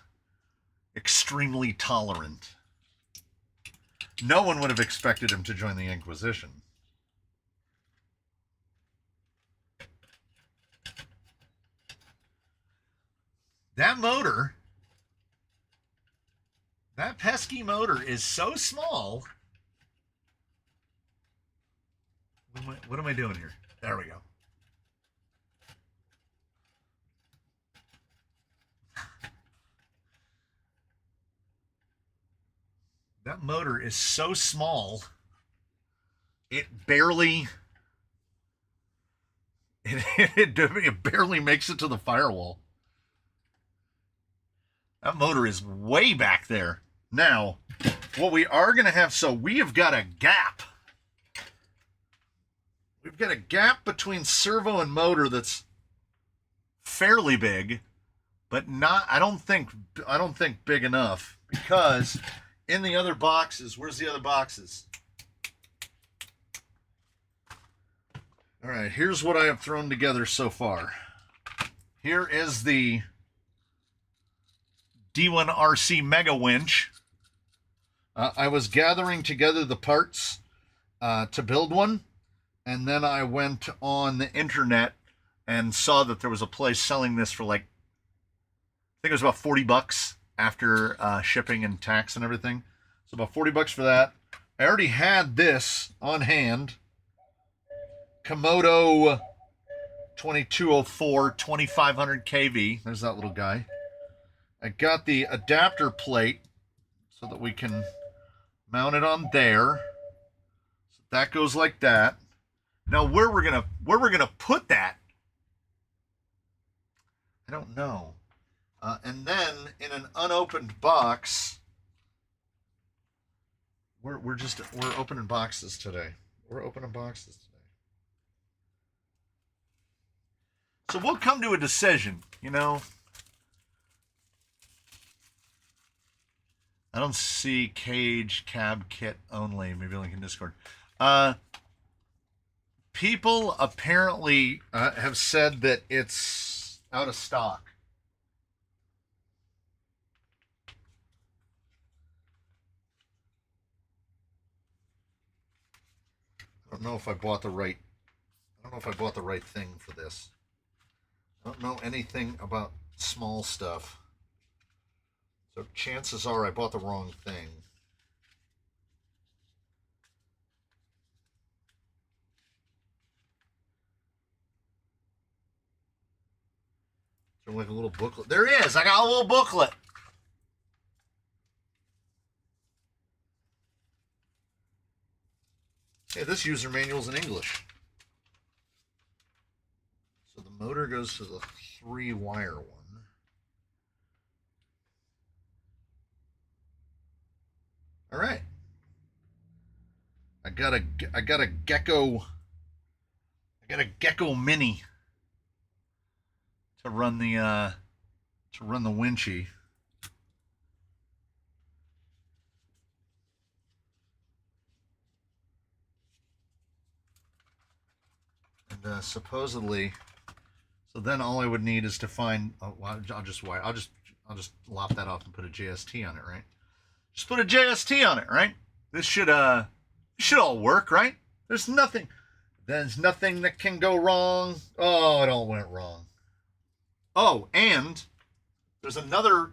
extremely tolerant. No one would have expected him to join the Inquisition. That motor, that pesky motor is so small. What am I doing here? There we go. That motor is so small, it barely makes it to the firewall. That motor is way back there. Now, what we are going to have, so we have got a gap. We've got a gap between servo and motor that's fairly big, but not, I don't think big enough, because in the other boxes, where's the other boxes? All right, here's what I have thrown together so far. Here is the D1RC Mega Winch. I was gathering together the parts to build one, and then I went on the internet and saw that there was a place selling this for like, I think it was about $40 after shipping and tax and everything. So about $40 for that. I already had this on hand. Komodo 2204 2500 kV. There's that little guy. I got the adapter plate so that we can mount it on there. So that goes like that. Now where we're gonna put that, I don't know. And then in an unopened box, we're opening boxes today. We're opening boxes today. So we'll come to a decision, I don't see cage cab kit only. Maybe link in Discord. People apparently have said that it's out of stock. I don't know if I bought the right thing for this. I don't know anything about small stuff. So chances are I bought the wrong thing. Is there like a little booklet? There is! I got a little booklet! Hey, this user manual's in English. So the motor goes to the 3-wire one. All right. I got a gecko I got a Gecko Mini to run the winchy. And supposedly, so then all I would need is to find. Oh, well, I'll just lop that off and put a JST on it, right? Just put a JST on it, right? This should all work, right? There's nothing that can go wrong. Oh, it all went wrong. Oh, and there's another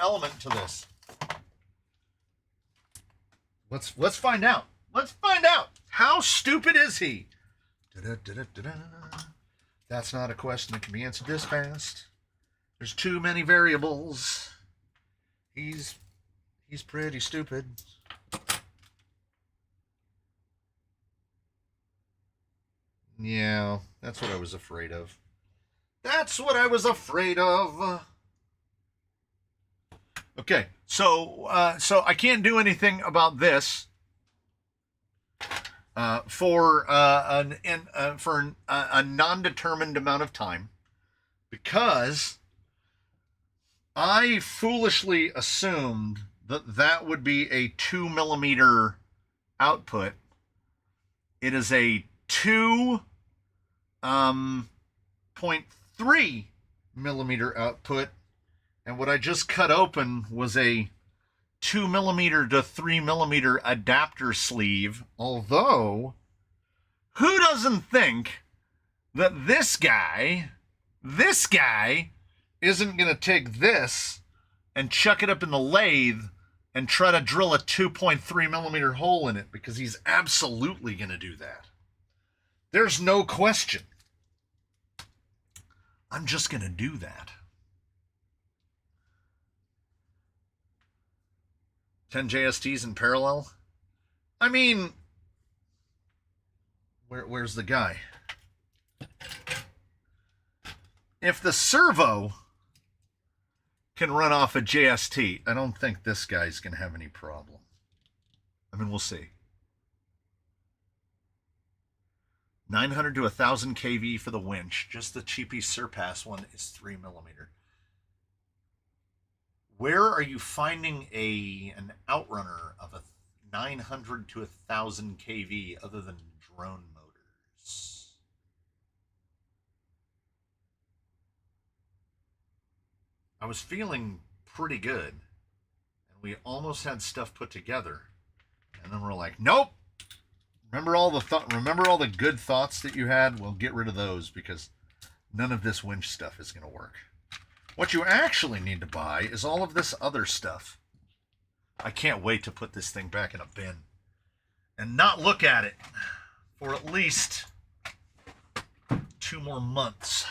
element to this. Let's find out. Let's find out. How stupid is he? That's not a question that can be answered this fast. There's too many variables. He's pretty stupid. Yeah, that's what I was afraid of. That's what I was afraid of. Okay, so I can't do anything about this for a non-determined amount of time, because I foolishly assumed that would be a 2 millimeter output. It is a 2.3 millimeter output, and what I just cut open was a 2 millimeter to 3 millimeter adapter sleeve. Although, who doesn't think that this guy isn't going to take this and chuck it up in the lathe and try to drill a 2.3 millimeter hole in it? Because he's absolutely going to do that. There's no question. I'm just going to do that. 10 JSTs in parallel? I mean, where's the guy? If the Servo can run off a JST, I don't think this guy's going to have any problem. I mean, we'll see. 900 to 1,000 kV for the winch. Just the cheapy Surpass one is 3 millimeter. Where are you finding an outrunner of a 900 to 1,000 kV other than drone motors? I was feeling pretty good, and we almost had stuff put together, and then we're like, nope. Remember all the good thoughts that you had? Well, get rid of those, because none of this winch stuff is going to work. What you actually need to buy is all of this other stuff. I can't wait to put this thing back in a bin and not look at it for at least 2 more months.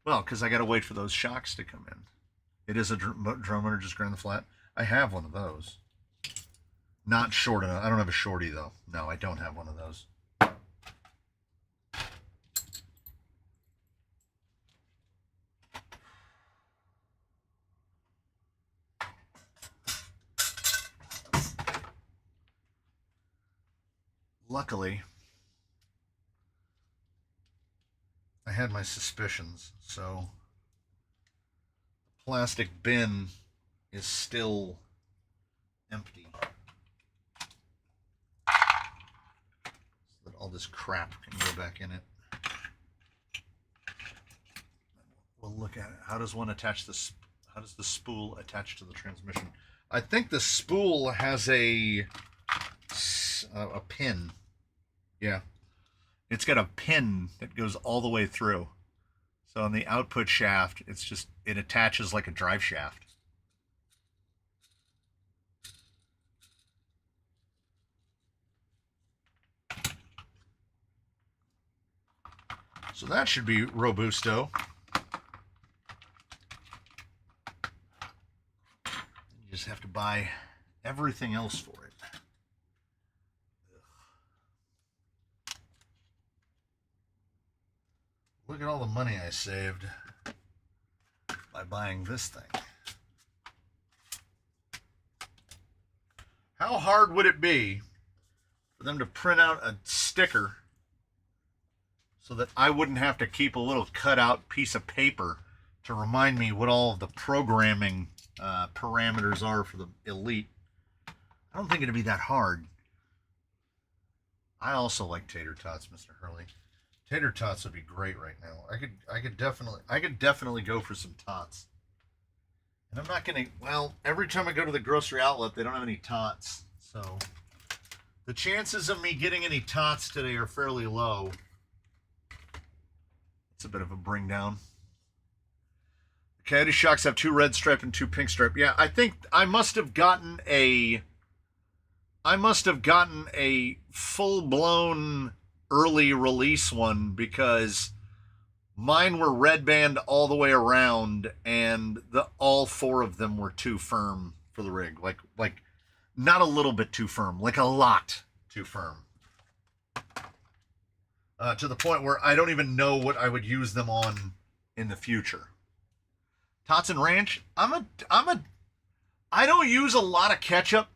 Well, because I got to wait for those shocks to come in. It is a drummer, just grind the flat. I have one of those. Not short enough. I don't have a shorty, though. No, I don't have one of those. Luckily, I had my suspicions, so the plastic bin is still empty. So that all this crap can go back in it. We'll look at it. How does one attach this? How does the spool attach to the transmission? I think the spool has a pin. Yeah, it's got a pin that goes all the way through. So on the output shaft, it attaches like a drive shaft. So that should be robusto. You just have to buy everything else for it. Look at all the money I saved by buying this thing. How hard would it be for them to print out a sticker so that I wouldn't have to keep a little cutout piece of paper to remind me what all of the programming parameters are for the Elite. I don't think it'd be that hard. I also like tater tots, Mr. Hurley. Tater tots would be great right now. I could definitely go for some tots. And I'm not gonna, well, every time I go to the grocery outlet, they don't have any tots. So the chances of me getting any tots today are fairly low. It's a bit of a bring down. Coyote Shocks have 2 red stripe and 2 pink stripe. Yeah, I think I must have gotten a full-blown early release one, because mine were red band all the way around, and all 4 of them were too firm for the rig. Like not a little bit too firm, like a lot too firm. To the point where I don't even know what I would use them on in the future. Tots and Ranch, I don't use a lot of ketchup,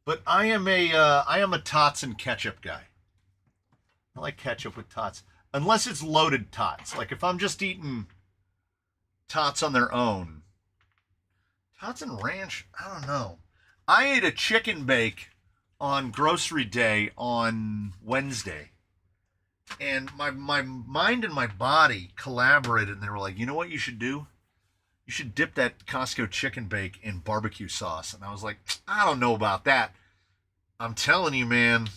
but I am a tots and ketchup guy. I like ketchup with tots, unless it's loaded tots. Like if I'm just eating tots on their own. Tots and Ranch, I don't know. I ate a chicken bake on grocery day on Wednesday, and my mind and my body collaborated, and they were like, you know what you should do? You should dip that Costco chicken bake in barbecue sauce. And I was like, I don't know about that. I'm telling you, man,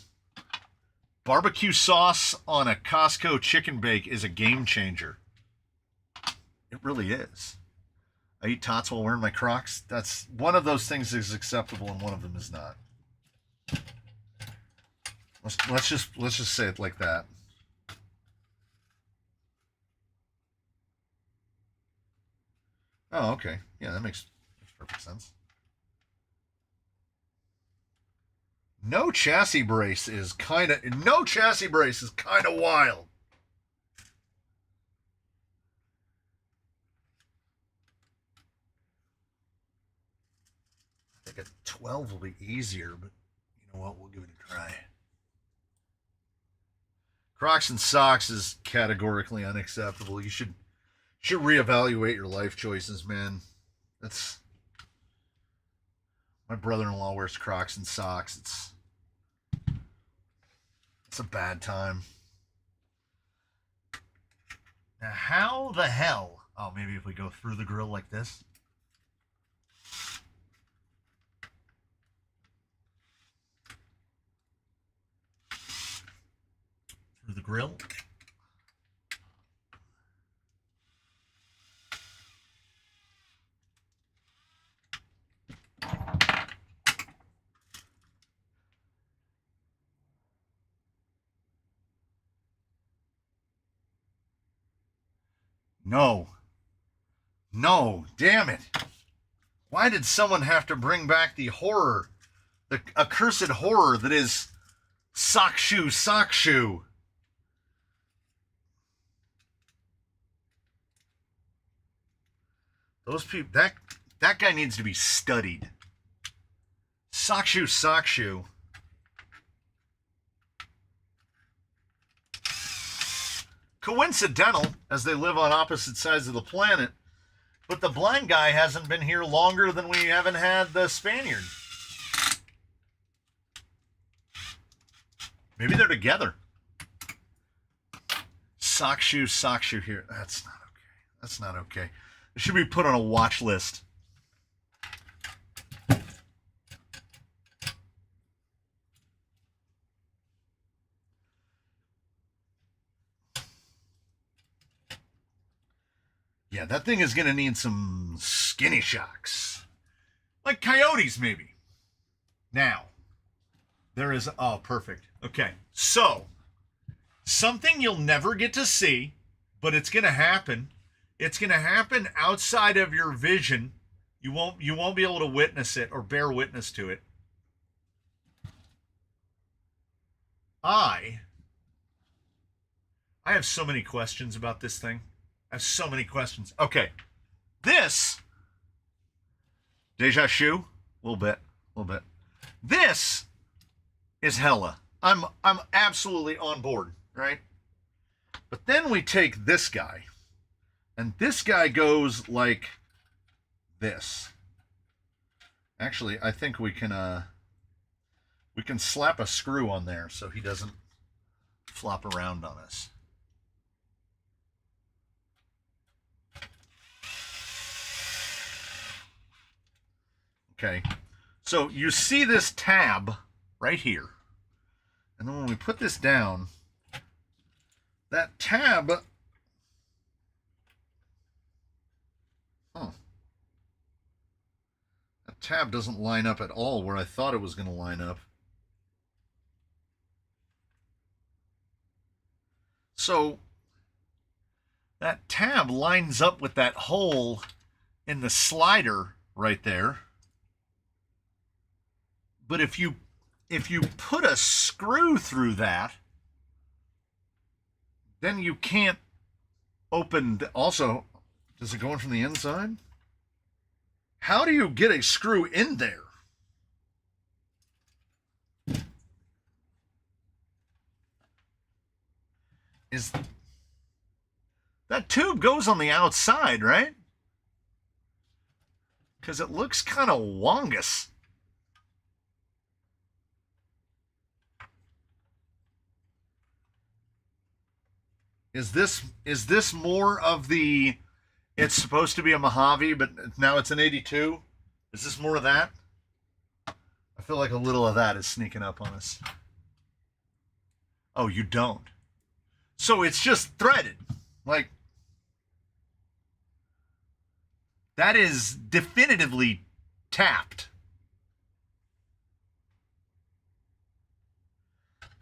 barbecue sauce on a Costco chicken bake is a game changer. It really is. I eat tots while wearing my Crocs. That's one of those things is acceptable and one of them is not. Let's just say it like that. Oh, okay. Yeah, that makes perfect sense. No chassis brace is kind of wild. I think a 12 will be easier, but you know what? We'll give it a try. Crocs and socks is categorically unacceptable. You should reevaluate your life choices, man. That's my brother-in-law wears Crocs and socks. It's a bad time. Now, how the hell? Oh, maybe if we go through the grill like this. Through the grill. No, damn it. Why did someone have to bring back the horror, the accursed horror that is sock shoe? Those people, that guy needs to be studied. Sock shoe. Coincidental, as they live on opposite sides of the planet, but the blind guy hasn't been here longer than we haven't had the Spaniard. Maybe they're together. Sock shoe here. That's not okay. That's not okay. It should be put on a watch list. Yeah, that thing is going to need some skinny shocks. Like Coyotes, maybe. Now, there is... Oh, perfect. Okay, so, something you'll never get to see, but it's going to happen. It's going to happen outside of your vision. You won't be able to witness it or bear witness to it. I have so many questions about this thing. I have so many questions. Okay. This, Deja Shoe, a little bit. This is hella. I'm absolutely on board, right? But then we take this guy, and this guy goes like this. Actually, I think we can slap a screw on there so he doesn't flop around on us. Okay, so you see this tab right here. And then when we put this down, that tab, that tab doesn't line up at all where I thought it was going to line up. So that tab lines up with that hole in the slider right there. But if you put a screw through that, then you can't open. Also, does it go in from the inside? How do you get a screw in there? Is that tube goes on the outside, right? Because it looks kind of wongus. Is this more of the, it's supposed to be a Mojave, but now it's an 82? Is this more of that? I feel like a little of that is sneaking up on us. Oh, you don't. So it's just threaded. Like, that is definitively tapped.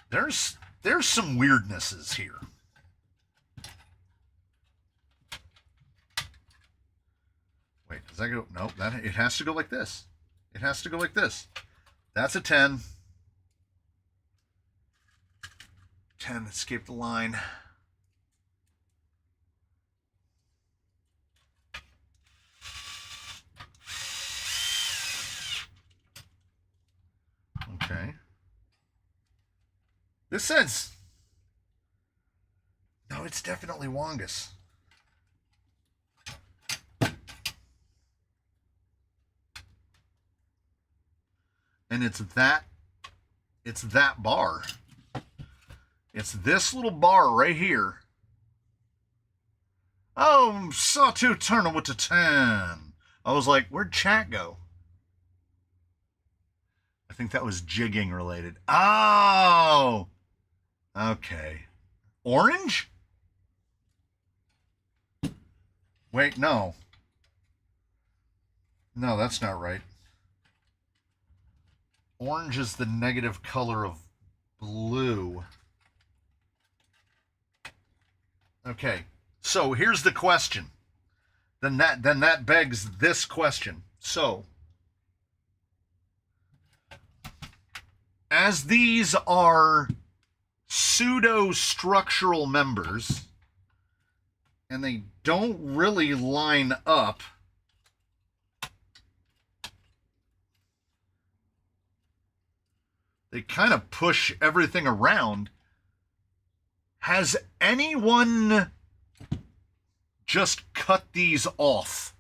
There's some weirdnesses here. Wait, does that go? No, it has to go like this. It has to go like this. That's a 10. 10, escape the line. Okay. This says, no, it's definitely Wongus. And it's that bar. It's this little bar right here. Oh, Sawtooth Turner with the 10. I was like, where'd chat go? I think that was jigging related. Oh, okay. Orange? Wait, no. No, that's not right. Orange is the negative color of blue. Okay, so here's the question. Then that begs this question. So, as these are pseudo-structural members, and they don't really line up, they kind of push everything around. Has anyone just cut these off?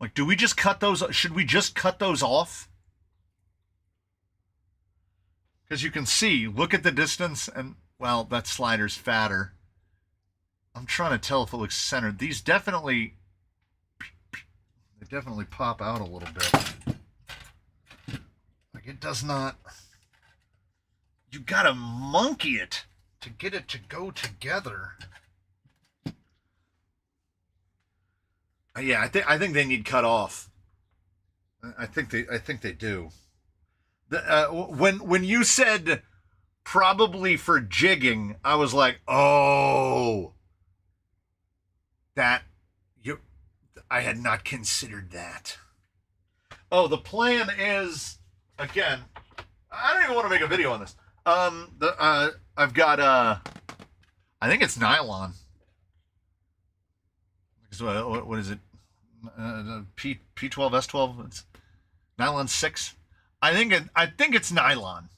Like, do we just cut those? Should we just cut those off? Because you can see, look at the distance, and, well, that slider's fatter. I'm trying to tell if it looks centered. These definitely, they definitely pop out a little bit. Like, it does not, you gotta monkey it to get it to go together. Yeah, I think they need cut off. I think they do. When you said probably for jigging, I was like, oh, I had not considered that. Oh, the plan is, again, I don't even want to make a video on this. I've got I think it's nylon. So what is it? P12 S12. It's nylon 6. I think it's nylon.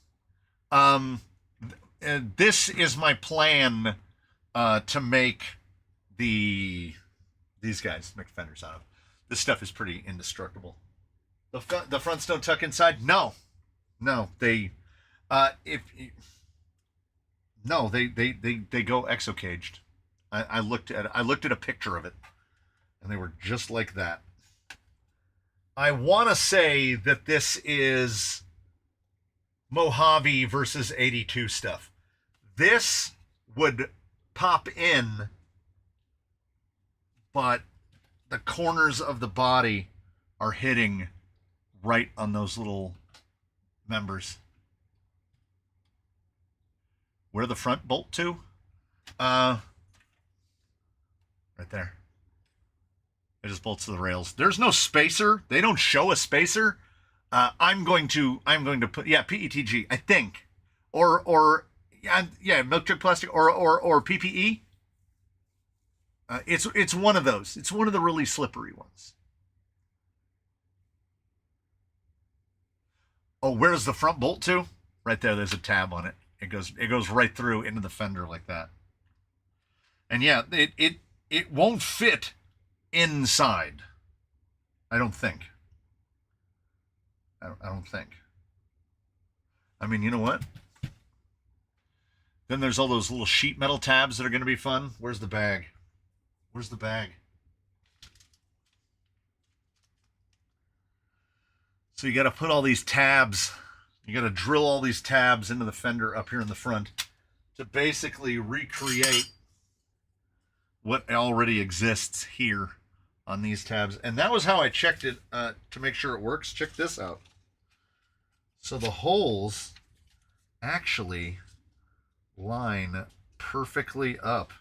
this is my plan to make these guys, make fenders out of. This stuff is pretty indestructible. The fronts don't tuck inside. No, they if no they go exo-caged. I looked at a picture of it, and they were just like that. I want to say that this is Mojave versus 82 stuff. This would pop in, but the corners of the body are hitting right on those little members. Where the front bolt to? Right there. It just bolts to the rails. There's no spacer. They don't show a spacer. I'm going to put PETG, I think, or milk jug plastic or PPE. It's one of those. It's one of the really slippery ones. Oh, where's the front bolt to? Right there. There's a tab on it. It goes right through into the fender like that. And yeah, it won't fit inside. I don't think. I don't think. I mean, you know what? Then there's all those little sheet metal tabs that are going to be fun. Where's the bag? Where's the bag? So you got to put all these tabs, you got to drill all these tabs into the fender up here in the front to basically recreate what already exists here on these tabs. And that was how I checked it to make sure it works. Check this out. So the holes actually line perfectly up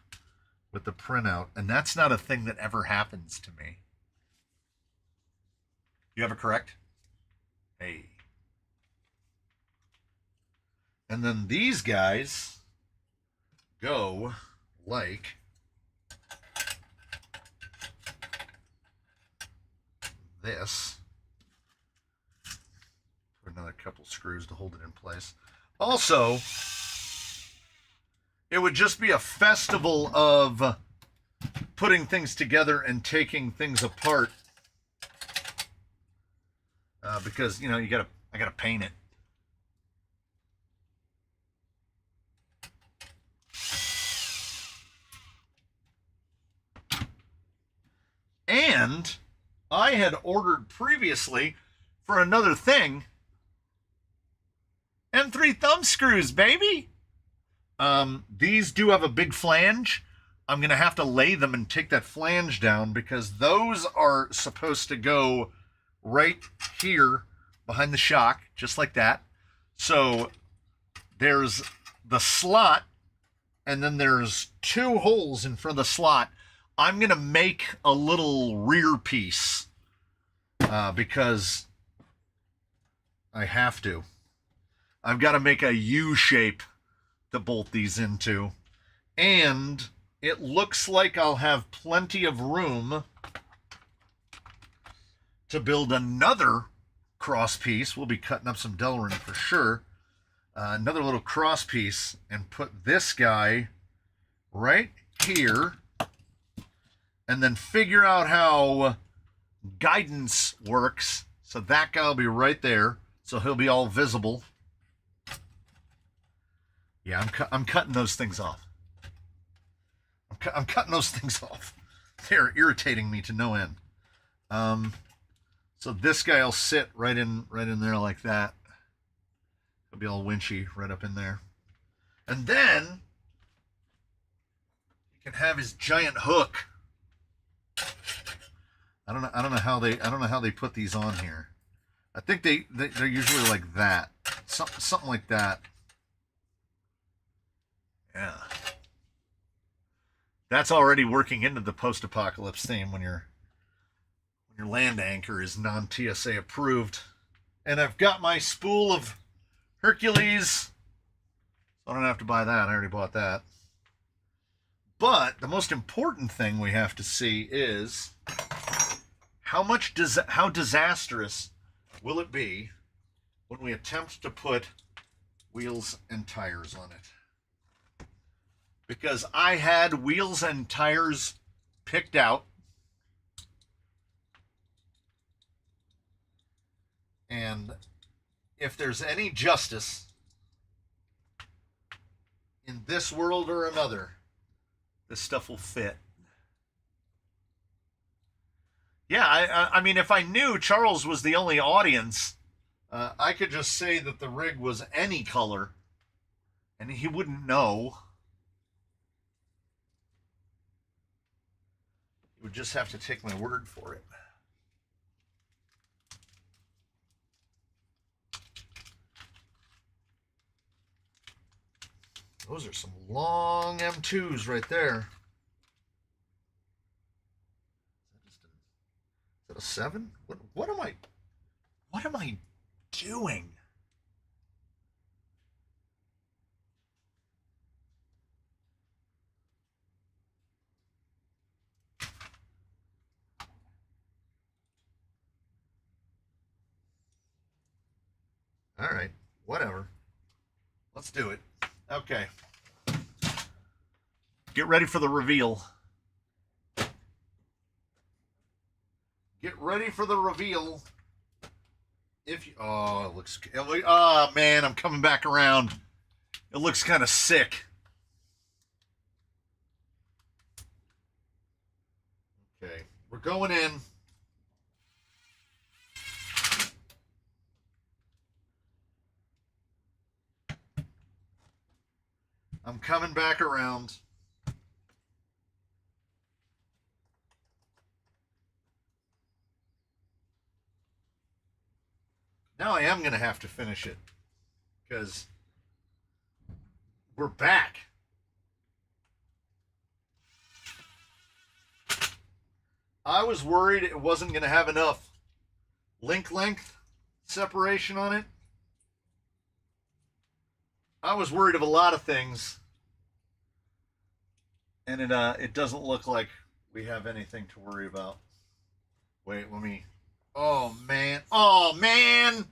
with the printout, and that's not a thing that ever happens to me. You have it correct? Hey. And then these guys go like this. Put another couple screws to hold it in place. Also, it would just be a festival of putting things together and taking things apart. Because, you know, I gotta paint it. And I had ordered previously for another thing, M3 thumb screws, baby. These do have a big flange. I'm going to have to lay them and take that flange down because those are supposed to go right here behind the shock, just like that. So there's the slot, and then there's two holes in front of the slot. I'm going to make a little rear piece because I have to. I've got to make a U shape to bolt these into. And it looks like I'll have plenty of room to build another cross piece. We'll be cutting up some Delrin for sure. Another little cross piece and put this guy right here. And then figure out how guidance works. So that guy will be right there. So he'll be all visible. Yeah, I'm cutting those things off. I'm cutting those things off. They're irritating me to no end. So this guy will sit right in there like that. He'll be all winchy right up in there. And then he can have his giant hook. I don't know how they put these on here. I think they're usually like that. Something like that. Yeah. That's already working into the post-apocalypse theme when your land anchor is non-TSA approved. And I've got my spool of Hercules. So I don't have to buy that. I already bought that. But the most important thing we have to see is how disastrous will it be when we attempt to put wheels and tires on it. because I had wheels and tires picked out. And if there's any justice in this world or another, this stuff will fit. Yeah, I mean, if I knew Charles was the only audience, I could just say that the rig was any color, and he wouldn't know. He would just have to take my word for it. Those are some long M2s right there. Is that a 7? What am I doing? All right, whatever. Let's do it. Okay. Get ready for the reveal. Get ready for the reveal. If you, oh, it looks, oh man, I'm coming back around. It looks kind of sick. Okay, we're going in. I'm coming back around. Now I am going to have to finish it because we're back. I was worried it wasn't going to have enough link length separation on it. I was worried of a lot of things, and it doesn't look like we have anything to worry about. Wait, let me. Oh man! Oh man!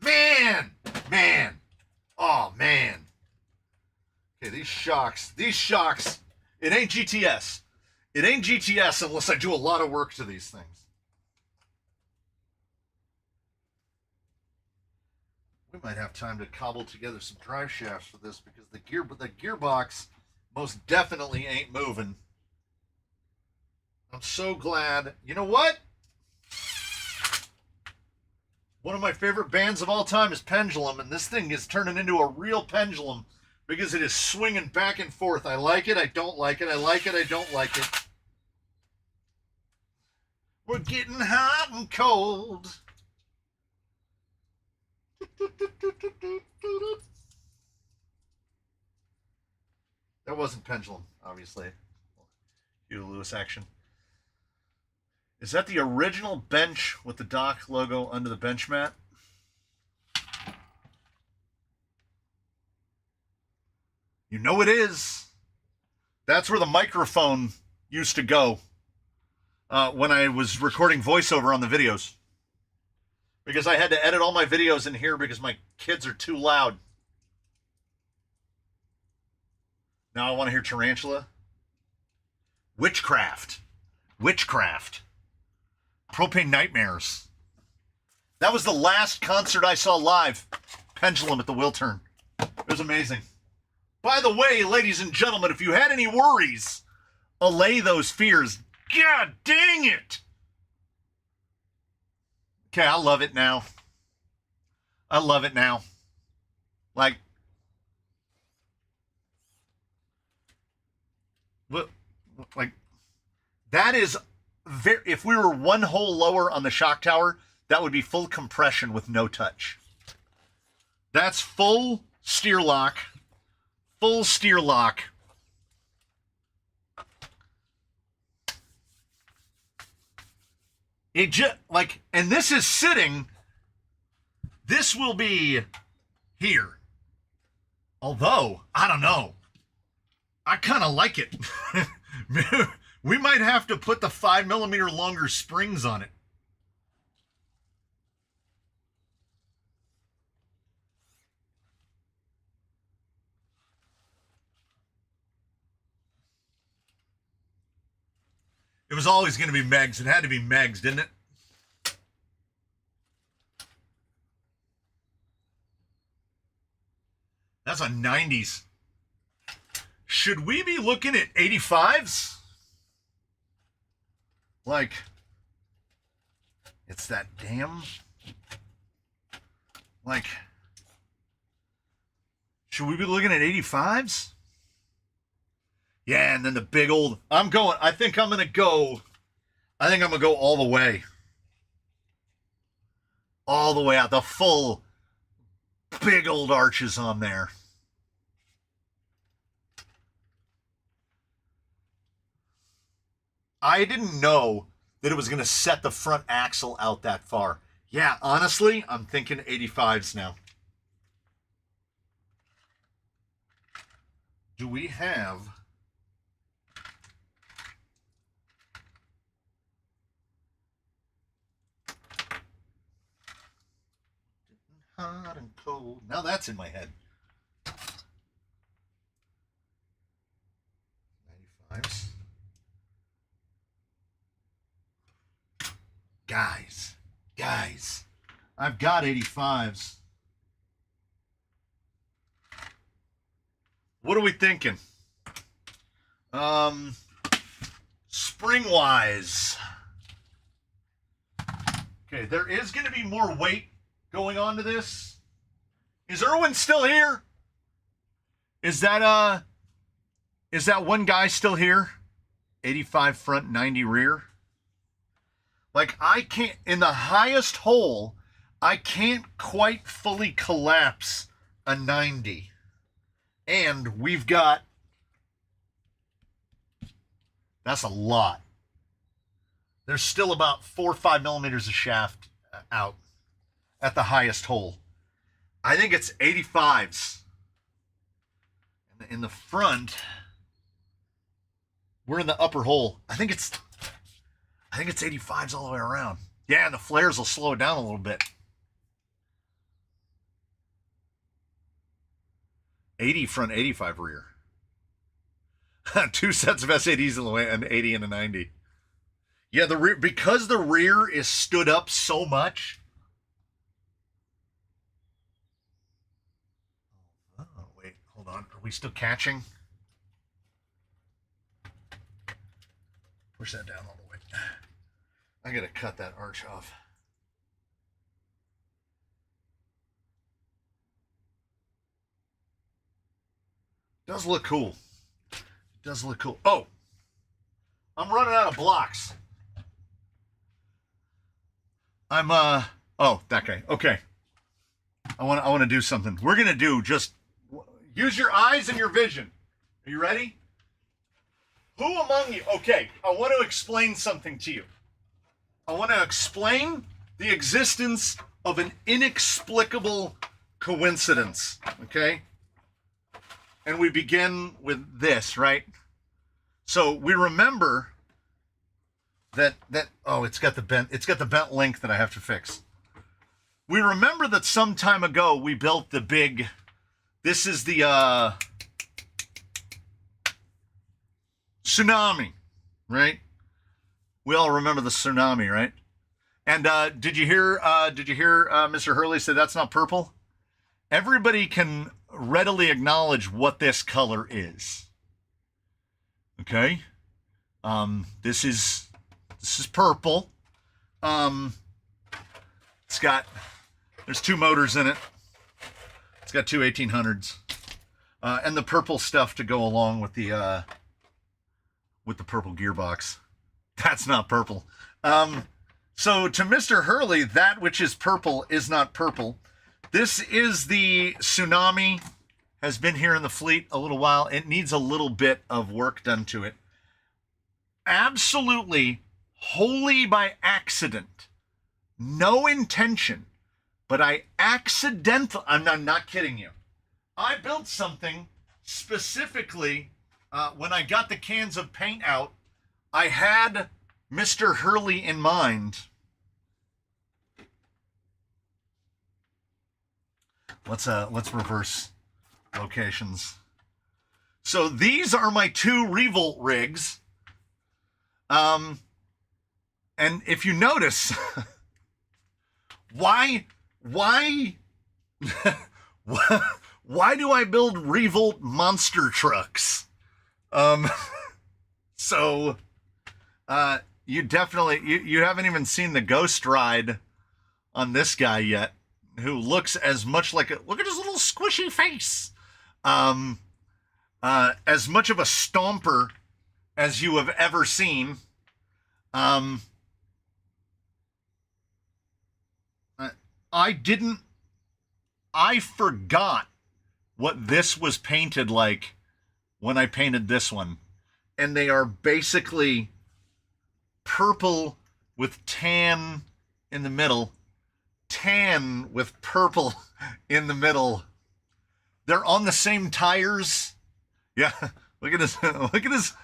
Man! Man! Oh man! Okay, these shocks. It ain't GTS. It ain't GTS unless I do a lot of work to these things. We might have time to cobble together some drive shafts for this because the gearbox most definitely ain't moving. I'm so glad. You know what? One of my favorite bands of all time is Pendulum, and this thing is turning into a real pendulum because it is swinging back and forth. I like it, I don't like it, I like it, I don't like it. We're getting hot and cold. That wasn't Pendulum, obviously. Hugh Lewis action. Is that the original bench with the dock logo under the bench mat? You know it is. That's where the microphone used to go when I was recording voiceover on the videos. Because I had to edit all my videos in here because my kids are too loud. Now I want to hear Tarantula. Witchcraft. Propane Nightmares. That was the last concert I saw live. Pendulum at the Wiltern. It was amazing. By the way, ladies and gentlemen, if you had any worries, allay those fears. God dang it! Okay, I love it now. Like, that is very, if we were one hole lower on the shock tower, that would be full compression with no touch. That's full steer lock. It just, like, and this is sitting, this will be here. Although, I don't know. I kind of like it. We might have to put the 5mm longer springs on it. It was always going to be Megs. It had to be Megs, didn't it? That's a 90s. Should we be looking at 85s? Like, it's that damn... Like, should we be looking at 85s? Yeah, and then the big old... I think I'm going to go all the way. All the way out. The full big old arches on there. I didn't know that it was going to set the front axle out that far. Yeah, honestly, I'm thinking 85s now. Do we have... Hot and cold. Now that's in my head. 95s. Guys, I've got 85s. What are we thinking? Spring-wise. Okay, there is going to be more weight going on to this. Is Irwin still here? Is that one guy still here? 85 front, 90 rear. Like, I can't, in the highest hole, I can't quite fully collapse a 90. And we've got, that's a lot. There's still about 4 or 5 millimeters of shaft out at the highest hole. I think it's 85s. In the front, we're in the upper hole. I think it's 85s all the way around. Yeah, and the flares will slow it down a little bit. 80 front, 85 rear. 2 sets of SADs in the way, an 80 and a 90. Yeah, the rear, because the rear is stood up so much. Oh, wait, hold on. Are we still catching? Push that down all the way. I gotta cut that arch off. Does look cool. Does look cool. Oh, I'm running out of blocks. Oh, that guy. Okay. I want to do something. We're gonna do just use your eyes and your vision. Are you ready? Who among you? Okay, I want to explain something to you. I want to explain the existence of an inexplicable coincidence. Okay. And we begin with this, right? So we remember that oh, it's got the bent link that I have to fix. We remember that some time ago we built the big, this is the tsunami, right? We all remember the tsunami, right? And did you hear Mr. Hurley say that's not purple? Everybody can readily acknowledge what this color is. Okay? This is purple. There's 2 motors in it. It's got 2 1800s. And the purple stuff to go along with the purple gearbox. That's not purple. So to Mr. Hurley, that which is purple is not purple. This is the tsunami, has been here in the fleet a little while. It needs a little bit of work done to it. Absolutely, wholly by accident, no intention, but I'm not kidding you. I built something specifically when I got the cans of paint out. I had Mr. Hurley in mind. Let's reverse locations. So these are my 2 revolt rigs. And if you notice, why, why, why do I build Revolt monster trucks? So, you definitely, you haven't even seen the ghost ride on this guy yet, who looks as much like look at his little squishy face. As much of a stomper as you have ever seen. I forgot what this was painted like when I painted this one. And they are basically purple with tan in the middle, tan with purple in the middle. They're on the same tires. Yeah, look at his little face.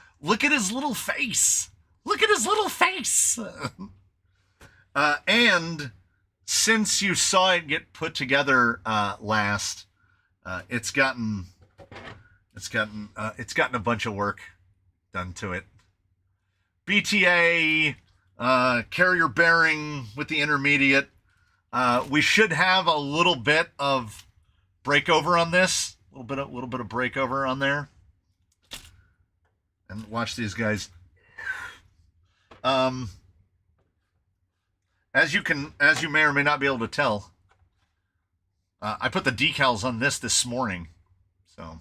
Look at his little face. And since you saw it get put together last, it's gotten a bunch of work done to it. BTA carrier bearing with the intermediate. We should have a little bit of breakover on this. A little bit of breakover on there. And watch these guys. As you may or may not be able to tell, I put the decals on this morning, so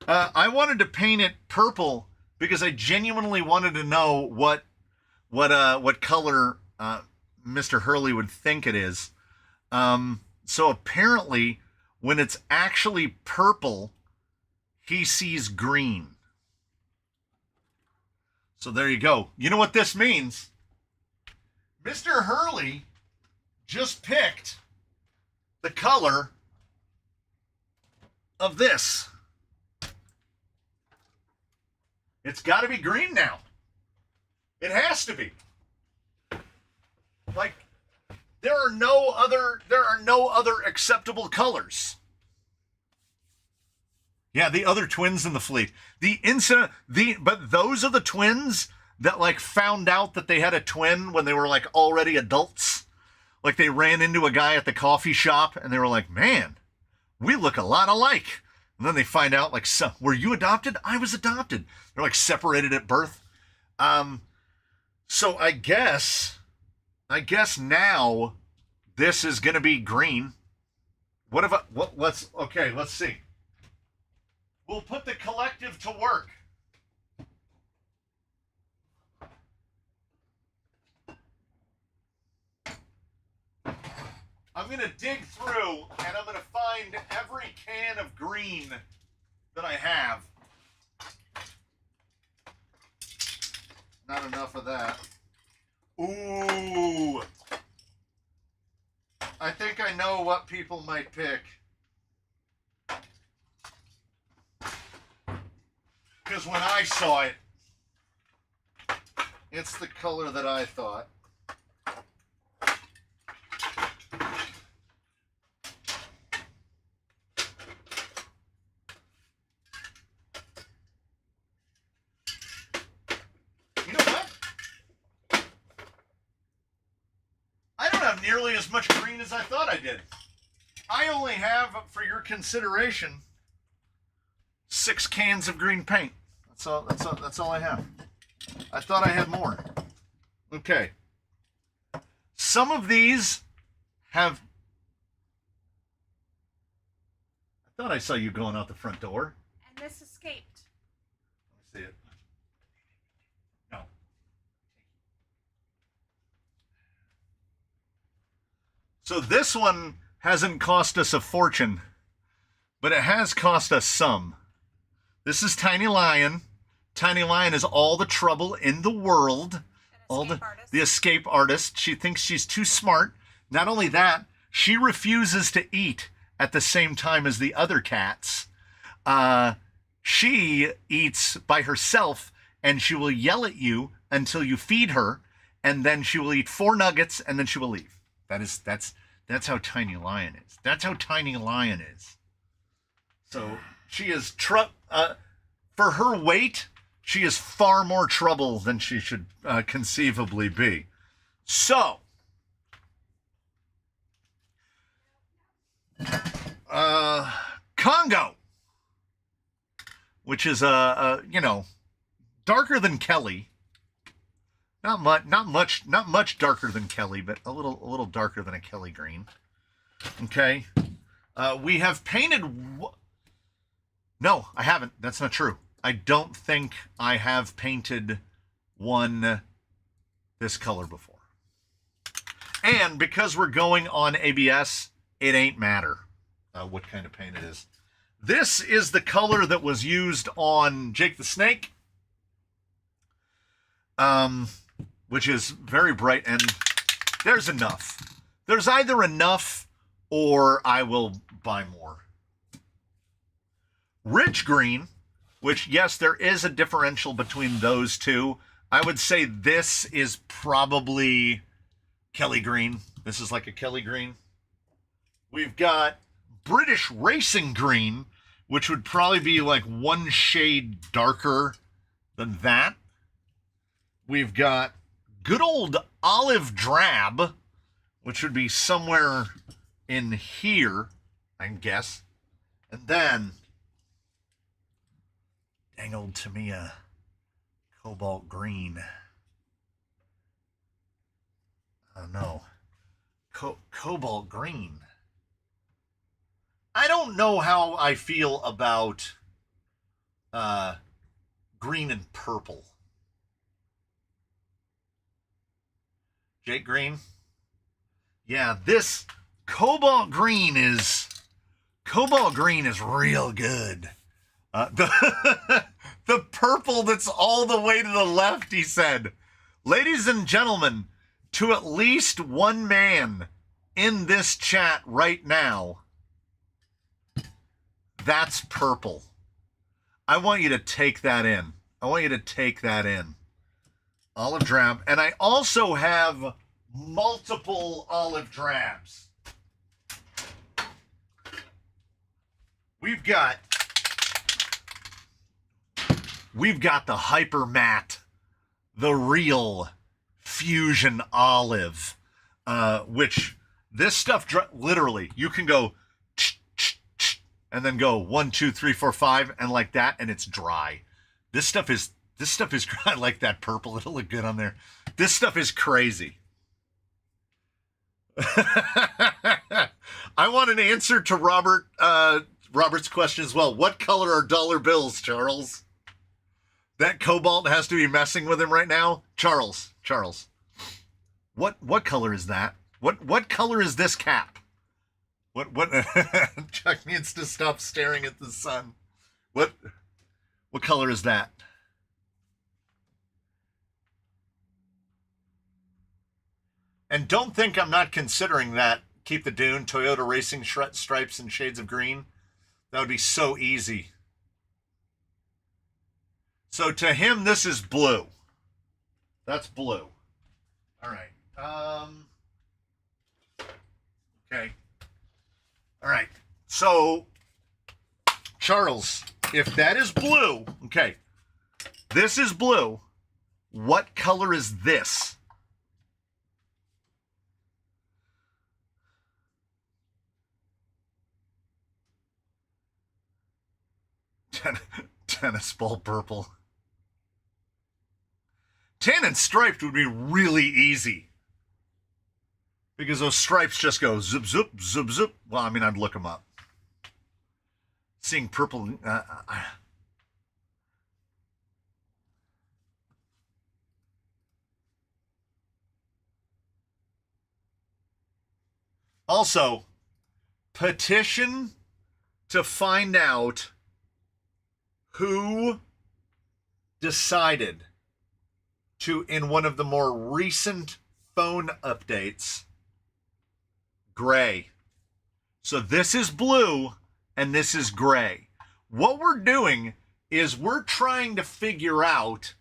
I wanted to paint it purple because I genuinely wanted to know what color Mr. Hurley would think it is. So apparently, when it's actually purple, he sees green. So there you go. You know what this means? Mr. Hurley just picked the color of this. It's got to be green now. It has to be. Like, there are no other acceptable colors. Yeah, the other twins in the fleet. But those are the twins that like found out that they had a twin when they were like already adults. Like they ran into a guy at the coffee shop and they were like, "Man, we look a lot alike." And then they find out like, so, "Were you adopted?" "I was adopted." They're like separated at birth. So I guess now this is gonna be green. Let's see. We'll put the collective to work. I'm going to dig through and I'm going to find every can of green that I have. Not enough of that. Ooh. I think I know what people might pick. Because when I saw it, it's the color that I thought. You know what? I don't have nearly as much green as I thought I did. I only have, for your consideration, 6 cans of green paint. That's all I have. I thought I had more. Okay. Some of these have... I thought I saw you going out the front door. And this escaped. Let me see it. No. So this one hasn't cost us a fortune, but it has cost us some. This is Tiny Lion. Tiny Lion is all the trouble in the world. The escape artist. She thinks she's too smart. Not only that, she refuses to eat at the same time as the other cats. She eats by herself, and she will yell at you until you feed her, and then she will eat 4 nuggets, and then she will leave. That's how Tiny Lion is. That's how Tiny Lion is. So she is for her weight, She is far more trouble than she should conceivably be. So, Congo, which is darker than Kelly. Not much darker than Kelly, but a little darker than a Kelly green. Okay, we have painted. No, I haven't. That's not true. I don't think I have painted one this color before. And because we're going on ABS, it ain't matter what kind of paint it is. This is the color that was used on Jake the Snake, which is very bright, and there's enough. There's either enough or I will buy more. Rich green, which, yes, there is a differential between those two. I would say this is probably Kelly green. This is like a Kelly green. We've got British racing green, which would probably be like one shade darker than that. We've got good old olive drab, which would be somewhere in here, I guess. And then, dang old Tamiya cobalt green. Oh no, cobalt green. I don't know how I feel about green and purple. Jake green? Yeah, this cobalt green is real good. The purple that's all the way to the left, he said. Ladies and gentlemen, to at least one man in this chat right now, that's purple. I want you to take that in. Olive drab. And I also have multiple olive drabs. We've got the hyper matte, the real fusion olive, which this stuff literally you can go and then go 1, 2, 3, 4, 5, and like that, and it's dry. This stuff is I like that purple. It'll look good on there. This stuff is crazy. I want an answer to Robert's question as well. What color are dollar bills, Charles? That cobalt has to be messing with him right now. Charles. What color is that? What color is this cap? What Chuck needs to stop staring at the sun. What color is that? And don't think I'm not considering that. Keep the Dune, Toyota Racing stripes and shades of green. That would be so easy. So to him, this is blue. That's blue. All right. Okay. All right. So, Charles, if that is blue, okay, this is blue. What color is this? Tennis ball purple. Tan and striped would be really easy. Because those stripes just go zip, zip, zip, zip. Well, I mean, I'd look them up. Seeing purple... Also, petition to find out who decided to, in one of the more recent phone updates, gray. So this is blue and this is gray. What we're doing is we're trying to figure out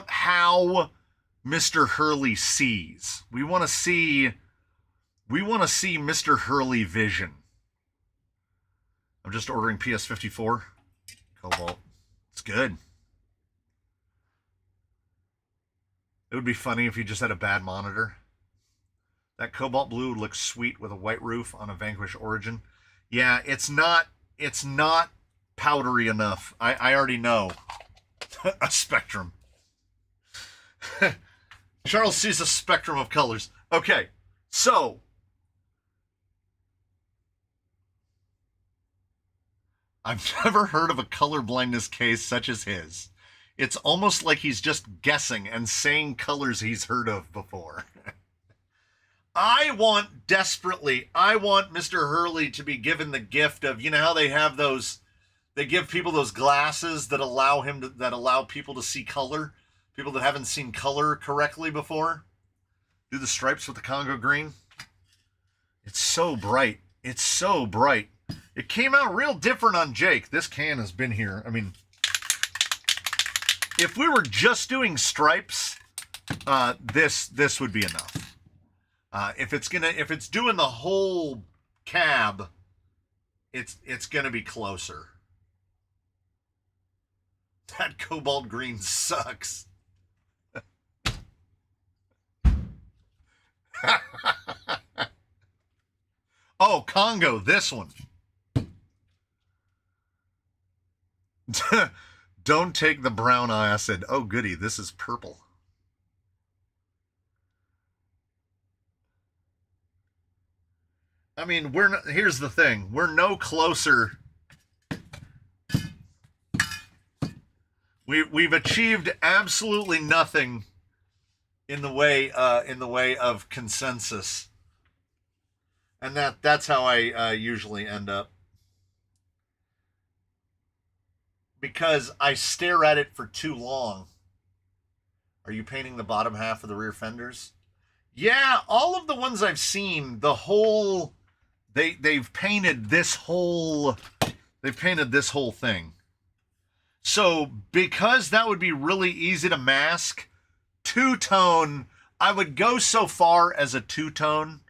how Mr. Hurley sees. We want to see Mr. Hurley vision. I'm just ordering PS54 Cobalt. It's good. It would be funny if you just had a bad monitor. That cobalt blue looks sweet with a white roof on a Vanquish Origin. Yeah, it's not powdery enough. I already know. A spectrum. Charles sees a spectrum of colors. Okay, so I've never heard of a color blindness case such as his. It's almost like he's just guessing and saying colors he's heard of before. I want Mr. Hurley to be given the gift of, you know how they have those, they give people those glasses that allow people to see color, people that haven't seen color correctly before. Do the stripes with the Congo green. It's so bright. It's so bright. It came out real different on Jake. This can has been here. I mean, if we were just doing stripes, this would be enough. If it's doing the whole cab, it's gonna be closer. That cobalt green sucks. Oh, Congo, this one. Don't take the brown acid. Oh, goody, this is purple. I mean, here's the thing. We're no closer. We've achieved absolutely nothing in the way of consensus. And that's how I usually end up. Because I stare at it for too long. Are you painting the bottom half of the rear fenders? Yeah, all of the ones I've seen, the whole they've painted this whole thing. So because that would be really easy to mask, two-tone, I would go so far as a two-tone.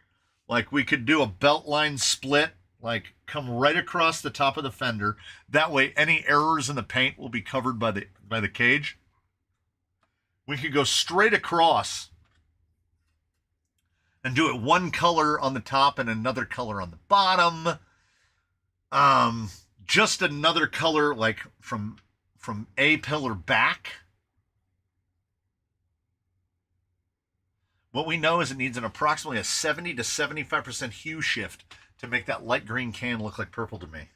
Like we could do a belt line split, like come right across the top of the fender. That way any errors in the paint will be covered by the cage. We could go straight across and do it one color on the top and another color on the bottom. Just another color like from A pillar back. What we know is it needs approximately a 70 to 75% hue shift to make that light green can look like purple to me.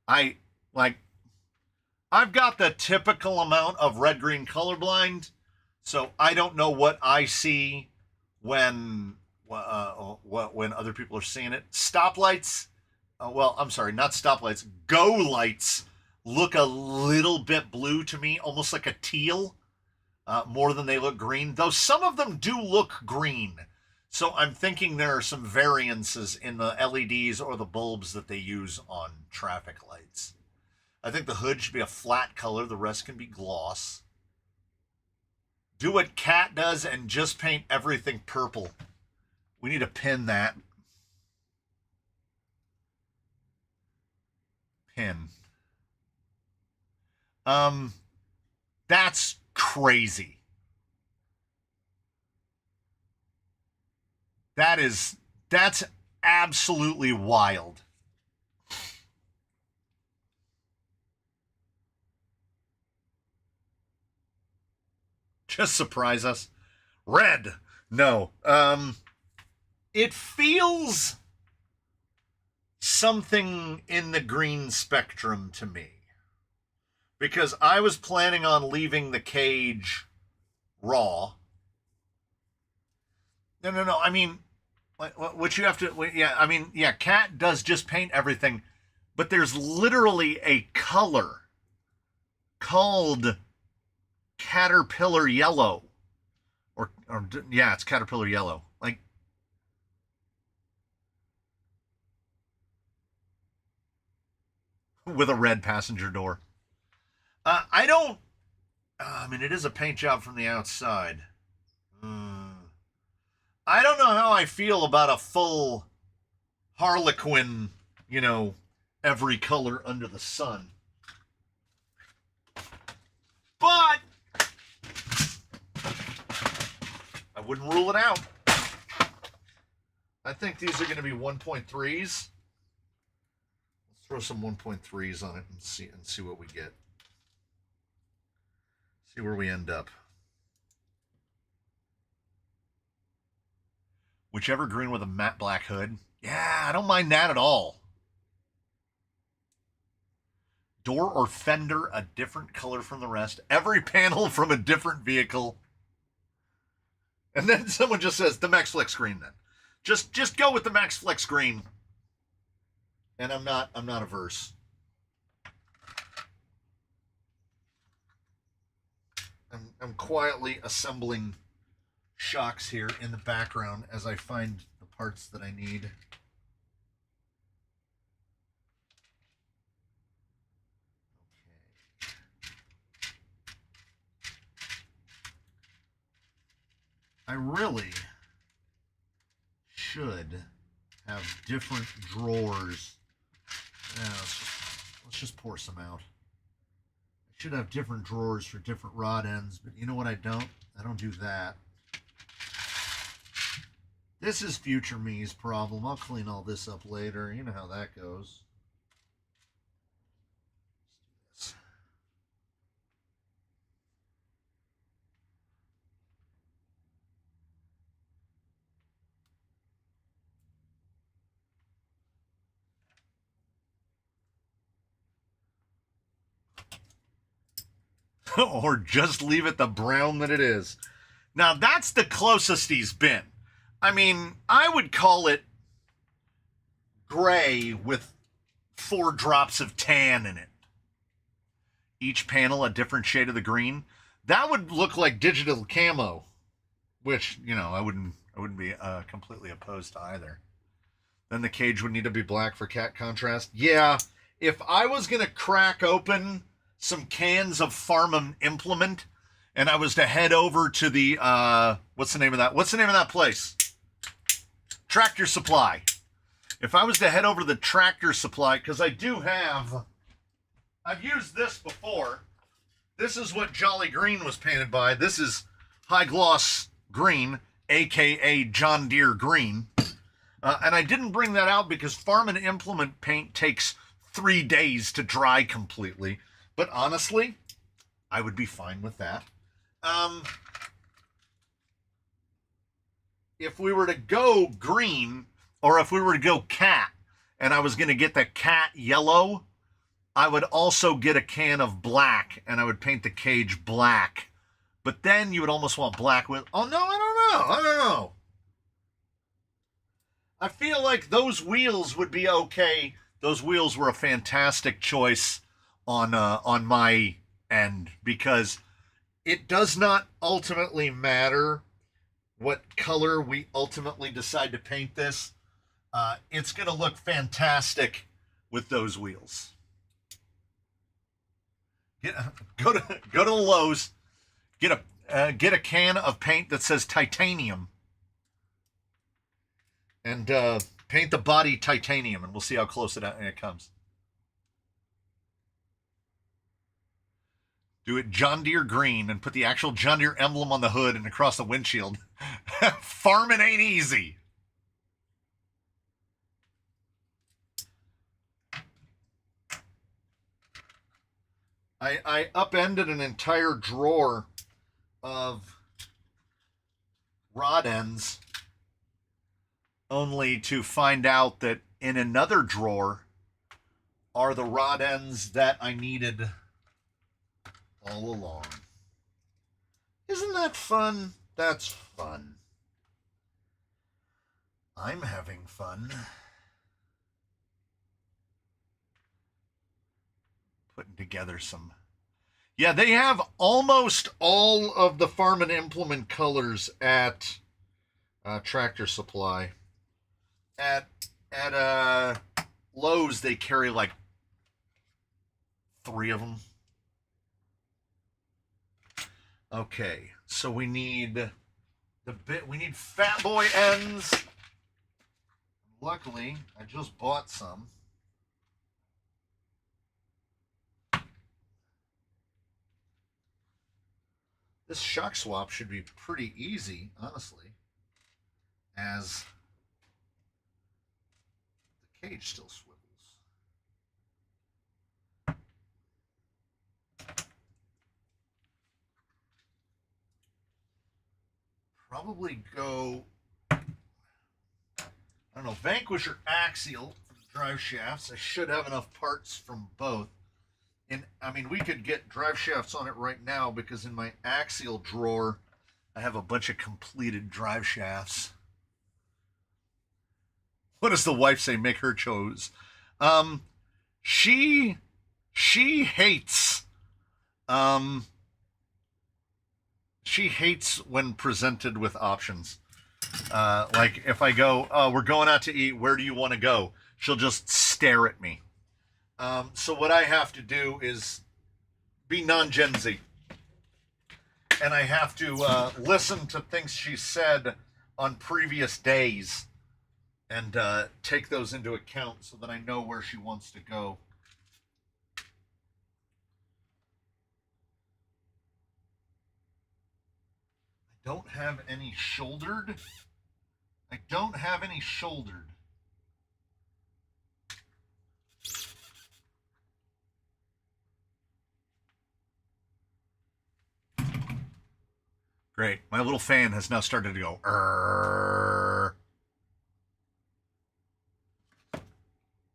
I've got the typical amount of red-green colorblind, so I don't know what I see when other people are seeing it. Stoplights, I'm sorry, not stoplights, go lights look a little bit blue to me, almost like a teal. More than they look green, though some of them do look green. So I'm thinking there are some variances in the LEDs or the bulbs that they use on traffic lights. I think the hood should be a flat color. The rest can be gloss. Do what Cat does and just paint everything purple. We need to pin that. Pin. That's crazy. That's absolutely wild. Just surprise us. Red. No. It feels something in the green spectrum to me. Because I was planning on leaving the cage raw. No. I mean, what you have to... Yeah, I mean, yeah, Cat does just paint everything. But there's literally a color called Caterpillar Yellow. Or yeah, it's Caterpillar Yellow. Like... with a red passenger door. I mean, it is a paint job from the outside. I don't know how I feel about a full Harlequin, every color under the sun. wouldn't rule it out. I think these are going to be 1.3s. Let's throw some 1.3s on it and see what we get. See where we end up. Whichever green with a matte black hood. Yeah, I don't mind that at all. Door or fender a different color from the rest. Every panel from a different vehicle. And then someone just says the Max Flex green then. Just go with the Max Flex green. And I'm not averse. I'm quietly assembling shocks here in the background as I find the parts that I need. I really should have different drawers. Let's just pour some out. I should have different drawers for different rod ends, but you know what I don't? I don't do that. This is future me's problem. I'll clean all this up later. You know how that goes. Or just leave it the brown that it is. Now, that's the closest he's been. I mean, I would call it gray with 4 drops of tan in it. Each panel a different shade of the green. That would look like digital camo, which, you know, I wouldn't be completely opposed to either. Then the cage would need to be black for cat contrast. Yeah, if I was going to crack open some cans of Farm Implement and I was to head over to the, what's the name of that place? Tractor Supply. If I was to head over to the Tractor Supply, because I've used this before. This is what Jolly Green was painted by. This is High Gloss Green, aka John Deere Green. And I didn't bring that out because Farm Implement paint takes 3 days to dry completely. But honestly, I would be fine with that. If we were to go green, or if we were to go cat, and I was going to get the cat yellow, I would also get a can of black, and I would paint the cage black. But then you would almost want black with... Oh, no, I don't know. I feel like those wheels would be okay. Those wheels were a fantastic choice on my end, because it does not ultimately matter what color we ultimately decide to paint this. It's going to look fantastic with those wheels. Go to the Lowe's, get a can of paint that says titanium, and paint the body titanium, and we'll see how close it comes. Do it John Deere green and put the actual John Deere emblem on the hood and across the windshield. Farming ain't easy. I upended an entire drawer of rod ends only to find out that in another drawer are the rod ends that I needed all along. Isn't that fun? That's fun. I'm having fun. Putting together some... Yeah, they have almost all of the Farm and Implement colors at Tractor Supply. At Lowe's, they carry like 3 of them. Okay, so we need Fat Boy ends. Luckily, I just bought some. This shock swap should be pretty easy, honestly, as the cage still swivels. Probably go, I don't know, Vanquish or Axial for the drive shafts. I should have enough parts from both. And I mean, we could get drive shafts on it right now because in my Axial drawer, I have a bunch of completed drive shafts. What does the wife say? Make her chose. She hates she hates when presented with options. Like if I go, oh, we're going out to eat, where do you want to go? She'll just stare at me. So what I have to do is be non-Gen Z. And I have to listen to things she said on previous days and take those into account so that I know where she wants to go. I don't have any shouldered. I don't have any shouldered. Great. My little fan has now started to go.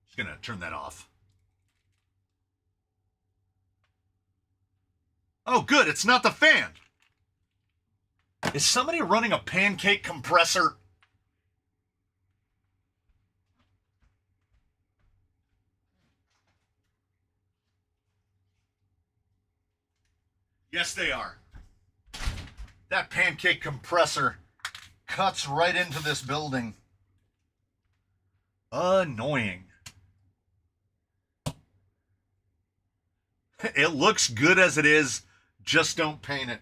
Just gonna turn that off. Oh, good. It's not the fan. Is somebody running a pancake compressor? Yes, they are. That pancake compressor cuts right into this building. Annoying. It looks good as it is. Just don't paint it.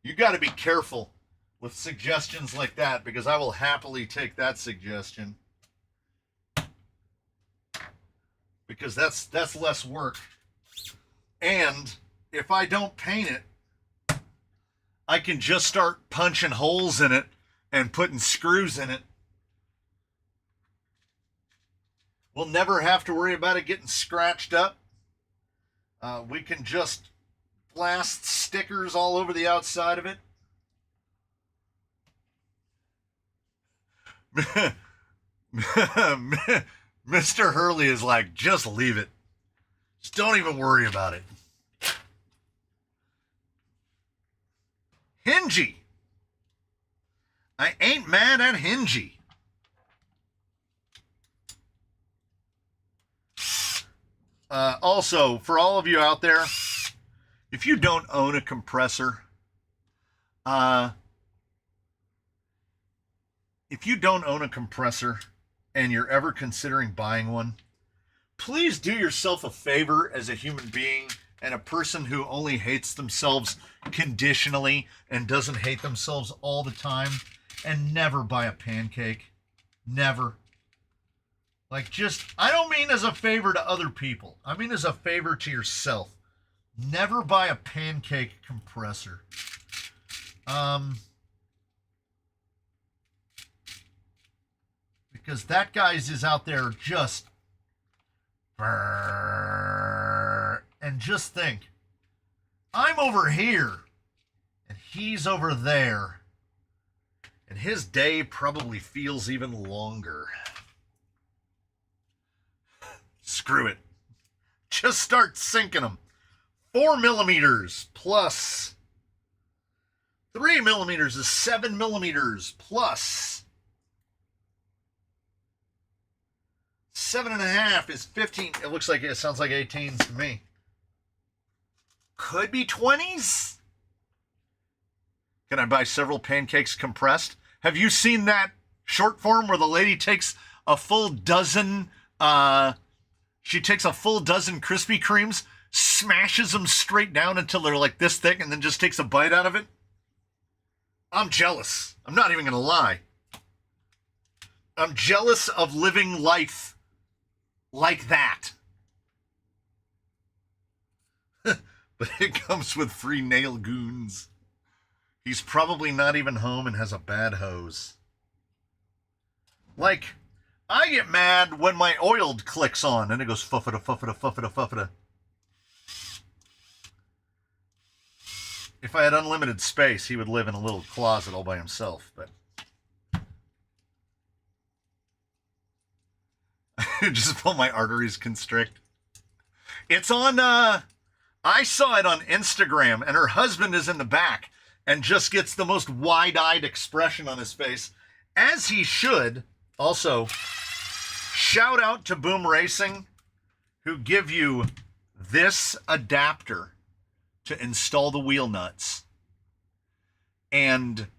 You got to be careful with suggestions like that because I will happily take that suggestion. Because that's less work. And if I don't paint it, I can just start punching holes in it and putting screws in it. We'll never have to worry about it getting scratched up. We can just blast stickers all over the outside of it. Mr. Hurley is like, just leave it. Just don't even worry about it. Hingy. I ain't mad at Hingy. Also, for all of you out there, if you don't own a compressor, and you're ever considering buying one, please do yourself a favor as a human being and a person who only hates themselves conditionally and doesn't hate themselves all the time, and never buy a pancake. Never. Like, just, I don't mean as a favor to other people. I mean as a favor to yourself. Never buy a pancake compressor. Because that guy's is out there just, and just think, I'm over here and he's over there, and his day probably feels even longer. Screw it. Just start sinking them. 4 millimeters plus 3 millimeters is 7 millimeters plus 7.5 is 15. It looks like, it sounds like 18s to me. Could be 20s. Can I buy several pancakes compressed? Have you seen that short form where the lady takes a full dozen, she takes a full dozen Krispy Kremes, smashes them straight down until they're like this thick, and then just takes a bite out of it? I'm jealous. I'm not even going to lie. I'm jealous of living life like that. But it comes with free nail goons. He's probably not even home and has a bad hose. Like, I get mad when my oiled clicks on and it goes fuffada, fuffada, fuffada, fuffada. If I had unlimited space, he would live in a little closet all by himself, but just pull my arteries constrict. It's on, I saw it on Instagram, and her husband is in the back and just gets the most wide-eyed expression on his face, as he should. Also, shout out to Boom Racing, who give you this adapter to install the wheel nuts. And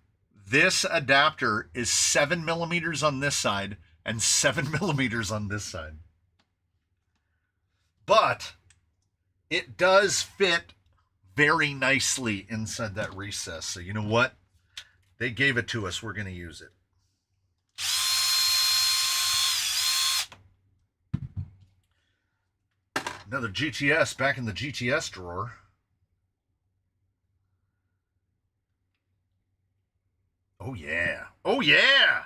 this adapter is 7 millimeters on this side and 7 millimeters on this side. But it does fit very nicely inside that recess. So you know what? They gave it to us. We're going to use it. Another GTS back in the GTS drawer. Oh, yeah. Oh, yeah.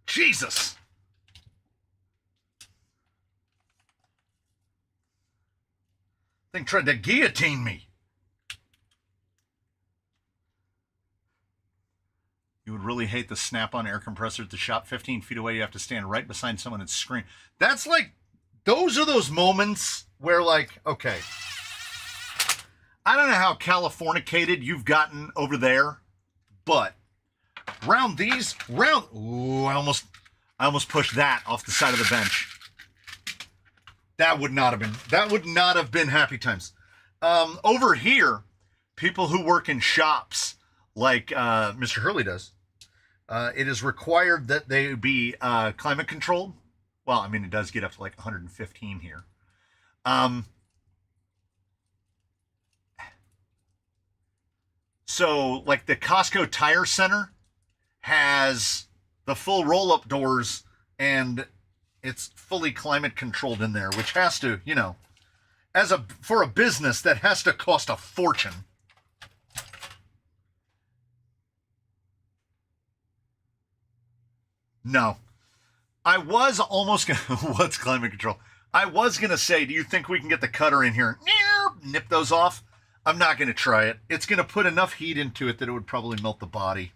Jesus. Thing tried to guillotine me. You would really hate the snap-on air compressor at the shop. 15 feet away, you have to stand right beside someone and scream. That's like, those are those moments where, like, okay, I don't know how Californicated you've gotten over there, but ooh, I almost pushed that off the side of the bench. That would not have been happy times. Over here, people who work in shops, like Mr. Hurley does, it is required that they be climate controlled. Well, I mean, it does get up to like 115 here. So, like the Costco Tire Center has the full roll-up doors, and it's fully climate controlled in there, which has to, you know, for a business, that has to cost a fortune. No. I was almost going to... What's climate control? I was going to say, do you think we can get the cutter in here and nip those off? I'm not going to try it. It's going to put enough heat into it that it would probably melt the body.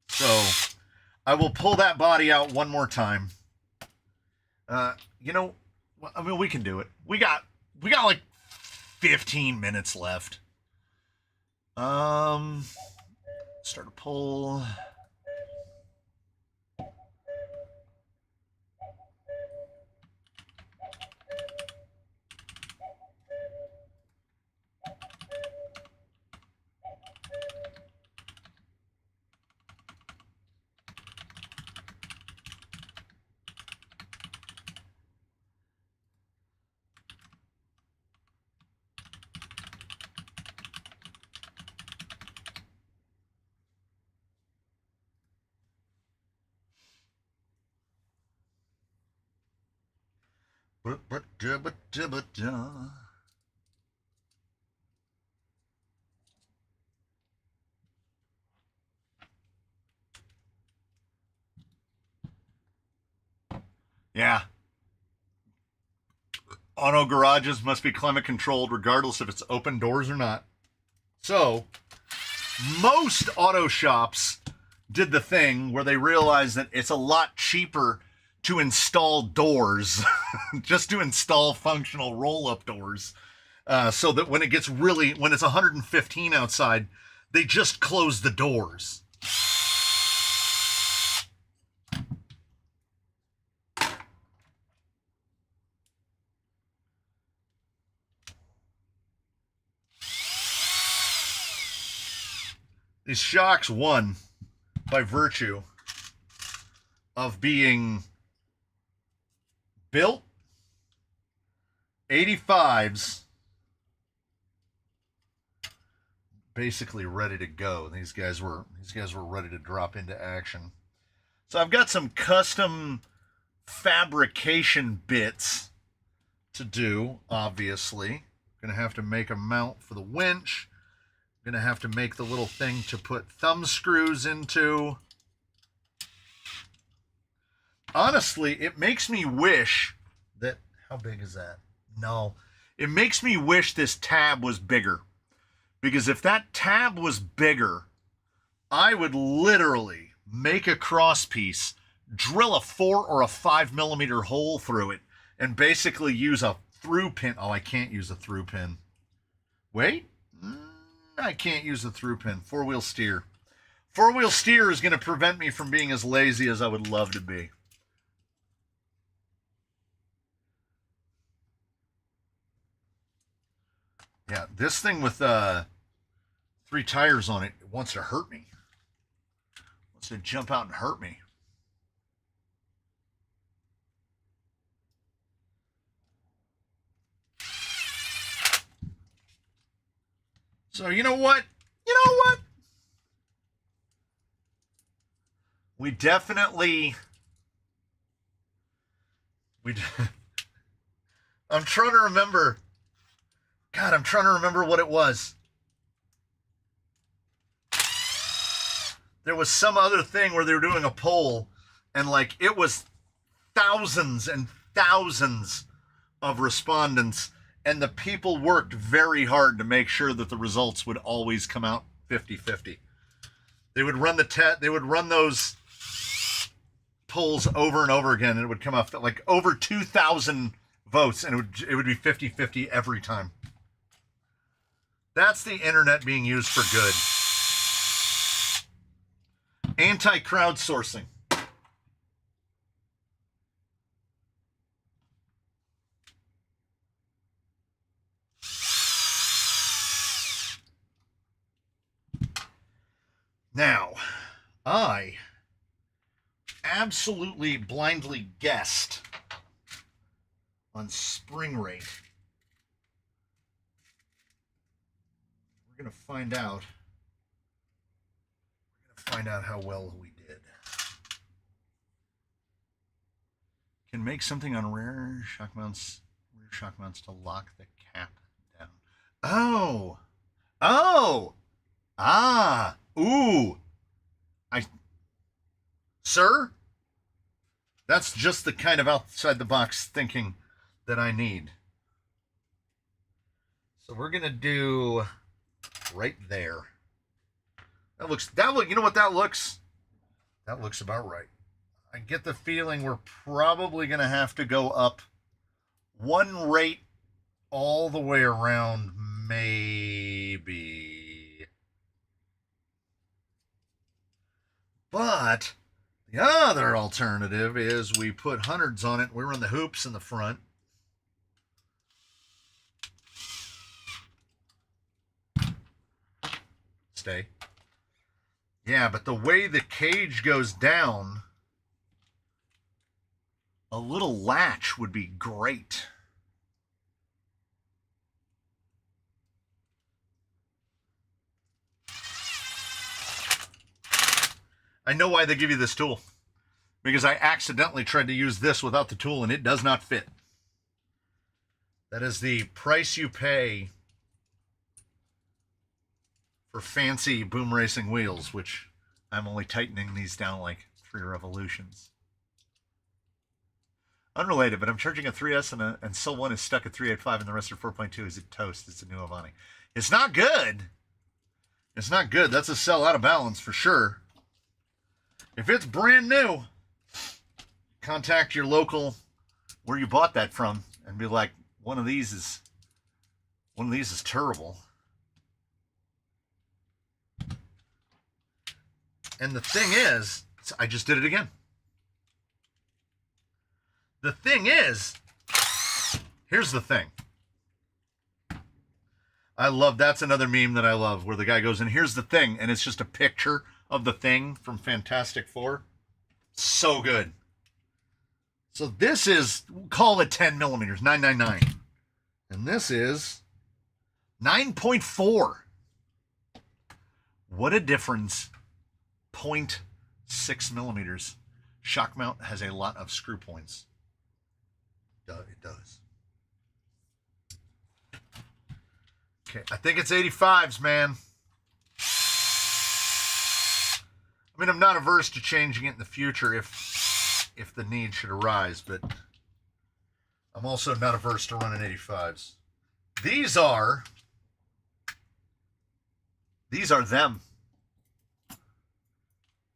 So, I will pull that body out one more time. You know, I mean, we can do it. We got like 15 minutes left. Start a pull. Yeah. Auto garages must be climate controlled regardless if it's open doors or not. So, most auto shops did the thing where they realized that it's a lot cheaper to install doors, just to install functional roll-up doors, so that when it's 115 outside, they just close the doors. These shocks won by virtue of being built 85s, basically ready to go. These guys were ready to drop into action. So I've got some custom fabrication bits to do, obviously. Gonna have to make a mount for the winch. Gonna have to make the little thing to put thumb screws into. Honestly, it makes me wish that, how big is that? No, it makes me wish this tab was bigger. Because if that tab was bigger, I would literally make a cross piece, drill a 4 or a 5 millimeter hole through it, and basically use a through pin. Oh, I can't use a through pin. Wait, I can't use a through pin. Four-wheel steer. Four-wheel steer is going to prevent me from being as lazy as I would love to be. Yeah, this thing with 3 tires on it wants to hurt me. Wants to jump out and hurt me. So you know what? We definitely... I'm trying to remember... God, I'm trying to remember what it was. There was some other thing where they were doing a poll, and like it was thousands and thousands of respondents, and the people worked very hard to make sure that the results would always come out 50-50. They would run those polls over and over again, and it would come up like over 2,000 votes, and it would be 50-50 every time. That's the internet being used for good. Anti-crowdsourcing. Now, I absolutely blindly guessed on spring rate. We're going to find out. We're going to find out how well we did. Can make something on rear shock mounts to lock the cap down. Sir, that's just the kind of outside the box thinking that I need. So we're going to do right there. You know what that looks? That looks about right. I get the feeling we're probably going to have to go up one rate all the way around, maybe. But the other alternative is we put hundreds on it. We run the hoops in the front. Stay. Yeah, but the way the cage goes down, a little latch would be great. I know why they give you this tool. Because I accidentally tried to use this without the tool and it does not fit. That is the price you pay for fancy boom racing wheels, which I'm only tightening these down like 3 revolutions. Unrelated, but I'm charging a 3S and still one is stuck at 385 and the rest are 4.2. Is it toast? It's a new Avani. It's not good. It's not good. That's a sell out of balance for sure. If it's brand new, contact your local where you bought that from and be like, one of these is terrible. And the thing is, I just did it again. The thing is, here's the thing. That's another meme that I love, where the guy goes, and here's the thing, and it's just a picture of the thing from Fantastic Four. So good. So this is, call it 10 millimeters, 999. And this is 9.4. What a difference 0.6 millimeters shock mount has a lot of screw points. It does. Okay, I think it's 85s, man. I mean, I'm not averse to changing it in the future if the need should arise, but I'm also not averse to running 85s. These are them.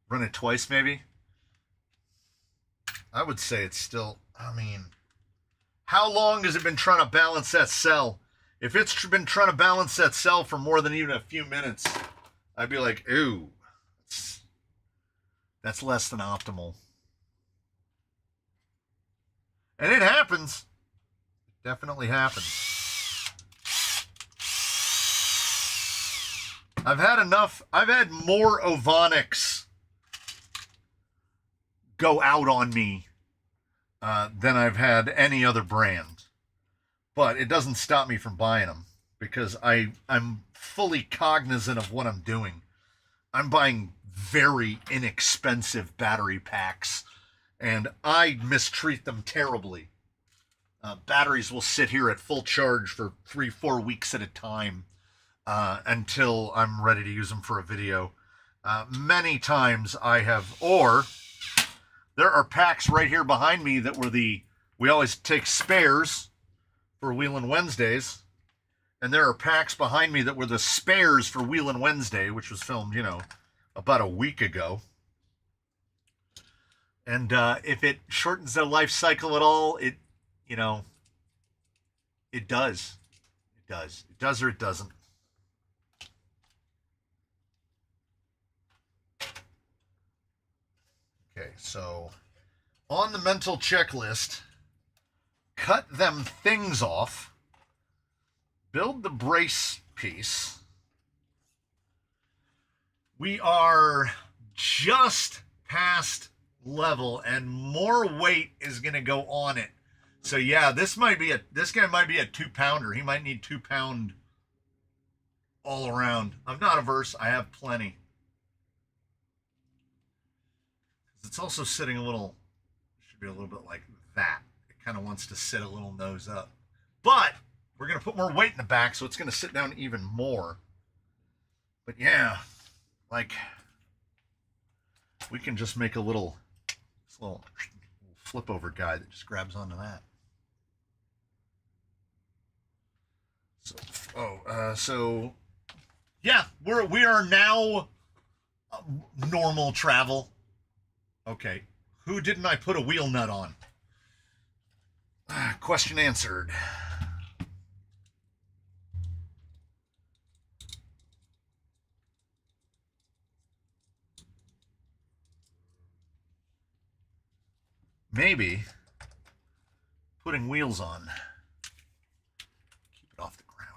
Run it twice, maybe. I would say it's still, I mean, how long has it been trying to balance that cell? If it's been trying to balance that cell for more than even a few minutes, I'd be like, ooh, that's less than optimal. And it happens. It definitely happens. I've had more Ovonics go out on me than I've had any other brand. But it doesn't stop me from buying them because I'm fully cognizant of what I'm doing. I'm buying very inexpensive battery packs, and I mistreat them terribly. Batteries will sit here at full charge for 3-4 weeks at a time until I'm ready to use them for a video. Many times I have, or there are packs right here behind me that were we always take spares for Wheelin' Wednesdays, and there are packs behind me that were the spares for Wheelin' Wednesday, which was filmed, about a week ago. And if it shortens their life cycle at all, it does. It does. It does or it doesn't. Okay, so on the mental checklist, cut them things off, build the brace piece. We are just past level and more weight is going to go on it. So yeah, this guy might be a 2-pounder. He might need 2-pound all around. I'm not averse. I have plenty. It's also sitting should be a little bit like that. It kind of wants to sit a little nose up. But we're going to put more weight in the back, so it's going to sit down even more. But yeah, like, we can just make a little flip over guy that just grabs onto that. So yeah, we are now normal travel. Okay, who didn't I put a wheel nut on? Question answered. Maybe putting wheels on. Keep it off the ground.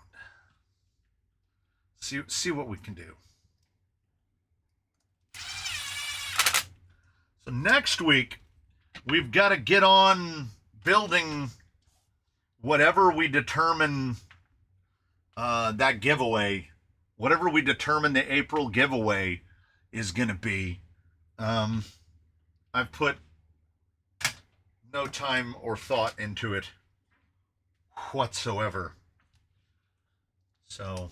See what we can do. So next week, we've got to get on building whatever we determine that giveaway, whatever we determine the April giveaway is going to be. I've put no time or thought into it whatsoever. So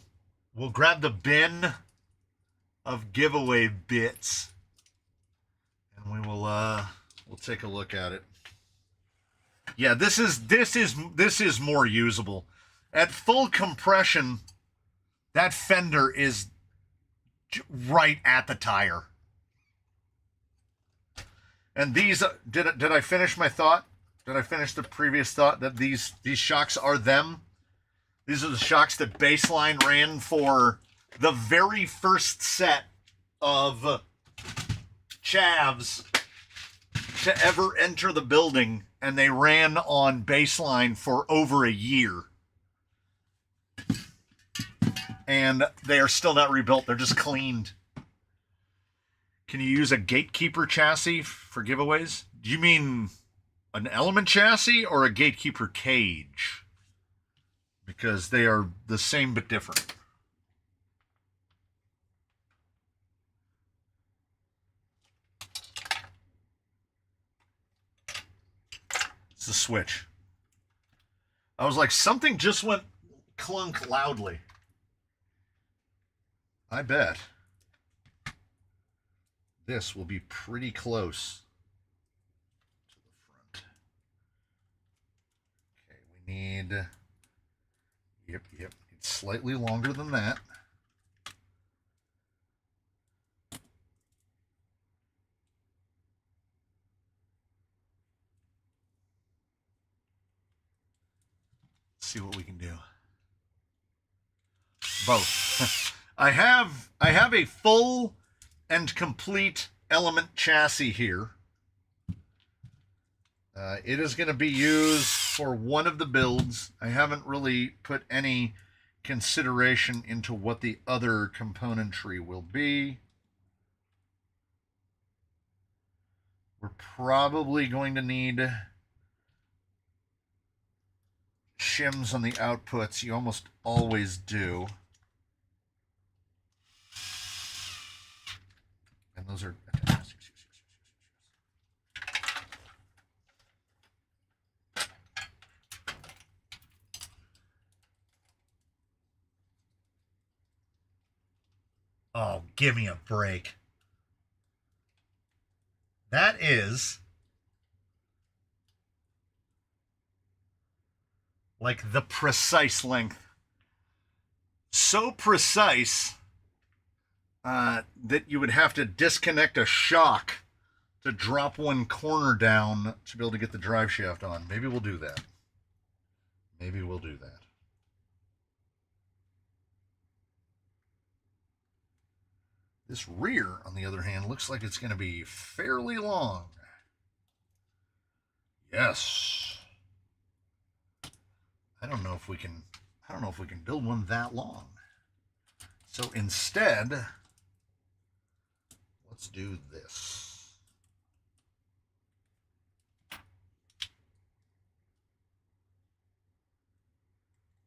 we'll grab the bin of giveaway bits and we'll take a look at it. Yeah, this is more usable. At full compression, that fender is right at the tire. And these, did I finish my thought? Did I finish the previous thought that these shocks are them? These are the shocks that Baseline ran for the very first set of chavs to ever enter the building, and they ran on Baseline for over a year. And they are still not rebuilt. They're just cleaned. Can you use a gatekeeper chassis for giveaways? Do you mean an element chassis or a gatekeeper cage? Because they are the same but different. It's the switch. I was like, something just went clunk loudly. I bet this will be pretty close to the front. Okay, we need, yep, it's slightly longer than that. Let's see what we can do. Both. I have a full and complete element chassis here. It is going to be used for one of the builds. I haven't really put any consideration into what the other componentry will be. We're probably going to need shims on the outputs. You almost always do. And those are... Oh, give me a break. That is like the precise length. So precise that you would have to disconnect a shock to drop one corner down to be able to get the drive shaft on. Maybe we'll do that. Maybe we'll do that. This rear, on the other hand, looks like it's going to be fairly long. Yes. I don't know if we can build one that long. So instead, let's do this.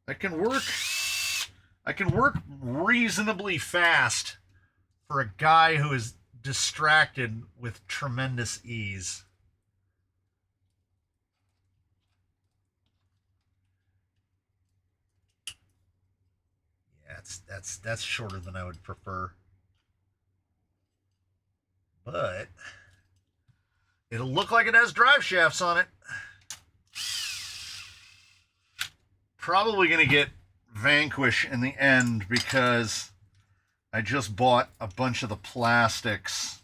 I can work reasonably fast for a guy who is distracted with tremendous ease. Yeah, that's shorter than I would prefer. But it'll look like it has drive shafts on it. Probably going to get Vanquish in the end because I just bought a bunch of the plastics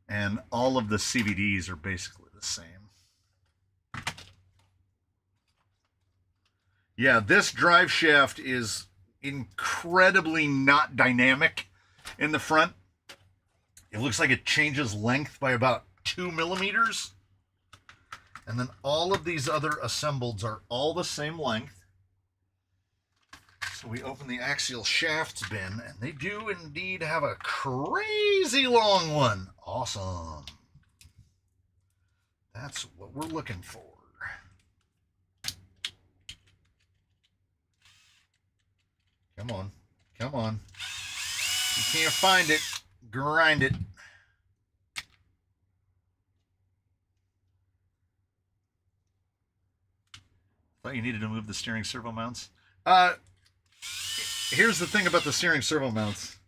and all of the CVDs are basically the same. Yeah, this drive shaft is incredibly not dynamic in the front. It looks like it changes length by about 2 millimeters. And then all of these other assembleds are all the same length. So we open the axial shafts bin, and they do indeed have a crazy long one. Awesome. That's what we're looking for. Come on. Come on. You can't find it. Grind it. Thought you needed to move the steering servo mounts. Here's the thing about the steering servo mounts.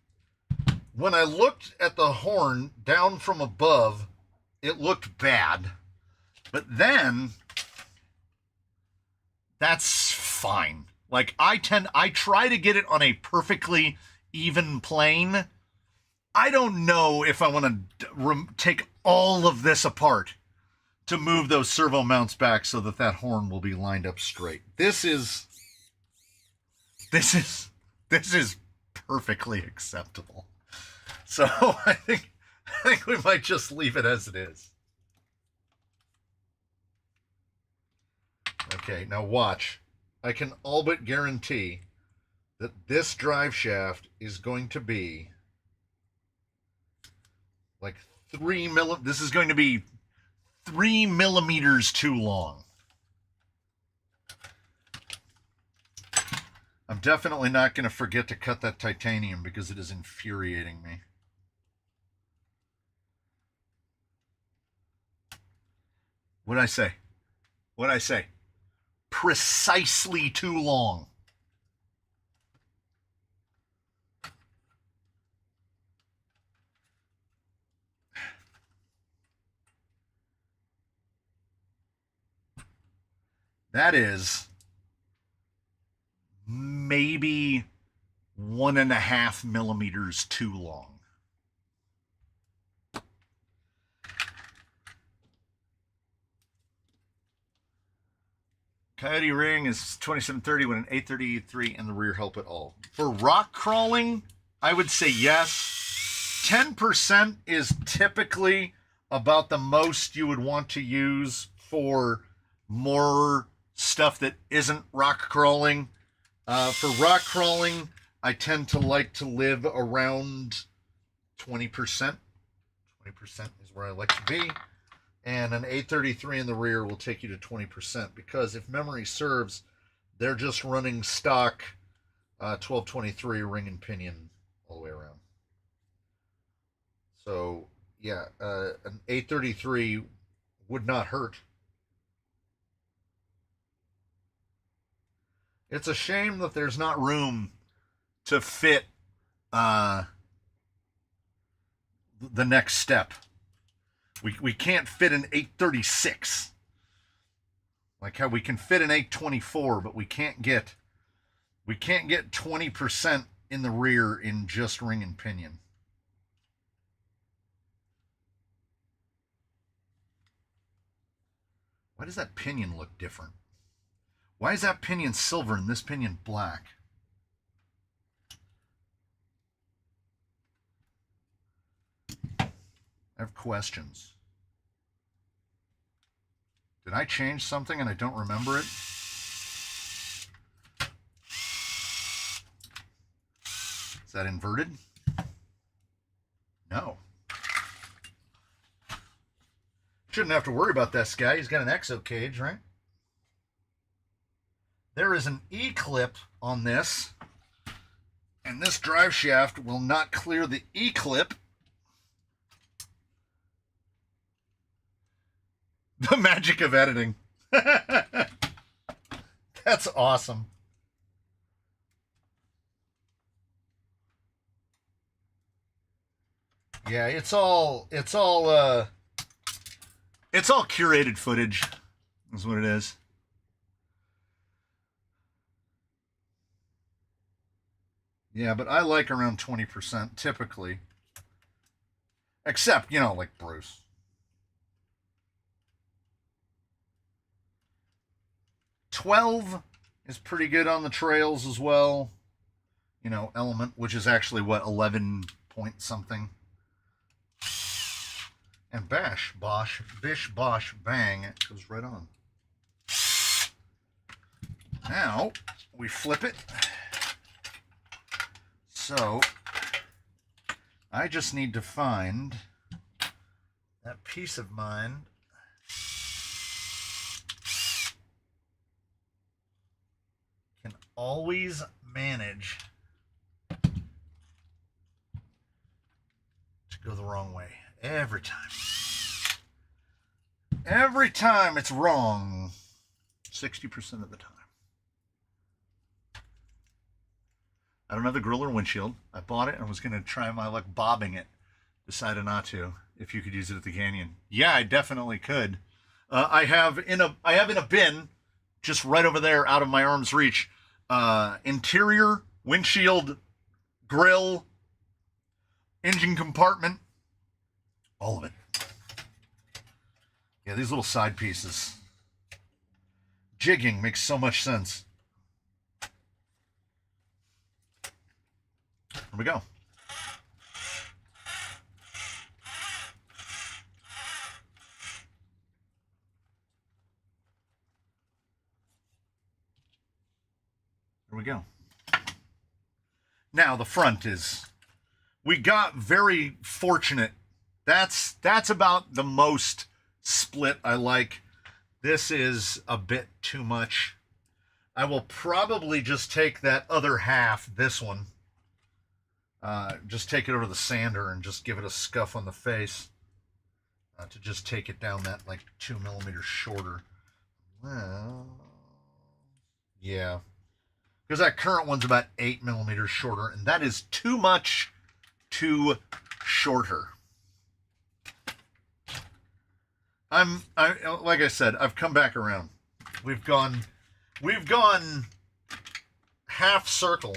When I looked at the horn down from above, it looked bad. But then, that's fine. Like, I try to get it on a perfectly even plane. I don't know if I want to take all of this apart to move those servo mounts back so that that horn will be lined up straight. This is perfectly acceptable. So I think we might just leave it as it is. Okay, now watch. I can all but guarantee that this drive shaft is going to be like 3 millimeters. This is going to be 3 millimeters too long. I'm definitely not going to forget to cut that titanium because it is infuriating me. What'd I say? What'd I say? Precisely too long. That is maybe 1.5 millimeters too long. Coyote ring is 2730 with an 833 in the rear help at all. For rock crawling, I would say yes. 10% is typically about the most you would want to use for more stuff that isn't rock crawling. For rock crawling, I tend to like to live around 20%. 20% is where I like to be. And an 833 in the rear will take you to 20%, because if memory serves, they're just running stock 1223 ring and pinion all the way around. So yeah, an 833 would not hurt. It's a shame that there's not room to fit the next step. We can't fit an 836. Like how we can fit an 824, but we can't get 20% in the rear in just ring and pinion. Why does that pinion look different? Why is that pinion silver and this pinion black? I have questions. Did I change something and I don't remember it? Is that inverted? No. Shouldn't have to worry about this guy. He's got an exo cage, right? There is an E-clip on this, and this drive shaft will not clear the E-clip. The magic of editing. That's awesome. Yeah, it's all curated footage, is what it is. Yeah, but I like around 20% typically. Except, like Bruce. $12 is pretty good on the trails as well. Element, which is actually what, 11 point something. And bash, bosh, bish, bosh, bang, it goes right on. Now, we flip it. So, I just need to find that piece of mine. Can always manage to go the wrong way. Every time. Every time it's wrong. 60% of the time. I don't have the grill or windshield. I bought it and I was going to try my luck bobbing it. Decided not to. If you could use it at the canyon. Yeah, I definitely could. I have in a bin, just right over there out of my arm's reach, interior, windshield, grill, engine compartment, all of it. Yeah, these little side pieces. Jigging makes so much sense. Here we go. Here we go. Now the front is, we got very fortunate. That's about the most split I like. This is a bit too much. I will probably just take that other half, this one, just take it over the sander and just give it a scuff on the face to just take it down that like 2 millimeters shorter. Well, yeah. Because that current one's about 8 millimeters shorter, and that is too much too shorter. Like I said, I've come back around. We've gone half circle,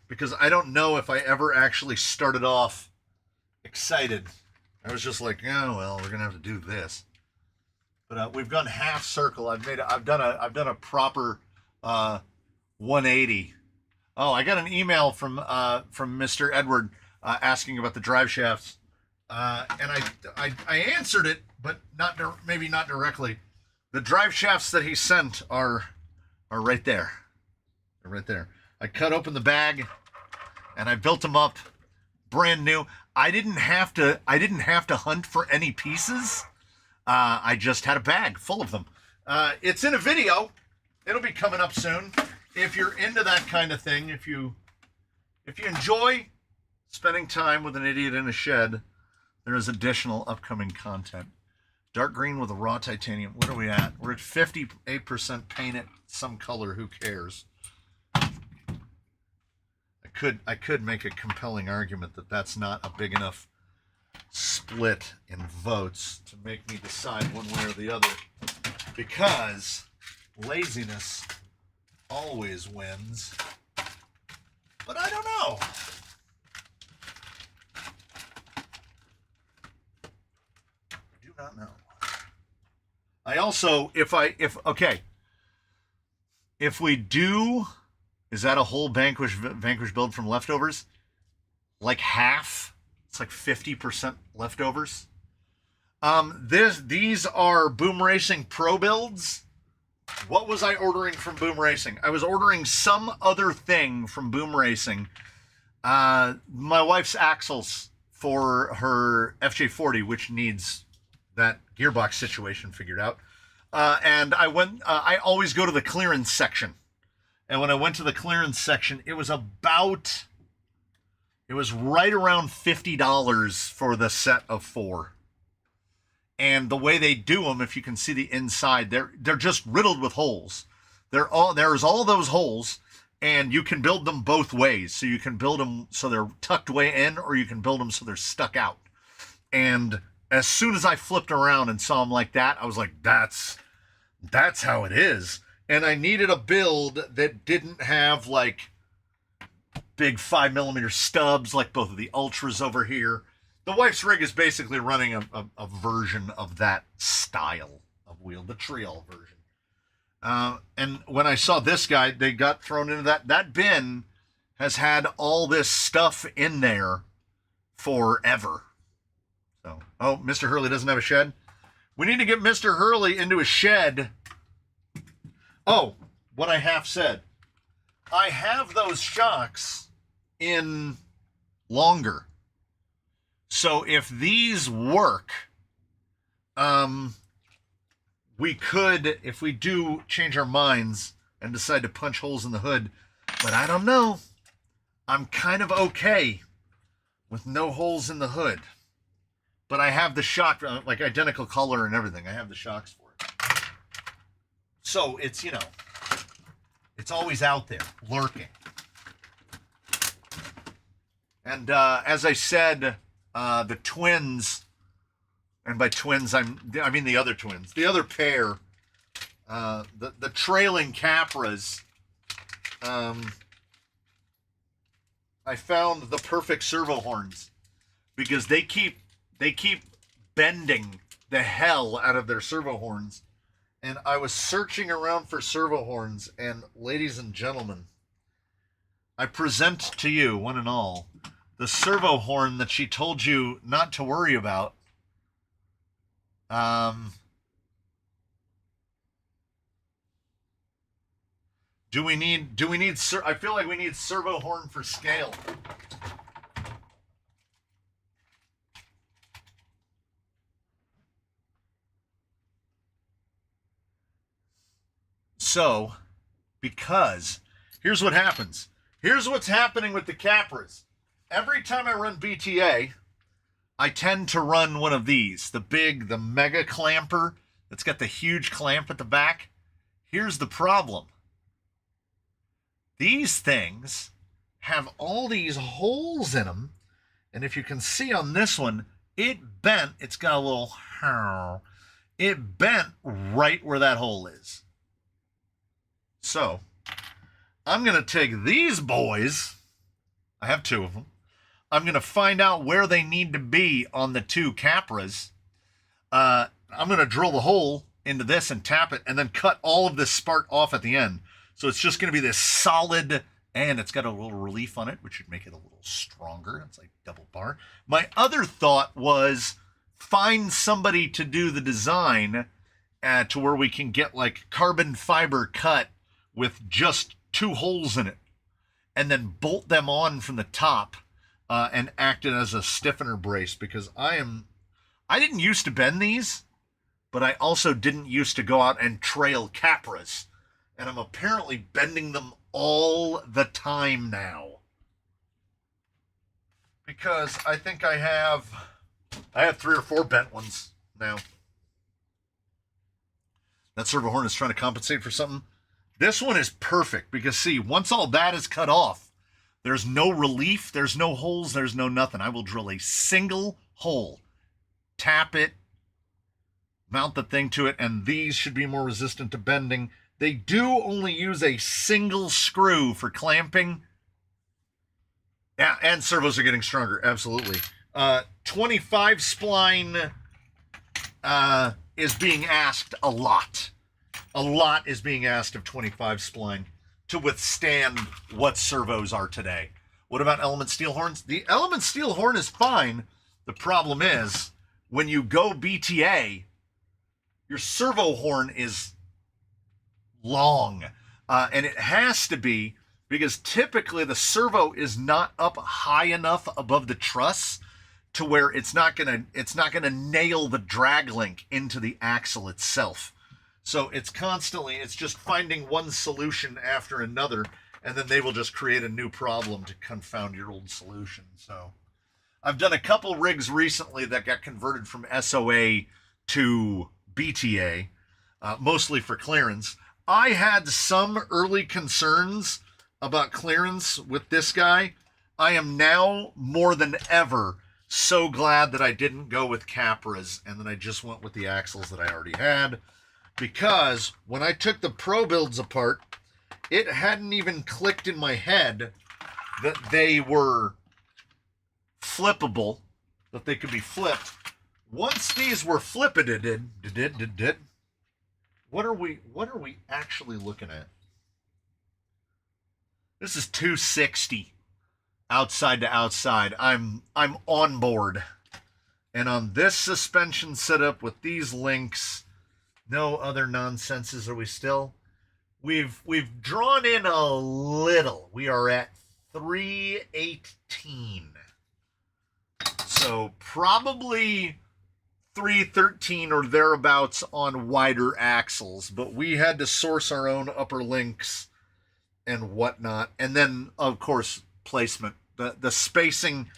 because I don't know if I ever actually started off excited. I was just like, oh well, we're gonna have to do this. But we've gone half circle. I've done a proper 180. Oh, I got an email from Mr. Edward asking about the drive shafts. And I answered it, but maybe not directly. The drive shafts that he sent are right there. They're right there. I cut open the bag, and I built them up, brand new. I didn't have to hunt for any pieces. I just had a bag full of them. It's in a video. It'll be coming up soon. If you're into that kind of thing, if you enjoy spending time with an idiot in a shed, there is additional upcoming content. Dark green with a raw titanium. What are we at? We're at 58% painted some color. Who cares? I could make a compelling argument that that's not a big enough split in votes to make me decide one way or the other, because laziness always wins. But I don't know. Not know. I also, if we do, is that a whole vanquish build from leftovers? Like half? It's like 50% leftovers. These are Boom Racing Pro builds. What was I ordering from Boom Racing? I was ordering some other thing from Boom Racing. My wife's axles for her FJ40, which needs that gearbox situation figured out. And I always go to the clearance section. And when I went to the clearance section, it was right around $50 for the set of 4. And the way they do them, if you can see the inside, they're just riddled with holes. There's all those holes, and you can build them both ways. So you can build them so they're tucked way in, or you can build them so they're stuck out. And as soon as I flipped around and saw them like that, I was like, that's how it is. And I needed a build that didn't have like big 5mm stubs like both of the Ultras over here. The wife's rig is basically running a version of that style of wheel, the Trial version. And when I saw this guy, they got thrown into that bin has had all this stuff in there forever. So, oh, Mr. Hurley doesn't have a shed? We need to get Mr. Hurley into a shed. Oh, what I half said. I have those shocks in longer. So if these work, we could, if we do change our minds and decide to punch holes in the hood, but I don't know. I'm kind of okay with no holes in the hood. But I have the shock, like identical color and everything. I have the shocks for it. So it's, it's always out there, lurking. And as I said, the twins, and by twins, I mean the other twins, the other pair, the trailing Capras, I found the perfect servo horns, because they keep bending the hell out of their servo horns. And I was searching around for servo horns, and ladies and gentlemen, I present to you, one and all, the servo horn that she told you not to worry about. Do we need, I feel like we need servo horn for scale. So, because here's what happens. Here's what's happening with the Capras. Every time I run BTA, I tend to run one of these, the mega clamper. that's got the huge clamp at the back. Here's the problem. These things have all these holes in them, and if you can see on this one, it bent. It's got a little, it bent right where that hole is. So I'm going to take these boys, I have two of them, I'm going to find out where they need to be on the two Capras. I'm going to drill the hole into this and tap it, and then cut all of this spart off at the end. So it's just going to be this solid, and it's got a little relief on it, which should make it a little stronger. It's like double bar. My other thought was find somebody to do the design to where we can get like carbon fiber cut with just two holes in it, and then bolt them on from the top and act it as a stiffener brace, because I didn't used to bend these, but I also didn't used to go out and trail Capras, and I'm apparently bending them all the time now, because I think I have 3 or 4 bent ones now. That servo horn is trying to compensate for something. This one is perfect because, see, once all that is cut off, there's no relief, there's no holes, there's no nothing. I will drill a single hole, tap it, mount the thing to it, and these should be more resistant to bending. They do only use a single screw for clamping. Yeah, and servos are getting stronger, absolutely. 25 spline is being asked a lot. A lot is being asked of 25 spline to withstand what servos are today. What about element steel horns? The element steel horn is fine. The problem is, when you go BTA, your servo horn is long. And it has to be, because typically the servo is not up high enough above the truss to where it's not gonna nail the drag link into the axle itself. So it's just finding one solution after another, and then they will just create a new problem to confound your old solution. So I've done a couple rigs recently that got converted from SOA to BTA, mostly for clearance. I had some early concerns about clearance with this guy. I am now more than ever so glad that I didn't go with Capras and that I just went with the axles that I already had, because when I took the Pro builds apart, it hadn't even clicked in my head that they were flippable, that they could be flipped. Once these were flippited, what are we actually looking at? This is 260 outside to outside. I'm on board. And on this suspension setup with these links, no other nonsenses, are we still? We've drawn in a little. We are at 318. So probably 313 or thereabouts on wider axles, but we had to source our own upper links and whatnot. And then, of course, placement, the spacing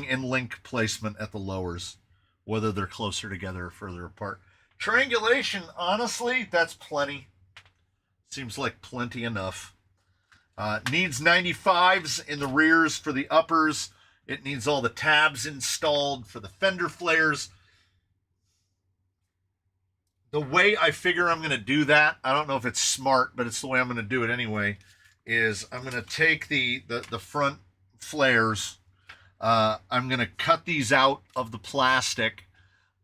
and link placement at the lowers, whether they're closer together or further apart. Triangulation, honestly, that's plenty. Seems like plenty enough. Needs 95s in the rears for the uppers. It needs all the tabs installed for the fender flares. The way I figure I'm going to do that, I don't know if it's smart, but it's the way I'm going to do it anyway, is I'm going to take the front flares. I'm going to cut these out of the plastic.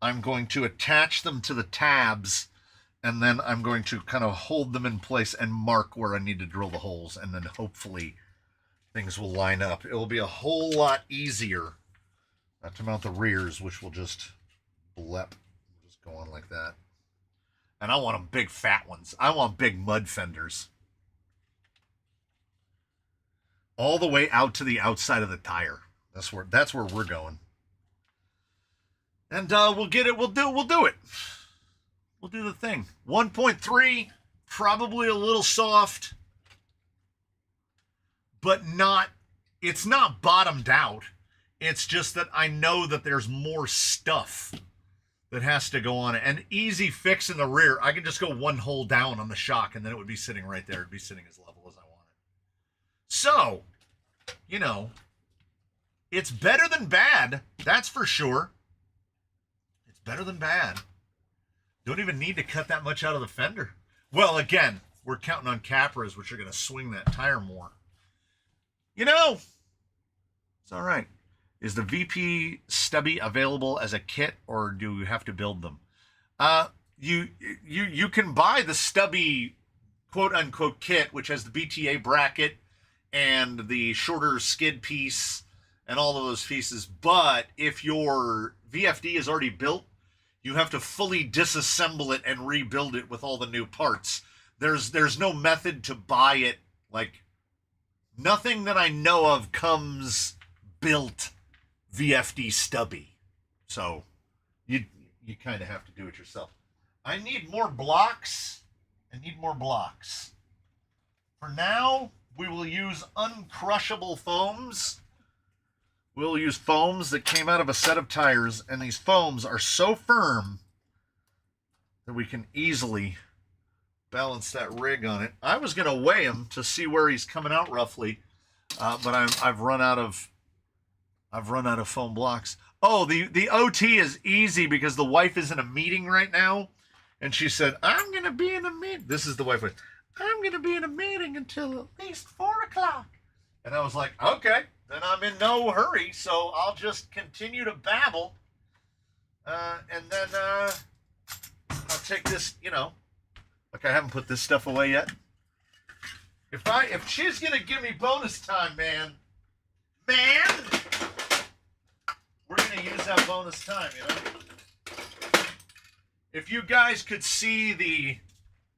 I'm going to attach them to the tabs, and then I'm going to kind of hold them in place and mark where I need to drill the holes, and then hopefully things will line up. It will be a whole lot easier to mount the rears, which will just blep. Just go on like that. And I want them big fat ones. I want big mud fenders. All the way out to the outside of the tire. That's where we're going. And we'll get it. We'll do it. We'll do the thing. 1.3, probably a little soft, but it's not bottomed out. It's just that I know that there's more stuff that has to go on it. An easy fix in the rear, I can just go one hole down on the shock and then it would be sitting right there. It'd be sitting as level as I want it. So, you know, it's better than bad. That's for sure. It's better than bad. Don't even need to cut that much out of the fender. Well, again, we're counting on Capras, which are going to swing that tire more. You know, it's all right. Is the VP stubby available as a kit, or do you have to build them? You can buy the stubby quote unquote kit, which has the BTA bracket and the shorter skid piece and all of those pieces. But if your VFD is already built, you have to fully disassemble it and rebuild it with all the new parts. There's no method to buy it. Like, nothing that I know of comes built VFD stubby. So you kind of have to do it yourself. I need more blocks. For now, we will use uncrushable foams. We'll use foams that came out of a set of tires, and these foams are so firm that we can easily balance that rig on it. I was going to weigh him to see where he's coming out roughly, but I've run out of foam blocks. Oh, the OT is easy because the wife is in a meeting right now, and she said, "I'm going to be in a meeting." This is the wife. "I'm going to be in a meeting until at least 4 o'clock." And I was like, okay, then I'm in no hurry, so I'll just continue to babble. And then I'll take this, like I haven't put this stuff away yet. If she's going to give me bonus time, man, we're going to use that bonus time, If you guys could see the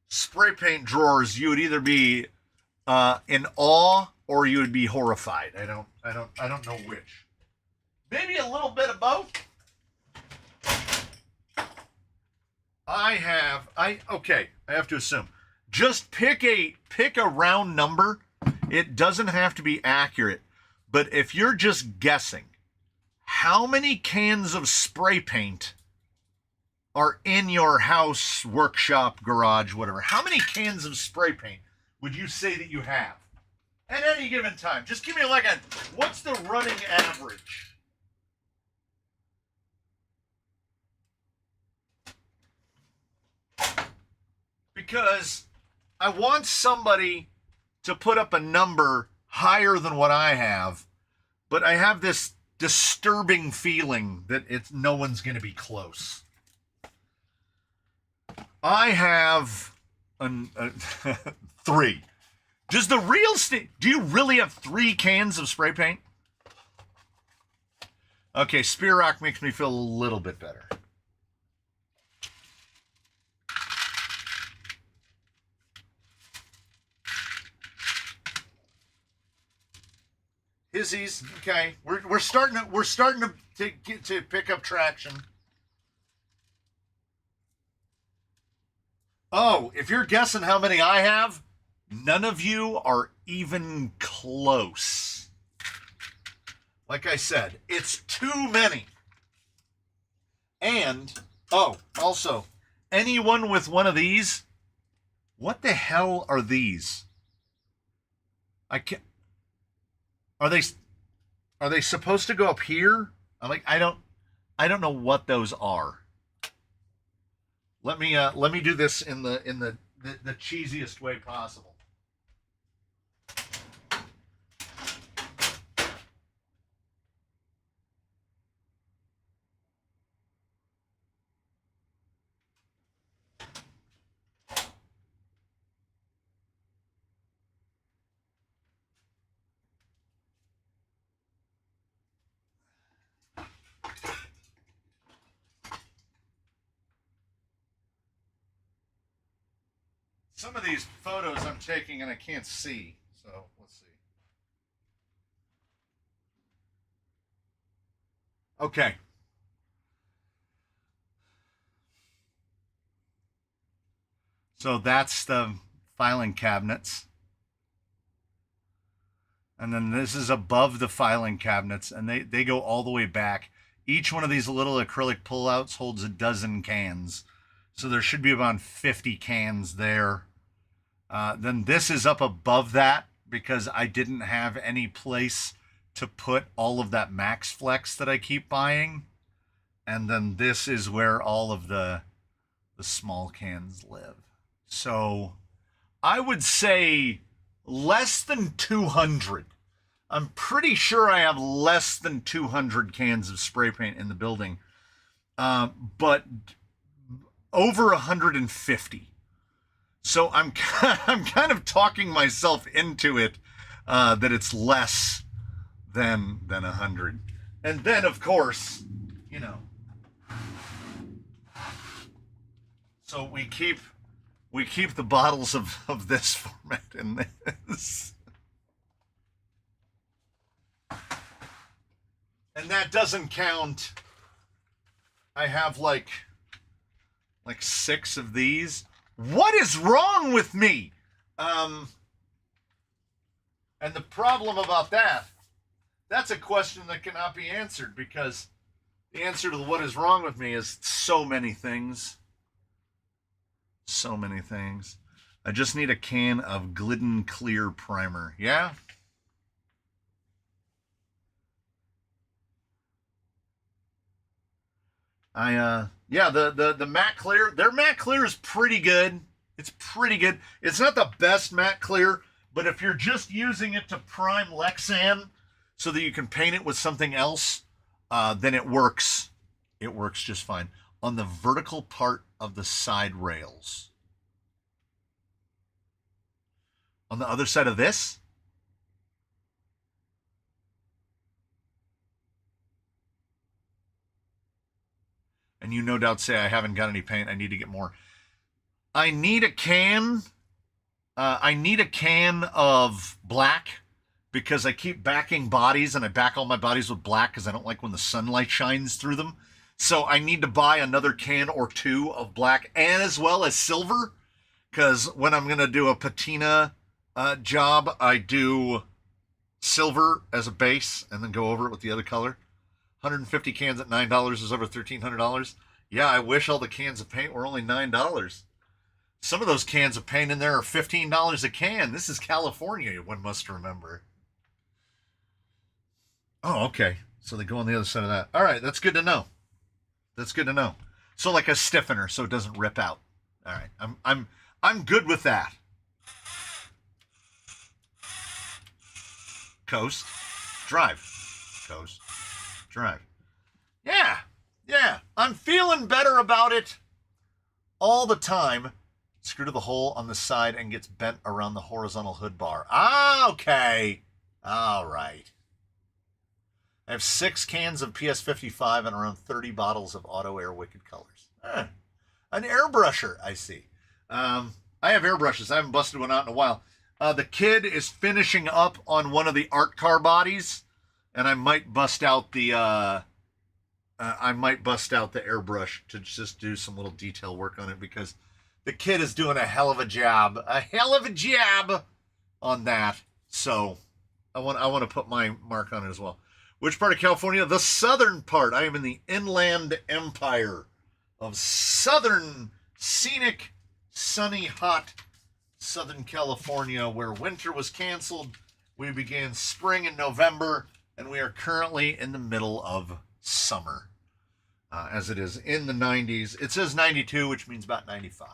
spray paint drawers, you would either be in awe or you would be horrified. I don't know which. Maybe a little bit of both. I have to assume. Just pick a round number. It doesn't have to be accurate. But if you're just guessing, how many cans of spray paint are in your house, workshop, garage, whatever? How many cans of spray paint would you say that you have at any given time? Just give me what's the running average? Because I want somebody to put up a number higher than what I have, but I have this disturbing feeling that no one's going to be close. I have 3. Does the real do you really have 3 cans of spray paint? Okay, Spear Rock makes me feel a little bit better. Hizzies, okay. We're starting to pick up traction. Oh, if you're guessing how many I have, none of you are even close. Like I said, it's too many. And, also, anyone with one of these, what the hell are these? I can't. Are they supposed to go up here? I'm like, I don't know what those are. Let me do this in the cheesiest way possible. Some of these photos I'm taking and I can't see, so let's see. Okay. So that's the filing cabinets. And then this is above the filing cabinets, and they go all the way back. Each one of these little acrylic pullouts holds a dozen cans. So there should be about 50 cans there. Then this is up above that because I didn't have any place to put all of that Max Flex that I keep buying. And then this is where all of the small cans live. So I would say less than 200. I'm pretty sure I have less than 200 cans of spray paint in the building, but over 150. So I'm kind of talking myself into it that it's less than 100. And then, of course, you know, so we keep the bottles of this format in this. And that doesn't count. I have like 6 of these. What is wrong with me? And the problem about that's a question that cannot be answered, because the answer to what is wrong with me is so many things. So many things. I just need a can of Glidden Clear Primer. Yeah? The matte clear, their matte clear is pretty good. It's pretty good. It's not the best matte clear, but if you're just using it to prime Lexan so that you can paint it with something else, then it works. It works just fine. On the vertical part of the side rails. On the other side of this, and you no doubt say, I haven't got any paint, I need to get more. I need a can. I need a can of black, because I keep backing bodies, and I back all my bodies with black because I don't like when the sunlight shines through them. So I need to buy another can or 2 of black, and as well as silver, because when I'm going to do a patina job, I do silver as a base and then go over it with the other color. 150 cans at $9 is over $1,300. Yeah, I wish all the cans of paint were only $9. Some of those cans of paint in there are $15 a can. This is California, one must remember. Oh, okay. So they go on the other side of that. All right, that's good to know. That's good to know. So like a stiffener, so it doesn't rip out. All right, I'm good with that. Coast, drive. Coast, drive. Yeah. I'm feeling better about it all the time. Screw to the hole on the side and gets bent around the horizontal hood bar. Ah, okay. All right. I have 6 cans of PS55 and around 30 bottles of Auto Air Wicked Colors. An airbrusher, I see. I have airbrushes. I haven't busted one out in a while. The kid is finishing up on one of the art car bodies, and I might bust out the airbrush to just do some little detail work on it, because the kid is doing a hell of a job on that. So I want to put my mark on it as well. Which part of California? The southern part. I am in the Inland Empire of southern, scenic, sunny, hot Southern California, where winter was canceled. We began spring in November, and we are currently in the middle of summer, as it is in the 90s. It says 92, which means about 95.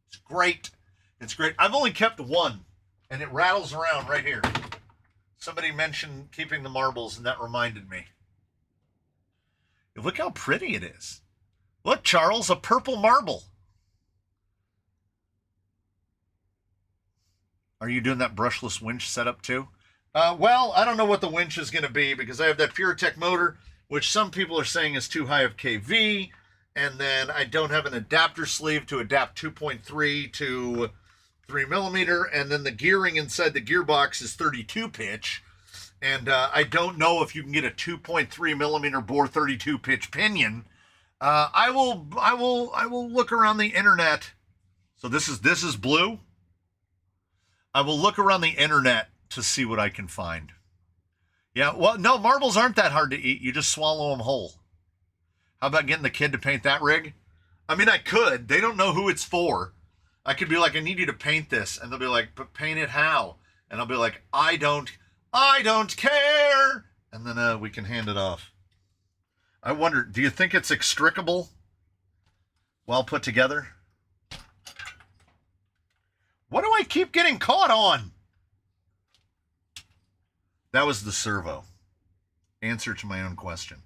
It's great. It's great. I've only kept one, and it rattles around right here. Somebody mentioned keeping the marbles, and that reminded me. Look how pretty it is. Look, Charles, a purple marble. Are you doing that brushless winch setup too? Well, I don't know what the winch is going to be, because I have that PureTech motor, which some people are saying is too high of kV, and then I don't have an adapter sleeve to adapt 2.3 to 3mm, and then the gearing inside the gearbox is 32 pitch, and I don't know if you can get a 2.3mm bore 32 pitch pinion. I will look around the internet. So this is blue. I will look around the internet to see what I can find. Yeah, well, no, marbles aren't that hard to eat. You just swallow them whole. How about getting the kid to paint that rig? I mean, I could. They don't know who it's for. I could be like, I need you to paint this. And they'll be like, but paint it how? And I'll be like, I don't care. And then we can hand it off. I wonder, do you think it's extricable? Well put together? What do I keep getting caught on? That was the servo. Answer to my own question.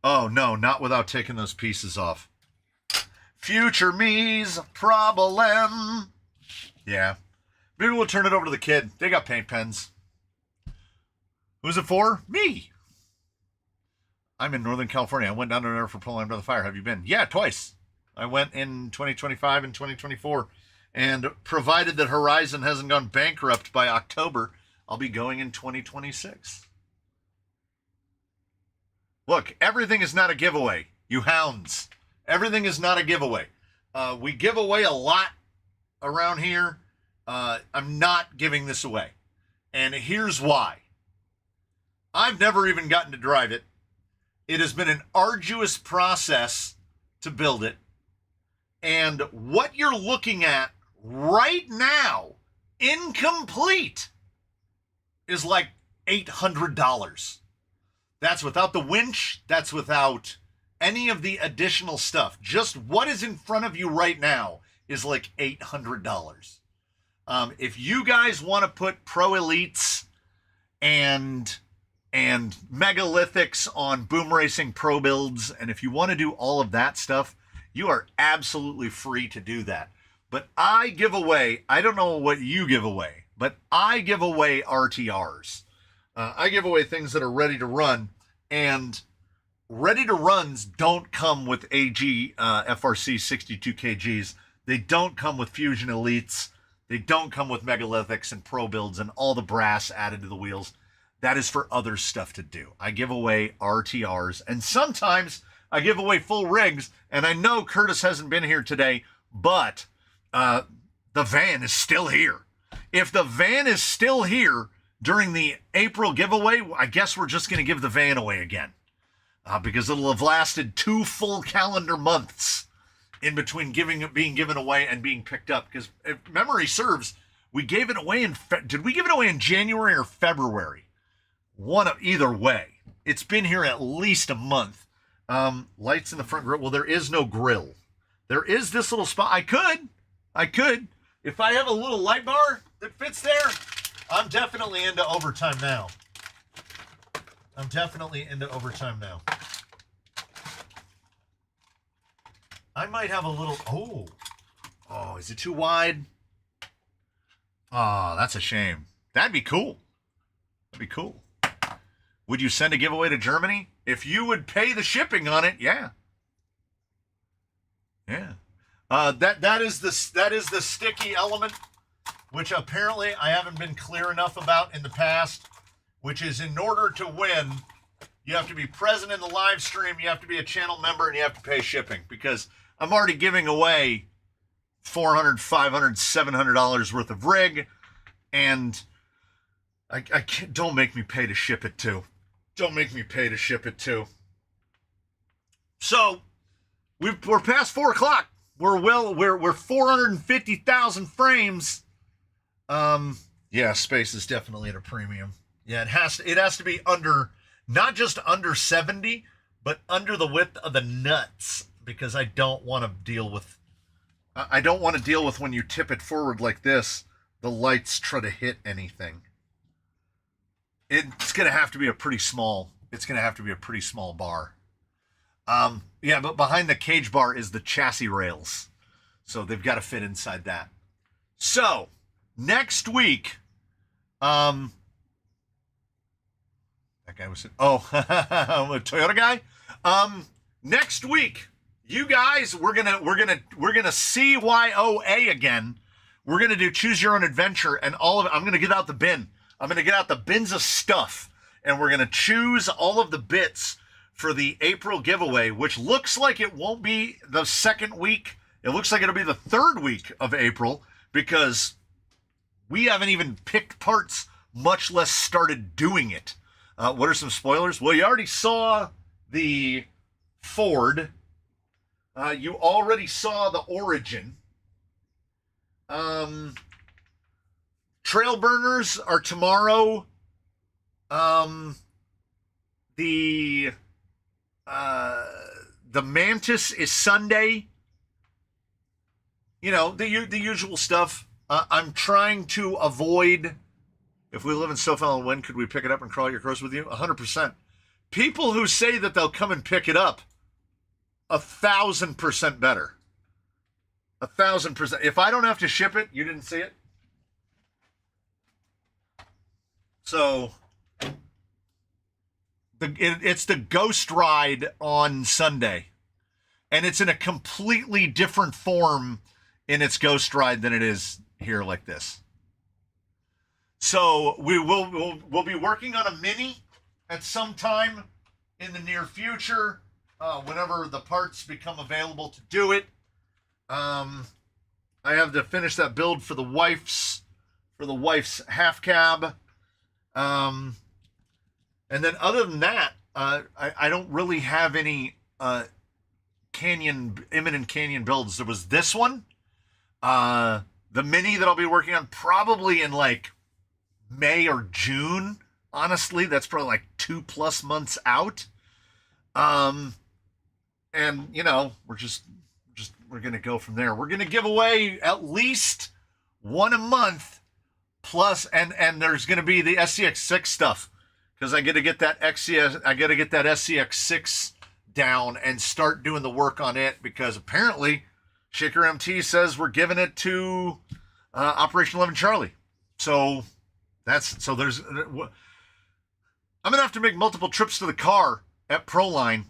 Oh, no, not without taking those pieces off. Future me's problem. Yeah. Maybe we'll turn it over to the kid. They got paint pens. Who's it for? Me. I'm in Northern California. I went down there for pulling under the fire. Have you been? Yeah, twice. I went in 2025 and 2024. And provided that Horizon hasn't gone bankrupt by October, I'll be going in 2026. Look, everything is not a giveaway, you hounds. Everything is not a giveaway. We give away a lot around here. I'm not giving this away. And here's why. I've never even gotten to drive it. It has been an arduous process to build it. And what you're looking at right now, incomplete, is like $800. That's without the winch. That's without any of the additional stuff. Just what is in front of you right now is like $800. If you guys want to put Pro Elites and megalithics on Boom Racing Pro builds, and if you want to do all of that stuff, you are absolutely free to do that. But I give away, I don't know what you give away, but I give away RTRs. I give away things that are ready to run, and ready to runs don't come with AG FRC 62 kgs. They don't come with Fusion Elites. They don't come with megalithics and pro builds and all the brass added to the wheels. That is for other stuff to do. I give away RTRs, and sometimes I give away full rigs, and I know Curtis hasn't been here today, but the van is still here. If the van is still here during the April giveaway, I guess we're just going to give the van away again. Because it'll have lasted 2 full calendar months in between being given away and being picked up. Because if memory serves, we gave it away did we give it away in January or February? One of either way. It's been here at least a month. Lights in the front grill. Well, there is no grill. There is this little spot. I could. If I have a little light bar that fits there, I'm definitely into overtime now. I might have a little, oh, is it too wide? Oh, that's a shame. That'd be cool. Would you send a giveaway to Germany? If you would pay the shipping on it, yeah. That is the sticky element, which apparently I haven't been clear enough about in the past, which is in order to win, you have to be present in the live stream, you have to be a channel member, and you have to pay shipping, because I'm already giving away $400, $500, $700 worth of rig, and I can't, don't make me pay to ship it too. So we're past 4 o'clock. We're 450,000 frames. Yeah, space is definitely at a premium. Yeah, it has to be under, not just under 70, but under the width of the nuts, because I don't want to deal with when you tip it forward like this, the lights try to hit anything. It's going to have to be a pretty small bar. Yeah, but behind the cage bar is the chassis rails. So they've got to fit inside that. So, next week, that guy was, I'm a Toyota guy. Next week, you guys, we're gonna CYOA again. We're gonna do choose your own adventure, and all of it. I'm gonna get out the bin. I'm gonna get out the bins of stuff, and we're gonna choose all of the bits for the April giveaway, which looks like it won't be the second week. It looks like it'll be the 3rd week of April, because we haven't even picked parts, much less started doing it. What are some spoilers? Well, you already saw the Ford. You already saw the Origin. Trail burners are tomorrow. The Mantis is Sunday. You know, the usual stuff. I'm trying to avoid, if we live in Stouffville, when could we pick it up and crawl your cross with you? 100%. People who say that they'll come and pick it up, 1,000% better. 1,000%. If I don't have to ship it, you didn't see it? So, it's the Ghost Ride on Sunday. And it's in a completely different form in its Ghost Ride than it is here like this. So, we'll be working on a Mini at some time in the near future, whenever the parts become available to do it. I have to finish that build for the wife's half cab. And then other than that, I don't really have any imminent Canyon builds. There was this one, the Mini that I'll be working on probably in like May or June. Honestly, that's probably like 2+ months out. And you know, we're going to go from there. We're going to give away at least one a month plus, and there's going to be the SCX6 stuff, because I got to get that SCX6 down and start doing the work on it, because apparently Shaker MT says we're giving it to Operation 11 Charlie. So there's I'm going to have to make multiple trips to the car at Proline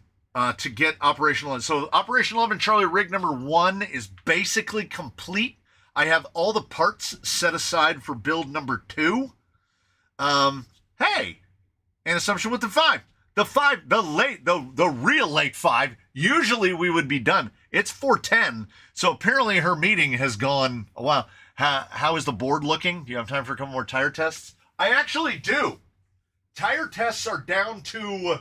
to get Operation 11. So Operation 11 Charlie rig number 1 is basically complete. I have all the parts set aside for build number 2. Hey, an assumption with the 5. The real late 5, usually we would be done. It's 4:10, so apparently her meeting has gone a while. How is the board looking? Do you have time for a couple more tire tests? I actually do. Tire tests are down to,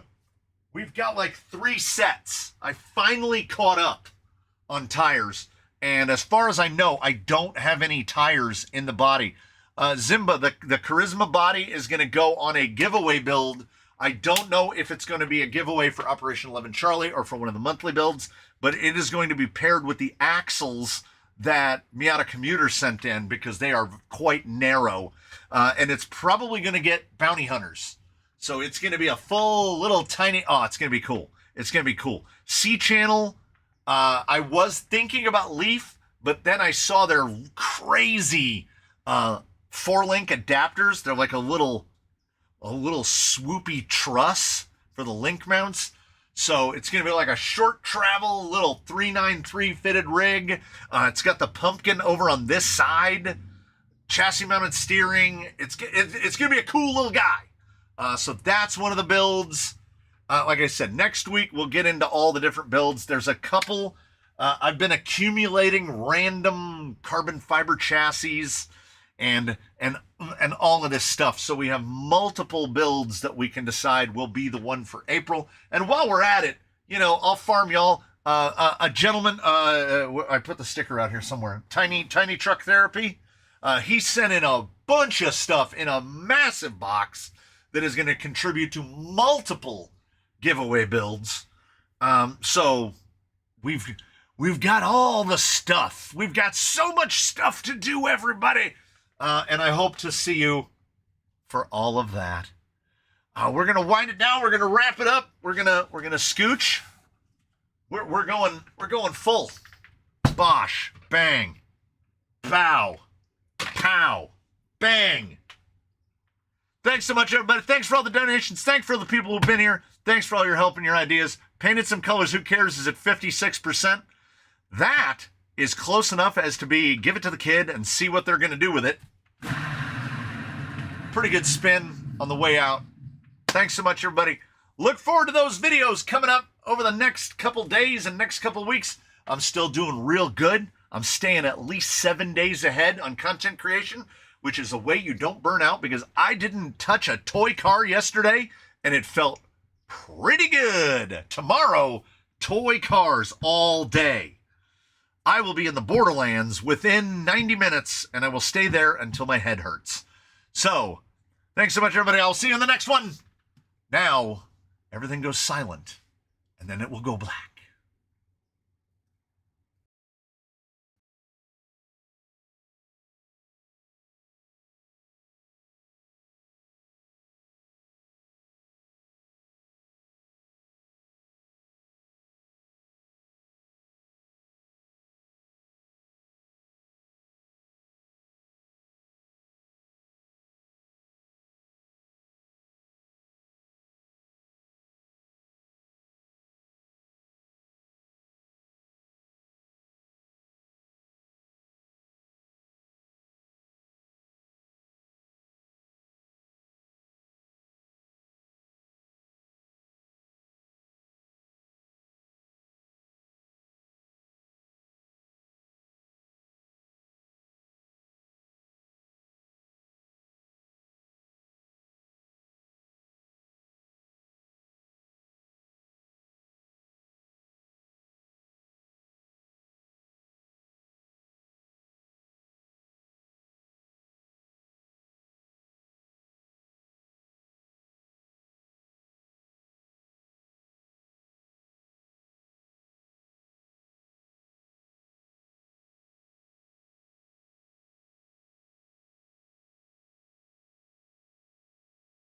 we've got like 3 sets. I finally caught up on tires. And as far as I know, I don't have any tires in the body. Zimba, the Charisma body is going to go on a giveaway build. I don't know if it's going to be a giveaway for Operation 11 Charlie or for one of the monthly builds, but it is going to be paired with the axles that Miata Commuter sent in, because they are quite narrow. And it's probably going to get bounty hunters. So it's going to be a full little tiny, it's going to be cool. It's going to be cool. C-channel, I was thinking about Leaf, but then I saw their crazy 4-link adapters. They're like a little swoopy truss for the link mounts. So it's going to be like a short travel little 393 fitted rig. It's got the pumpkin over on this side, chassis mounted steering. It's going to be a cool little guy. So that's one of the builds. Like I said, next week we'll get into all the different builds. There's a couple. I've been accumulating random carbon fiber chassis and all of this stuff. So we have multiple builds that we can decide will be the one for April. And while we're at it, you know, I'll farm y'all. A gentleman, I put the sticker out here somewhere. Tiny Truck Therapy. He sent in a bunch of stuff in a massive box that is going to contribute to multiple giveaway builds. So we've got all the stuff. We've got so much stuff to do, everybody. And I hope to see you for all of that. We're gonna wind it down. We're gonna wrap it up. We're gonna scooch. We're going full. Bosh, bang, bow, pow, bang. Thanks so much, everybody. Thanks for all the donations. Thanks for all the people who've been here. Thanks for all your help and your ideas. Painted some colors. Who cares? Is at 56%. That is close enough as to be give it to the kid and see what they're going to do with it. Pretty good spin on the way out. Thanks so much, everybody. Look forward to those videos coming up over the next couple days and next couple weeks. I'm still doing real good. I'm staying at least 7 days ahead on content creation, which is a way you don't burn out, because I didn't touch a toy car yesterday and it felt pretty good. Tomorrow, toy cars all day. I will be in the Borderlands within 90 minutes, and I will stay there until my head hurts. So, thanks so much, everybody. I'll see you in the next one. Now, everything goes silent, and then it will go black.